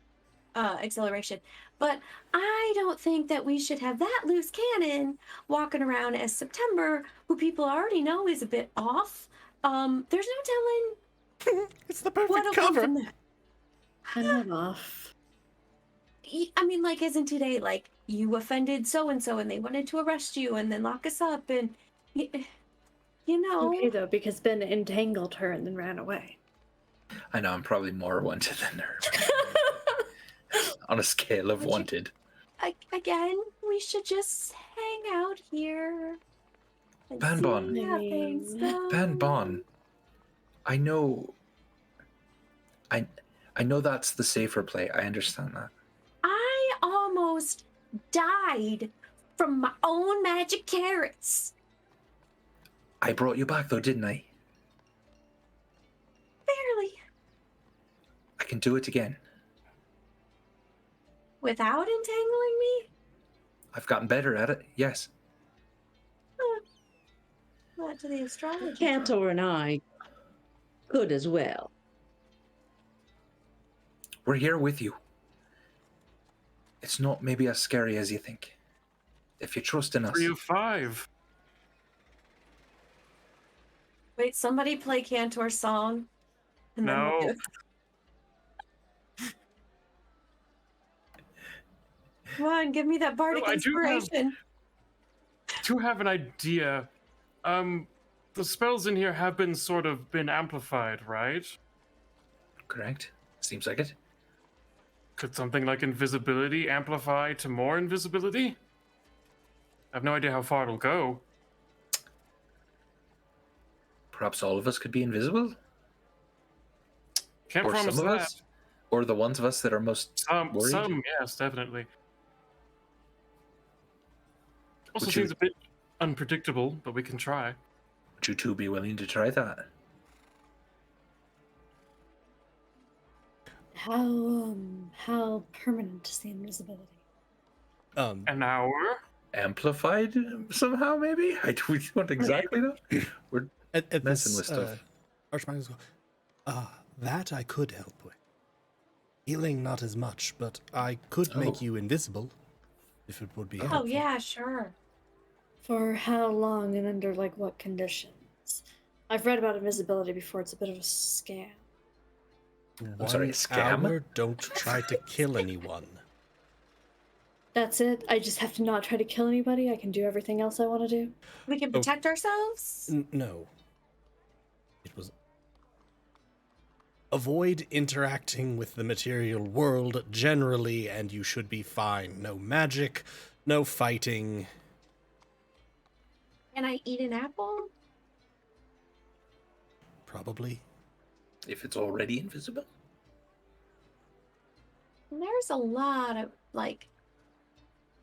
Exhilaration, but I don't think that we should have that loose cannon walking around as September, who people already know is a bit off. There's no telling. It's the perfect cover. I'm not off. I mean, like, as in today, like, you offended so-and-so and they wanted to arrest you and then lock us up and, you know. Okay, though, because Ben entangled her and then ran away. I know, I'm probably more wanted than her. On a scale of wanted. Again, we should just hang out here. Ban Bon. I know I know that's the safer play. I understand that. I almost died from my own magic carrots. I brought you back though, didn't I? Barely. I can do it again. Without entangling me? I've gotten better at it, yes. Not to the astrology. Cantor and I could as well. We're here with you. It's not maybe as scary as you think. If you trust in us. 3 of 5. Wait, somebody play Cantor's song. And then we'll No. do it. Come on, give me that bardic No, I do have- inspiration. To have an idea, the spells in here have been been amplified, right? Correct. Seems like it. Could something like invisibility amplify to more invisibility? I have no idea how far it'll go. Perhaps all of us could be invisible? Can't Or promise some of that. us? Or the ones of us that are most worried? Some, yes, definitely. Also Would you- seems a bit unpredictable, but we can try. Would you two be willing to try that? How permanent is the invisibility? An hour? Amplified somehow, maybe? We don't exactly know. We're At messing this, with stuff. Archmagus goes, that I could help with. Healing not as much, but I could make Oh. you invisible, if it would be Oh, helpful. yeah, sure. For how long and under like what conditions? I've read about invisibility before. It's a bit of a scam. I'm sorry, One scam? hour, don't try to kill anyone. That's it. I just have to not try to kill anybody. I can do everything else I want to do. We can protect ourselves. No. It was... Avoid interacting with the material world generally, and you should be fine. No magic, no fighting. Can I eat an apple? Probably. If it's already invisible? There's a lot of, like,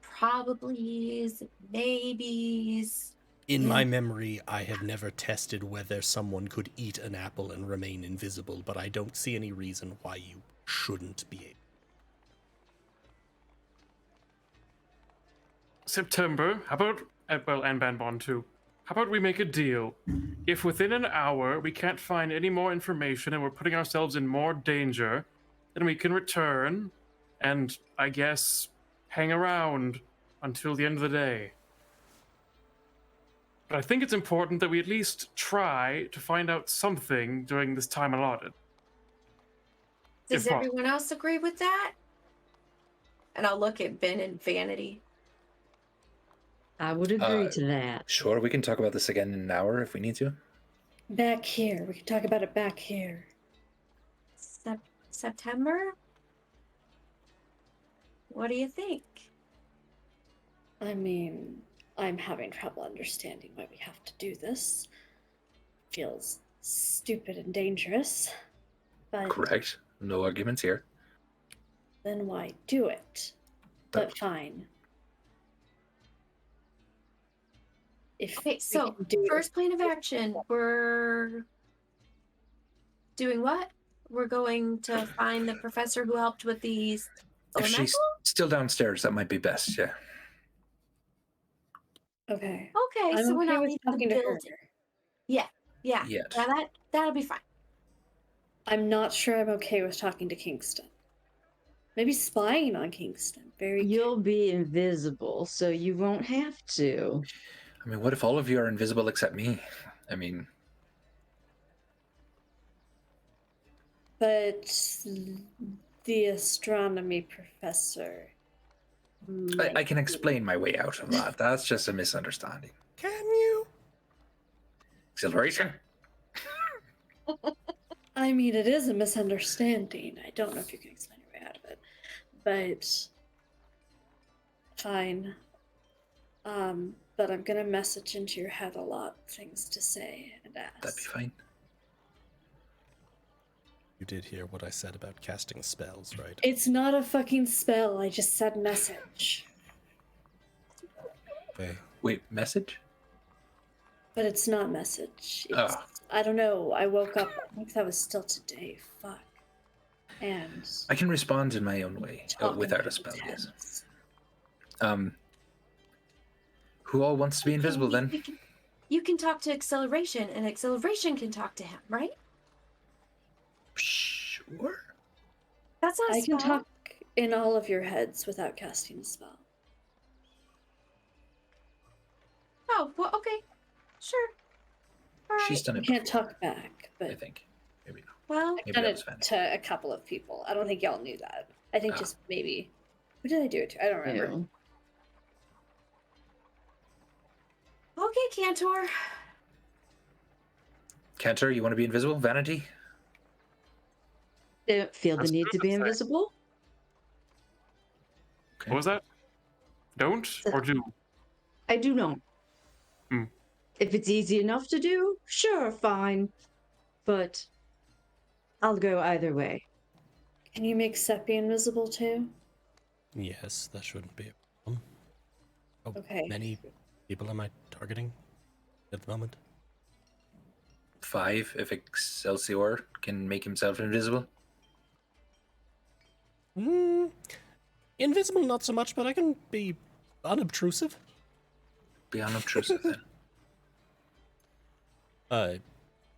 probablys, maybes. In my memory, I have never tested whether someone could eat an apple and remain invisible, but I don't see any reason why you shouldn't be able. September, how about, well, and Banbon too. How about we make a deal? If within an hour we can't find any more information and we're putting ourselves in more danger, then we can return and, I guess, hang around until the end of the day. But I think it's important that we at least try to find out something during this time allotted. Does If not- everyone else agree with that? And I'll look at Ben and Vanity. I would agree to that. Sure, we can talk about this again in an hour if we need to. Back here. We can talk about it back here. September? What do you think? I mean, I'm having trouble understanding why we have to do this. Feels stupid and dangerous. But Correct. No arguments here. then why do it? But fine. If Okay, we so can do it- first plan of action, we're doing what? We're going to find the professor who helped with these If elemental? she's still downstairs, that might be best, yeah. Okay. Okay, I'm so we're okay not with leaving the talking to her. building. Yeah. Yet. Yeah, that'll be fine. I'm not sure I'm okay with talking to Kingston. Maybe spying on Kingston. You'll be invisible, so you won't have to. I mean, what if all of you are invisible except me? I mean, But the astronomy professor. I can explain my way out of that. That's just a misunderstanding. Can you? Acceleration? I mean, it is a misunderstanding. I don't know if you can explain your way out of it, but fine. But I'm gonna message into your head a lot of things to say and ask. That'd be fine. You did hear what I said about casting spells, right? It's not a fucking spell. I just said message. Okay. Wait, message? But it's not message. It's, Oh. I don't know. I woke up. I think that was still today. Fuck. And I can respond in my own way talking without a people's spell. Yes. heads. Who all wants to be invisible then? You can talk to Acceleration, and Acceleration can talk to him, right? Sure. That's not a I spell. can talk in all of your heads without casting a spell. Oh, well, okay. Sure. All right. She's done I it can't before, talk back, I but think. Maybe not. Well, Maybe I've done that it was Fanny. to a couple of people. I don't think y'all knew that. I think Ah. just maybe. Who did I do it to? I don't remember. Ew. okay, Cantor. Cantor, you want to be invisible? Vanity? Don't feel the That's need to be good. invisible. Okay. What was that? Don't or do? I do not. Hmm. If it's easy enough to do, sure, fine. But I'll go either way. Can you make Seppi invisible too? Yes, that shouldn't be a problem. How Okay. many people am I targeting at the moment? 5 if Excelsior can make himself invisible. Invisible, not so much, but I can be unobtrusive. Be unobtrusive then.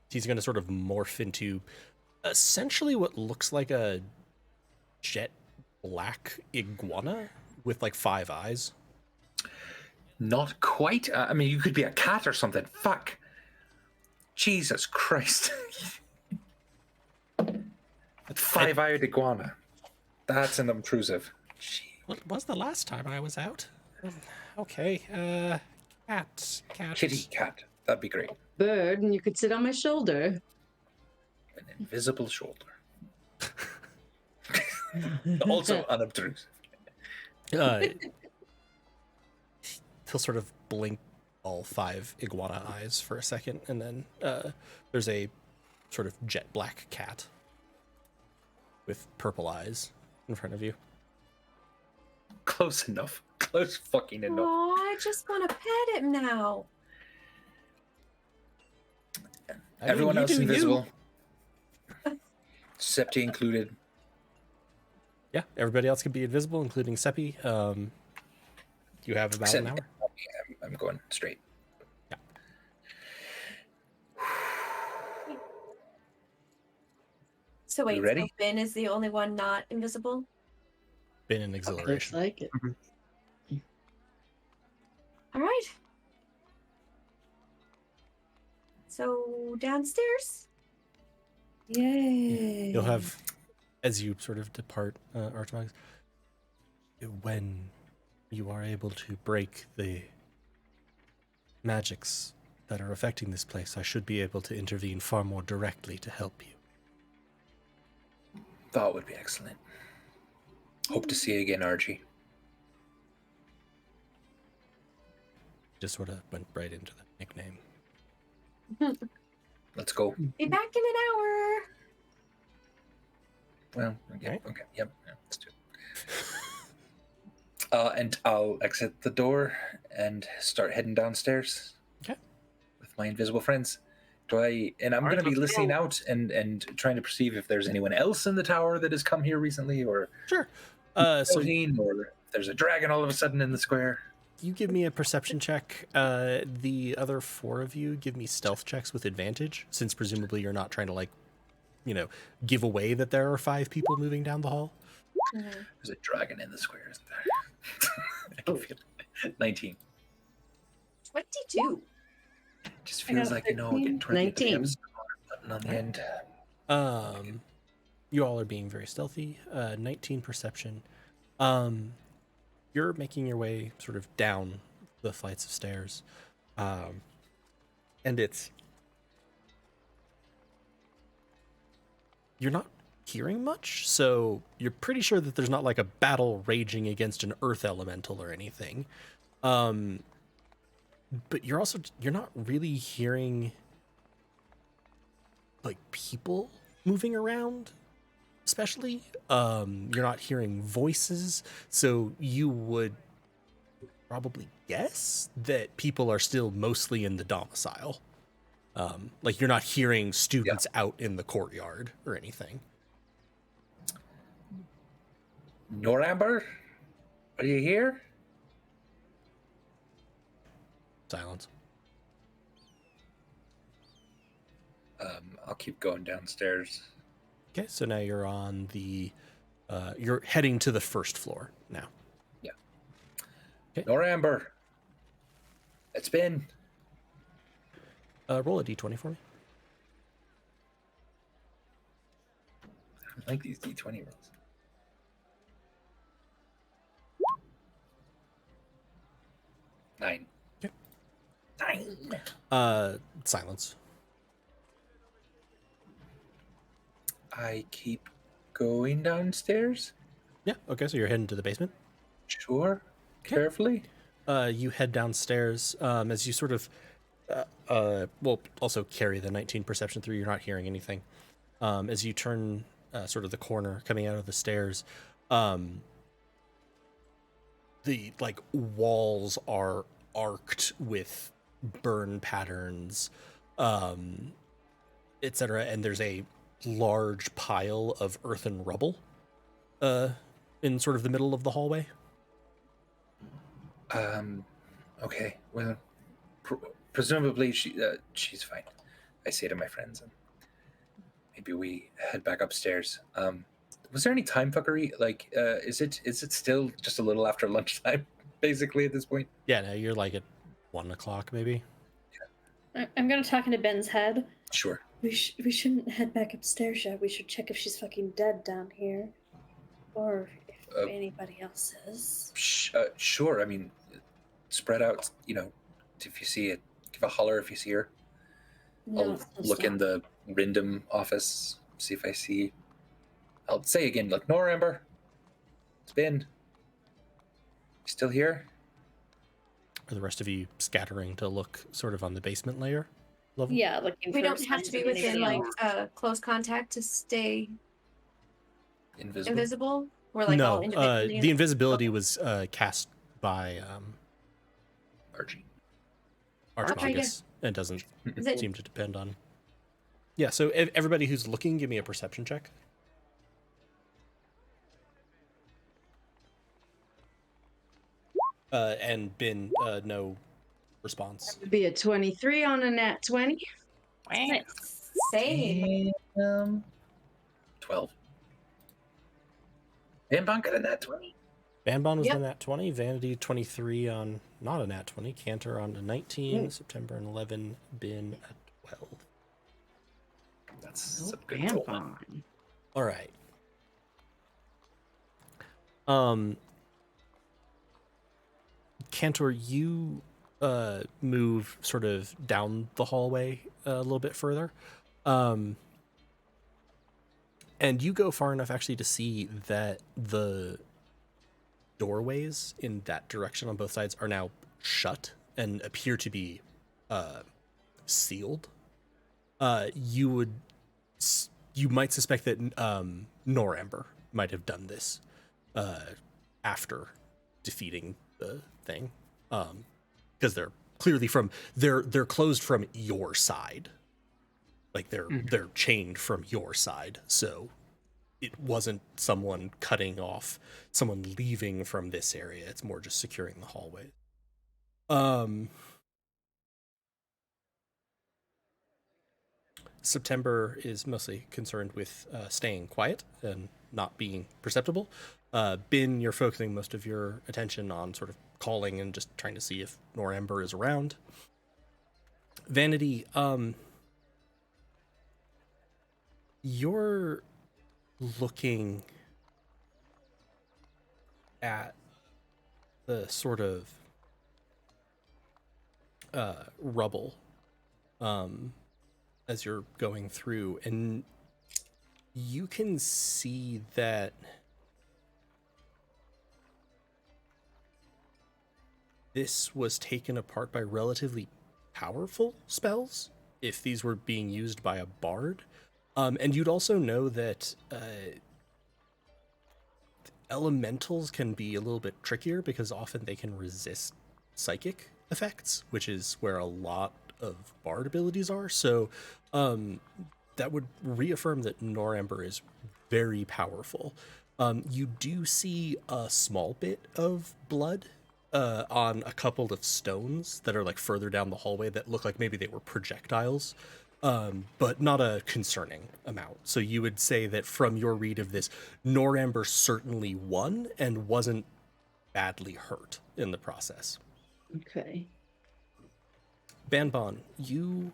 He's going to sort of morph into essentially what looks like a jet black iguana with like 5 eyes. Not quite. I mean, you could be a cat or something. Fuck. Jesus Christ. 5-eyed iguana. That's an obtrusive. Gee. What was the last time I was out? Okay, cat. Kitty cat. That'd be great. Bird, and you could sit on my shoulder. An invisible shoulder. Also unobtrusive. He'll sort of blink all 5 iguana eyes for a second, and then there's a sort of jet black cat with purple eyes in front of you. Close enough. Close fucking enough. Oh, I just want to pet him now. Everyone you else do you. invisible. Septi included. Yeah, everybody else can be invisible, including Seppi. You have about Except an hour. I'm going straight. Yeah. So wait, You ready? so Ben is the only one not invisible? Been in Looks exhilaration. like it. All right. So downstairs. Yay. You'll have, as you sort of depart, Archmagus, when you are able to break the magics that are affecting this place, I should be able to intervene far more directly to help you. That would be excellent. Hope to see you again, Archie. Just sort of went right into that nickname. Let's go. Be back in an hour. Well, okay, Right. okay, yep, let's do it. And I'll exit the door and start heading downstairs. Okay. With my invisible friends. And I'm All right, going to be let's listening go. out and trying to perceive if there's anyone else in the tower that has come here recently, or Sure. So or if there's a dragon all of a sudden in the square. you give me a perception check. The other 4 of you give me stealth checks with advantage, since presumably you're not trying to, like, give away that there are 5 people moving down the hall. There's a dragon in the square, isn't there? I can feel it. 19. 22. Just I feels got like, getting 20 at the 19. end. Button on the end. You all are being very stealthy. 19 perception. You're making your way sort of down the flights of stairs. And you're not hearing much, so you're pretty sure that there's not like a battle raging against an earth elemental or anything. But you're not really hearing like people moving around, especially. You're not hearing voices, so you would probably guess that people are still mostly in the domicile. Like you're not hearing students out in the courtyard or anything. Noramber, are you here? Silence. I'll keep going downstairs. Okay, so now you're on the, you're heading to the first floor now. Yeah. Okay. Noramber, it's been. Roll a d20 for me. I like these D20 rolls. Nine. Okay. 9. Silence. I keep going downstairs. Yeah, okay, so you're heading to the basement. Sure. Okay. Carefully. You head downstairs as you sort of, well, also carry the 19 perception through. You're not hearing anything. As you turn sort of the corner coming out of the stairs, the like walls are arced with burn patterns, etc. And there's a large pile of earthen rubble in sort of the middle of the hallway. Okay. Well, presumably she's fine. I say to my friends, and maybe we head back upstairs. Was there any time fuckery? Like, is it still just a little after lunchtime, basically at this point? Yeah, no, you're like at 1 o'clock maybe. I'm gonna talk into Ben's head. Sure. We shouldn't head back upstairs yet. We should check if she's fucking dead down here. Or if anybody else is. Sure. I mean, spread out, if you see it, give a holler if you see her. No, I'll look in the Rindom office, see if I see. I'll say again, look, Noramber. It's been. You still here? Are the rest of you scattering to look sort of on the basement layer level? Yeah, looking. We for don't have to be signs of within anything like close contact to stay Invisible? We're like all No, individually. the invisibility was cast by Archie. Archmagus. It doesn't Is it- seem to depend on. Yeah, so everybody who's looking, give me a perception check. And Ben, no response. Would be a 23 on a nat 20. Nice. Same. 12. Van got a nat 20. Banbon was Yep. the nat 20, Vanity 23 on not a nat 20, Cantor on a 19, September an 11, Ben a 12. That's a good roll. Vampire. All right. Cantor, you move sort of down the hallway a little bit further. And you go far enough actually to see that the doorways in that direction on both sides are now shut and appear to be sealed. You might suspect that Noramber might have done this after defeating the thing, because they're clearly they're closed from your side, like they're chained from your side, so it wasn't someone cutting off someone leaving from this area. It's more just securing the hallway. September is mostly concerned with staying quiet and not being perceptible. Bin, you're focusing most of your attention on sort of calling and just trying to see if Noramber is around. Vanity, you're looking at the sort of rubble as you're going through, and you can see that this was taken apart by relatively powerful spells, if these were being used by a bard. And you'd also know that elementals can be a little bit trickier because often they can resist psychic effects, which is where a lot of bard abilities are. So that would reaffirm that Noramber is very powerful. You do see a small bit of blood on a couple of stones that are like further down the hallway that look like maybe they were projectiles, but not a concerning amount. So you would say that from your read of this, Noramber certainly won and wasn't badly hurt in the process. Okay. Banban, you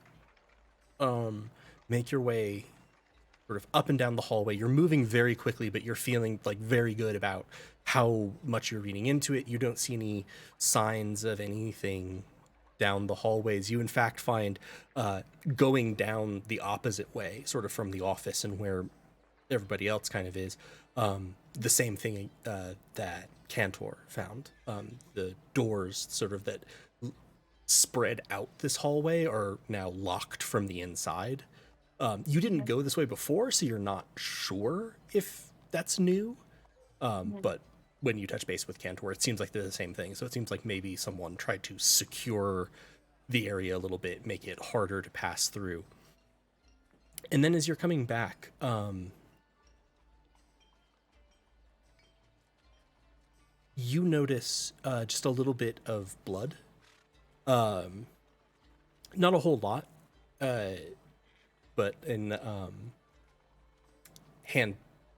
make your way sort of up and down the hallway. You're moving very quickly, but you're feeling like very good about how much you're reading into it. You don't see any signs of anything down the hallways. You in fact find going down the opposite way, sort of from the office and where everybody else kind of is, the same thing that Cantor found. The doors sort of that spread out this hallway are now locked from the inside. You didn't go this way before, so you're not sure if that's new. But when you touch base with Cantor, it seems like they're the same thing. So it seems like maybe someone tried to secure the area a little bit, make it harder to pass through. And then as you're coming back, you notice just a little bit of blood. Not a whole lot, but in hand,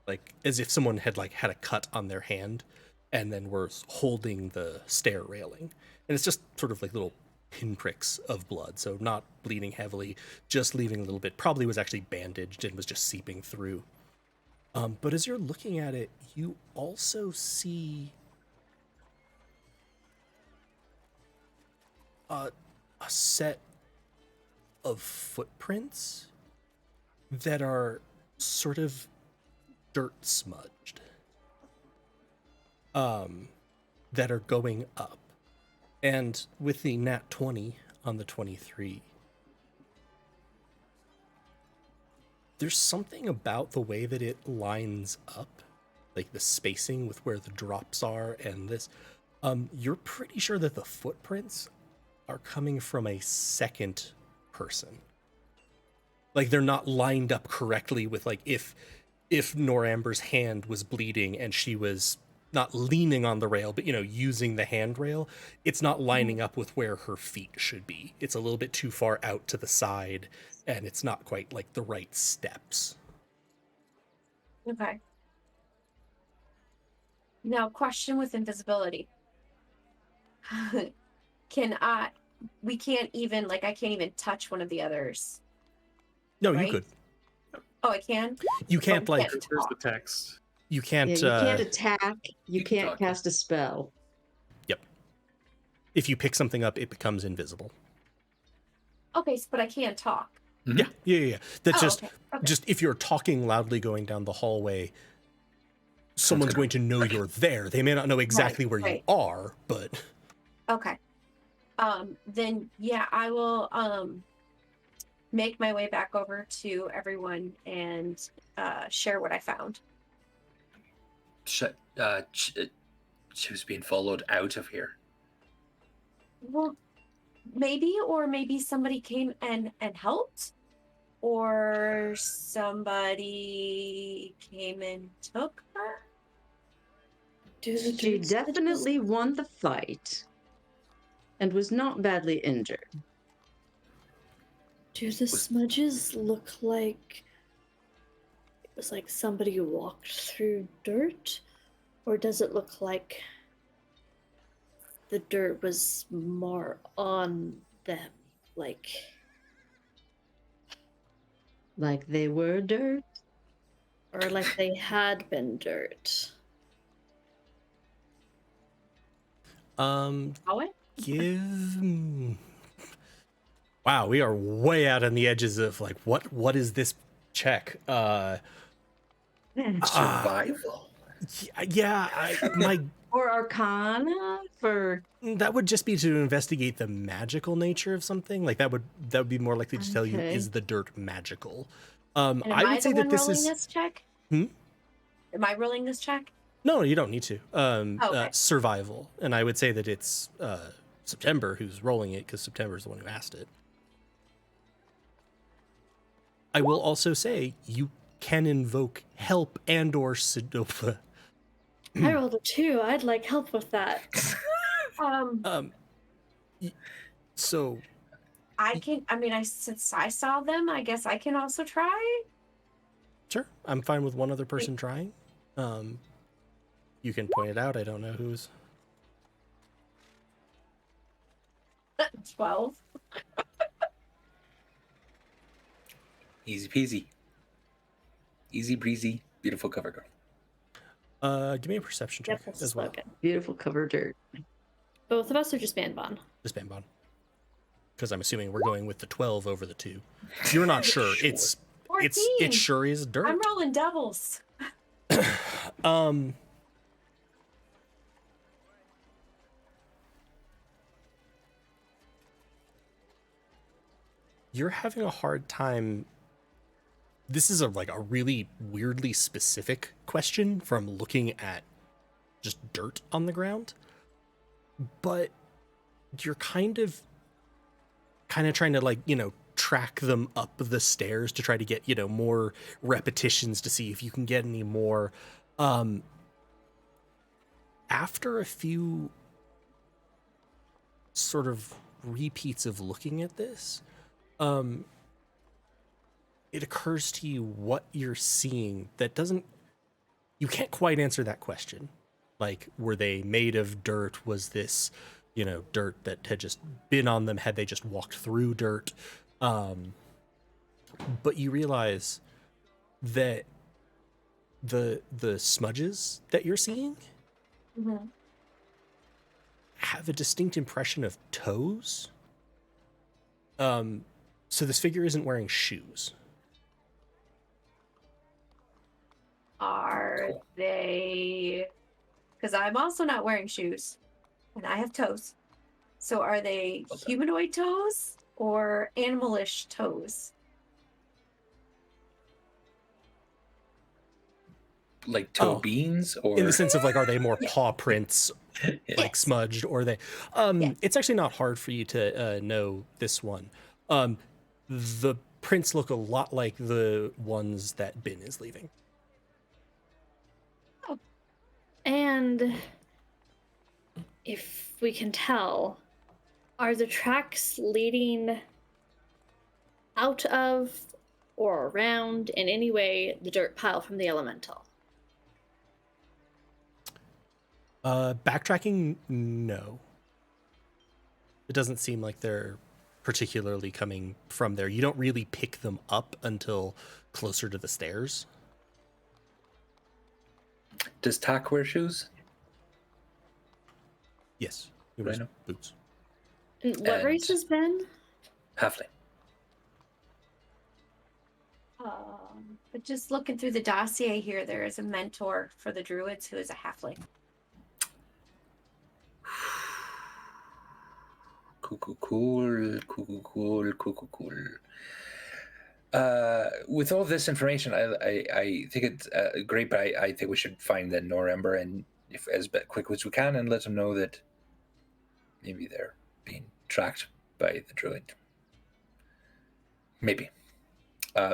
like as if someone had like had a cut on their hand and then were holding the stair railing. And it's just sort of like little pinpricks of blood, so not bleeding heavily, just leaving a little bit. Probably was actually bandaged and was just seeping through. But as you're looking at it, you also see a set of footprints that are sort of dirt smudged, that are going up. And with the nat 20 on the 23, there's something about the way that it lines up, like the spacing with where the drops are and this. You're pretty sure that the footprints are coming from a second person. Like they're not lined up correctly with like if Noramber's hand was bleeding and she was not leaning on the rail, but using the handrail, it's not lining up with where her feet should be. It's a little bit too far out to the side, and it's not quite like the right steps. Okay. Now, question with invisibility. We can't even, I can't even touch one of the others. No, right? You could. Oh, I can? You can't, There's the text. You can't... Yeah, you can't attack. You can't cast a spell. Yep. If you pick something up, it becomes invisible. Okay, but I can't talk. Mm-hmm. Yeah. That's okay. Just if you're talking loudly going down the hallway, someone's going to know you're there. They may not know exactly where you are, but... Okay. Then, yeah, I will make my way back over to everyone and share what I found. She was being followed out of here. Well, maybe somebody came and helped, or somebody came and took her. She definitely won the fight and was not badly injured. Do the smudges look like it was like somebody walked through dirt? Or does it look like the dirt was more on them? Like they were dirt? Or like they had been dirt? Wow, we are way out on the edges of what is this check? Survival. Or Arcana for that would just be to investigate the magical nature of something. Like that would be more likely to tell you, is the dirt magical? And am I would say that this rolling is this check? Hmm? Am I rolling this check? No, you don't need to. Okay. Survival, and I would say that it's September who's rolling it because September is the one who asked it. I will also say you can invoke help and/or Sidopa. I rolled a 2. I'd like help with that. So Since I saw them, I guess I can also try. sure, I'm fine with one other person trying. You can point it out. I don't know who's. 12. Easy peasy. Easy breezy. Beautiful cover girl. Give me a perception check Yep, that's as well. spoken. Beautiful cover dirt. Both of us are just Banbon. Just Bambon. Because I'm assuming we're going with the 12 over the 2. You're not sure. Sure. It's 14. it sure is dirt. I'm rolling doubles. You're having a hard time. This is a really weirdly specific question from looking at just dirt on the ground, but you're kind of trying to track them up the stairs to try to get more repetitions to see if you can get any more. After a few sort of repeats of looking at this, it occurs to you what you're seeing that you can't quite answer that question. Like, were they made of dirt? Was this, dirt that had just been on them? Had they just walked through dirt? But you realize that the smudges that you're seeing have a distinct impression of toes. So this figure isn't wearing shoes. Are they... Because I'm also not wearing shoes, and I have toes. So are they humanoid toes or animalish toes? Like toe beans, or in the sense of are they more paw prints, Yes. smudged, or they? It's actually not hard for you to know this one. The prints look a lot like the ones that Bin is leaving. And if we can tell, are the tracks leading out of or around in any way the dirt pile from the elemental? Backtracking, no. It doesn't seem like they're particularly coming from there. You don't really pick them up until closer to the stairs. Does Tak wear shoes? Yes, he wears Rhino? boots. And what And- race has been? Halfling. But just looking through the dossier here, there is a mentor for the druids who is a halfling. Cool. With all this information, I think it's great, but I think we should find the Norember and if as quick as we can, and let them know that maybe they're being tracked by the druid. Maybe.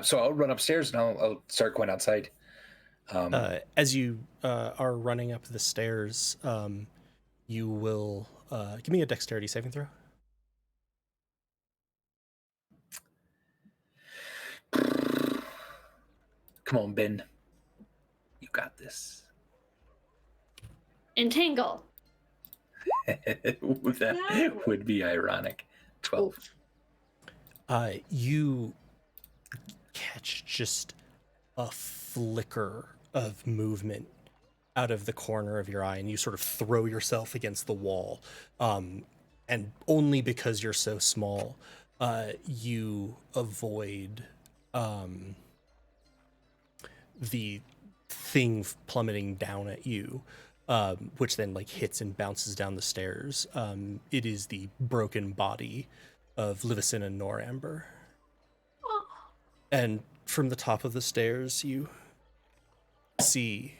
So I'll run upstairs and I'll start going outside. As you are running up the stairs, you will give me a dexterity saving throw. Come on, Ben. You got this. Entangle. That would be ironic. 12. You catch just a flicker of movement out of the corner of your eye, and you sort of throw yourself against the wall. And only because you're so small, you avoid the thing plummeting down at you, which then hits and bounces down the stairs. It is the broken body of Livicin and Noramber. And from the top of the stairs, you see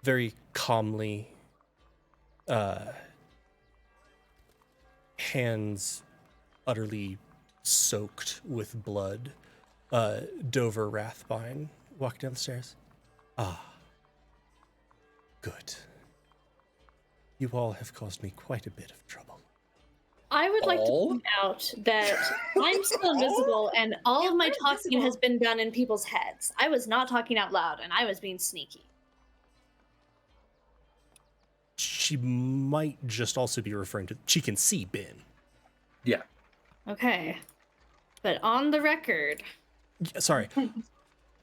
very calmly hands utterly soaked with blood, Dover Rathbine walk down the stairs. Ah, good. You all have caused me quite a bit of trouble. I would like to point out that I'm still invisible, and all of my talking has been done in people's heads. I was not talking out loud, and I was being sneaky. She might just also be referring to, she can see Ben. Yeah. Okay. But on the record. Sorry.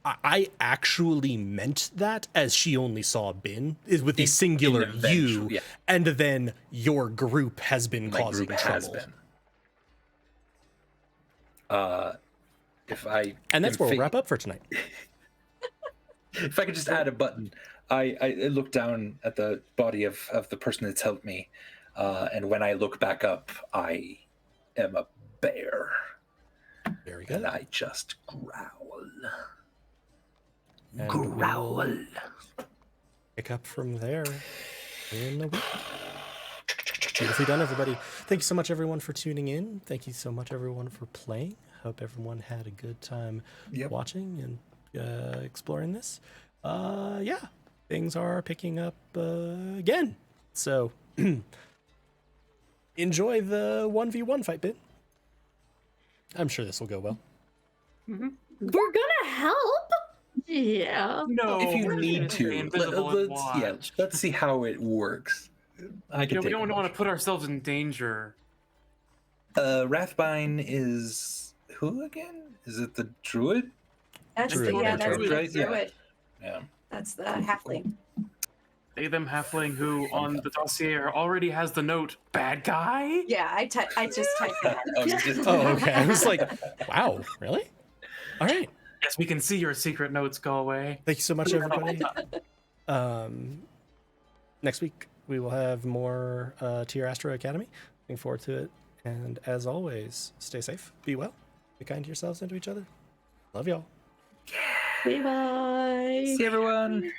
I actually meant that as she only saw Ben, is with the singular you, yeah. and then your group has been My causing group trouble. has been. And that's where we'll wrap up for tonight. If I could just add a button, I look down at the body of the person that's helped me, and when I look back up, I am a bear. Very good. And I just growl. And Growl. we'll pick up from there in a week. Beautifully done, everybody. Thank you so much, everyone, for tuning in. Thank you so much, everyone, for playing. Hope everyone had a good time watching and exploring this. Yeah, things are picking up again. So enjoy the 1v1 fight bit. I'm sure this will go well. Mm-hmm. We're gonna help. Yeah. No, If you we're need gonna stay to, invisible and watch. let's see how it works. I can We don't want to put ourselves in danger. Rathbine is who again? Is it the druid? That's Druid. the, yeah, that's Druid, the right? Yeah. druid. Yeah. That's the halfling. They, them halfling who on the dossier already has the note, bad guy? Yeah, I just typed that. Oh, you just Oh, okay. I was like, wow, really? All right. Yes, we can see your secret notes go away. Thank you so much, everybody. Next week, we will have more Tier Astra Academy. Looking forward to it. And as always, stay safe, be well, be kind to yourselves and to each other. Love y'all. Bye bye. see everyone.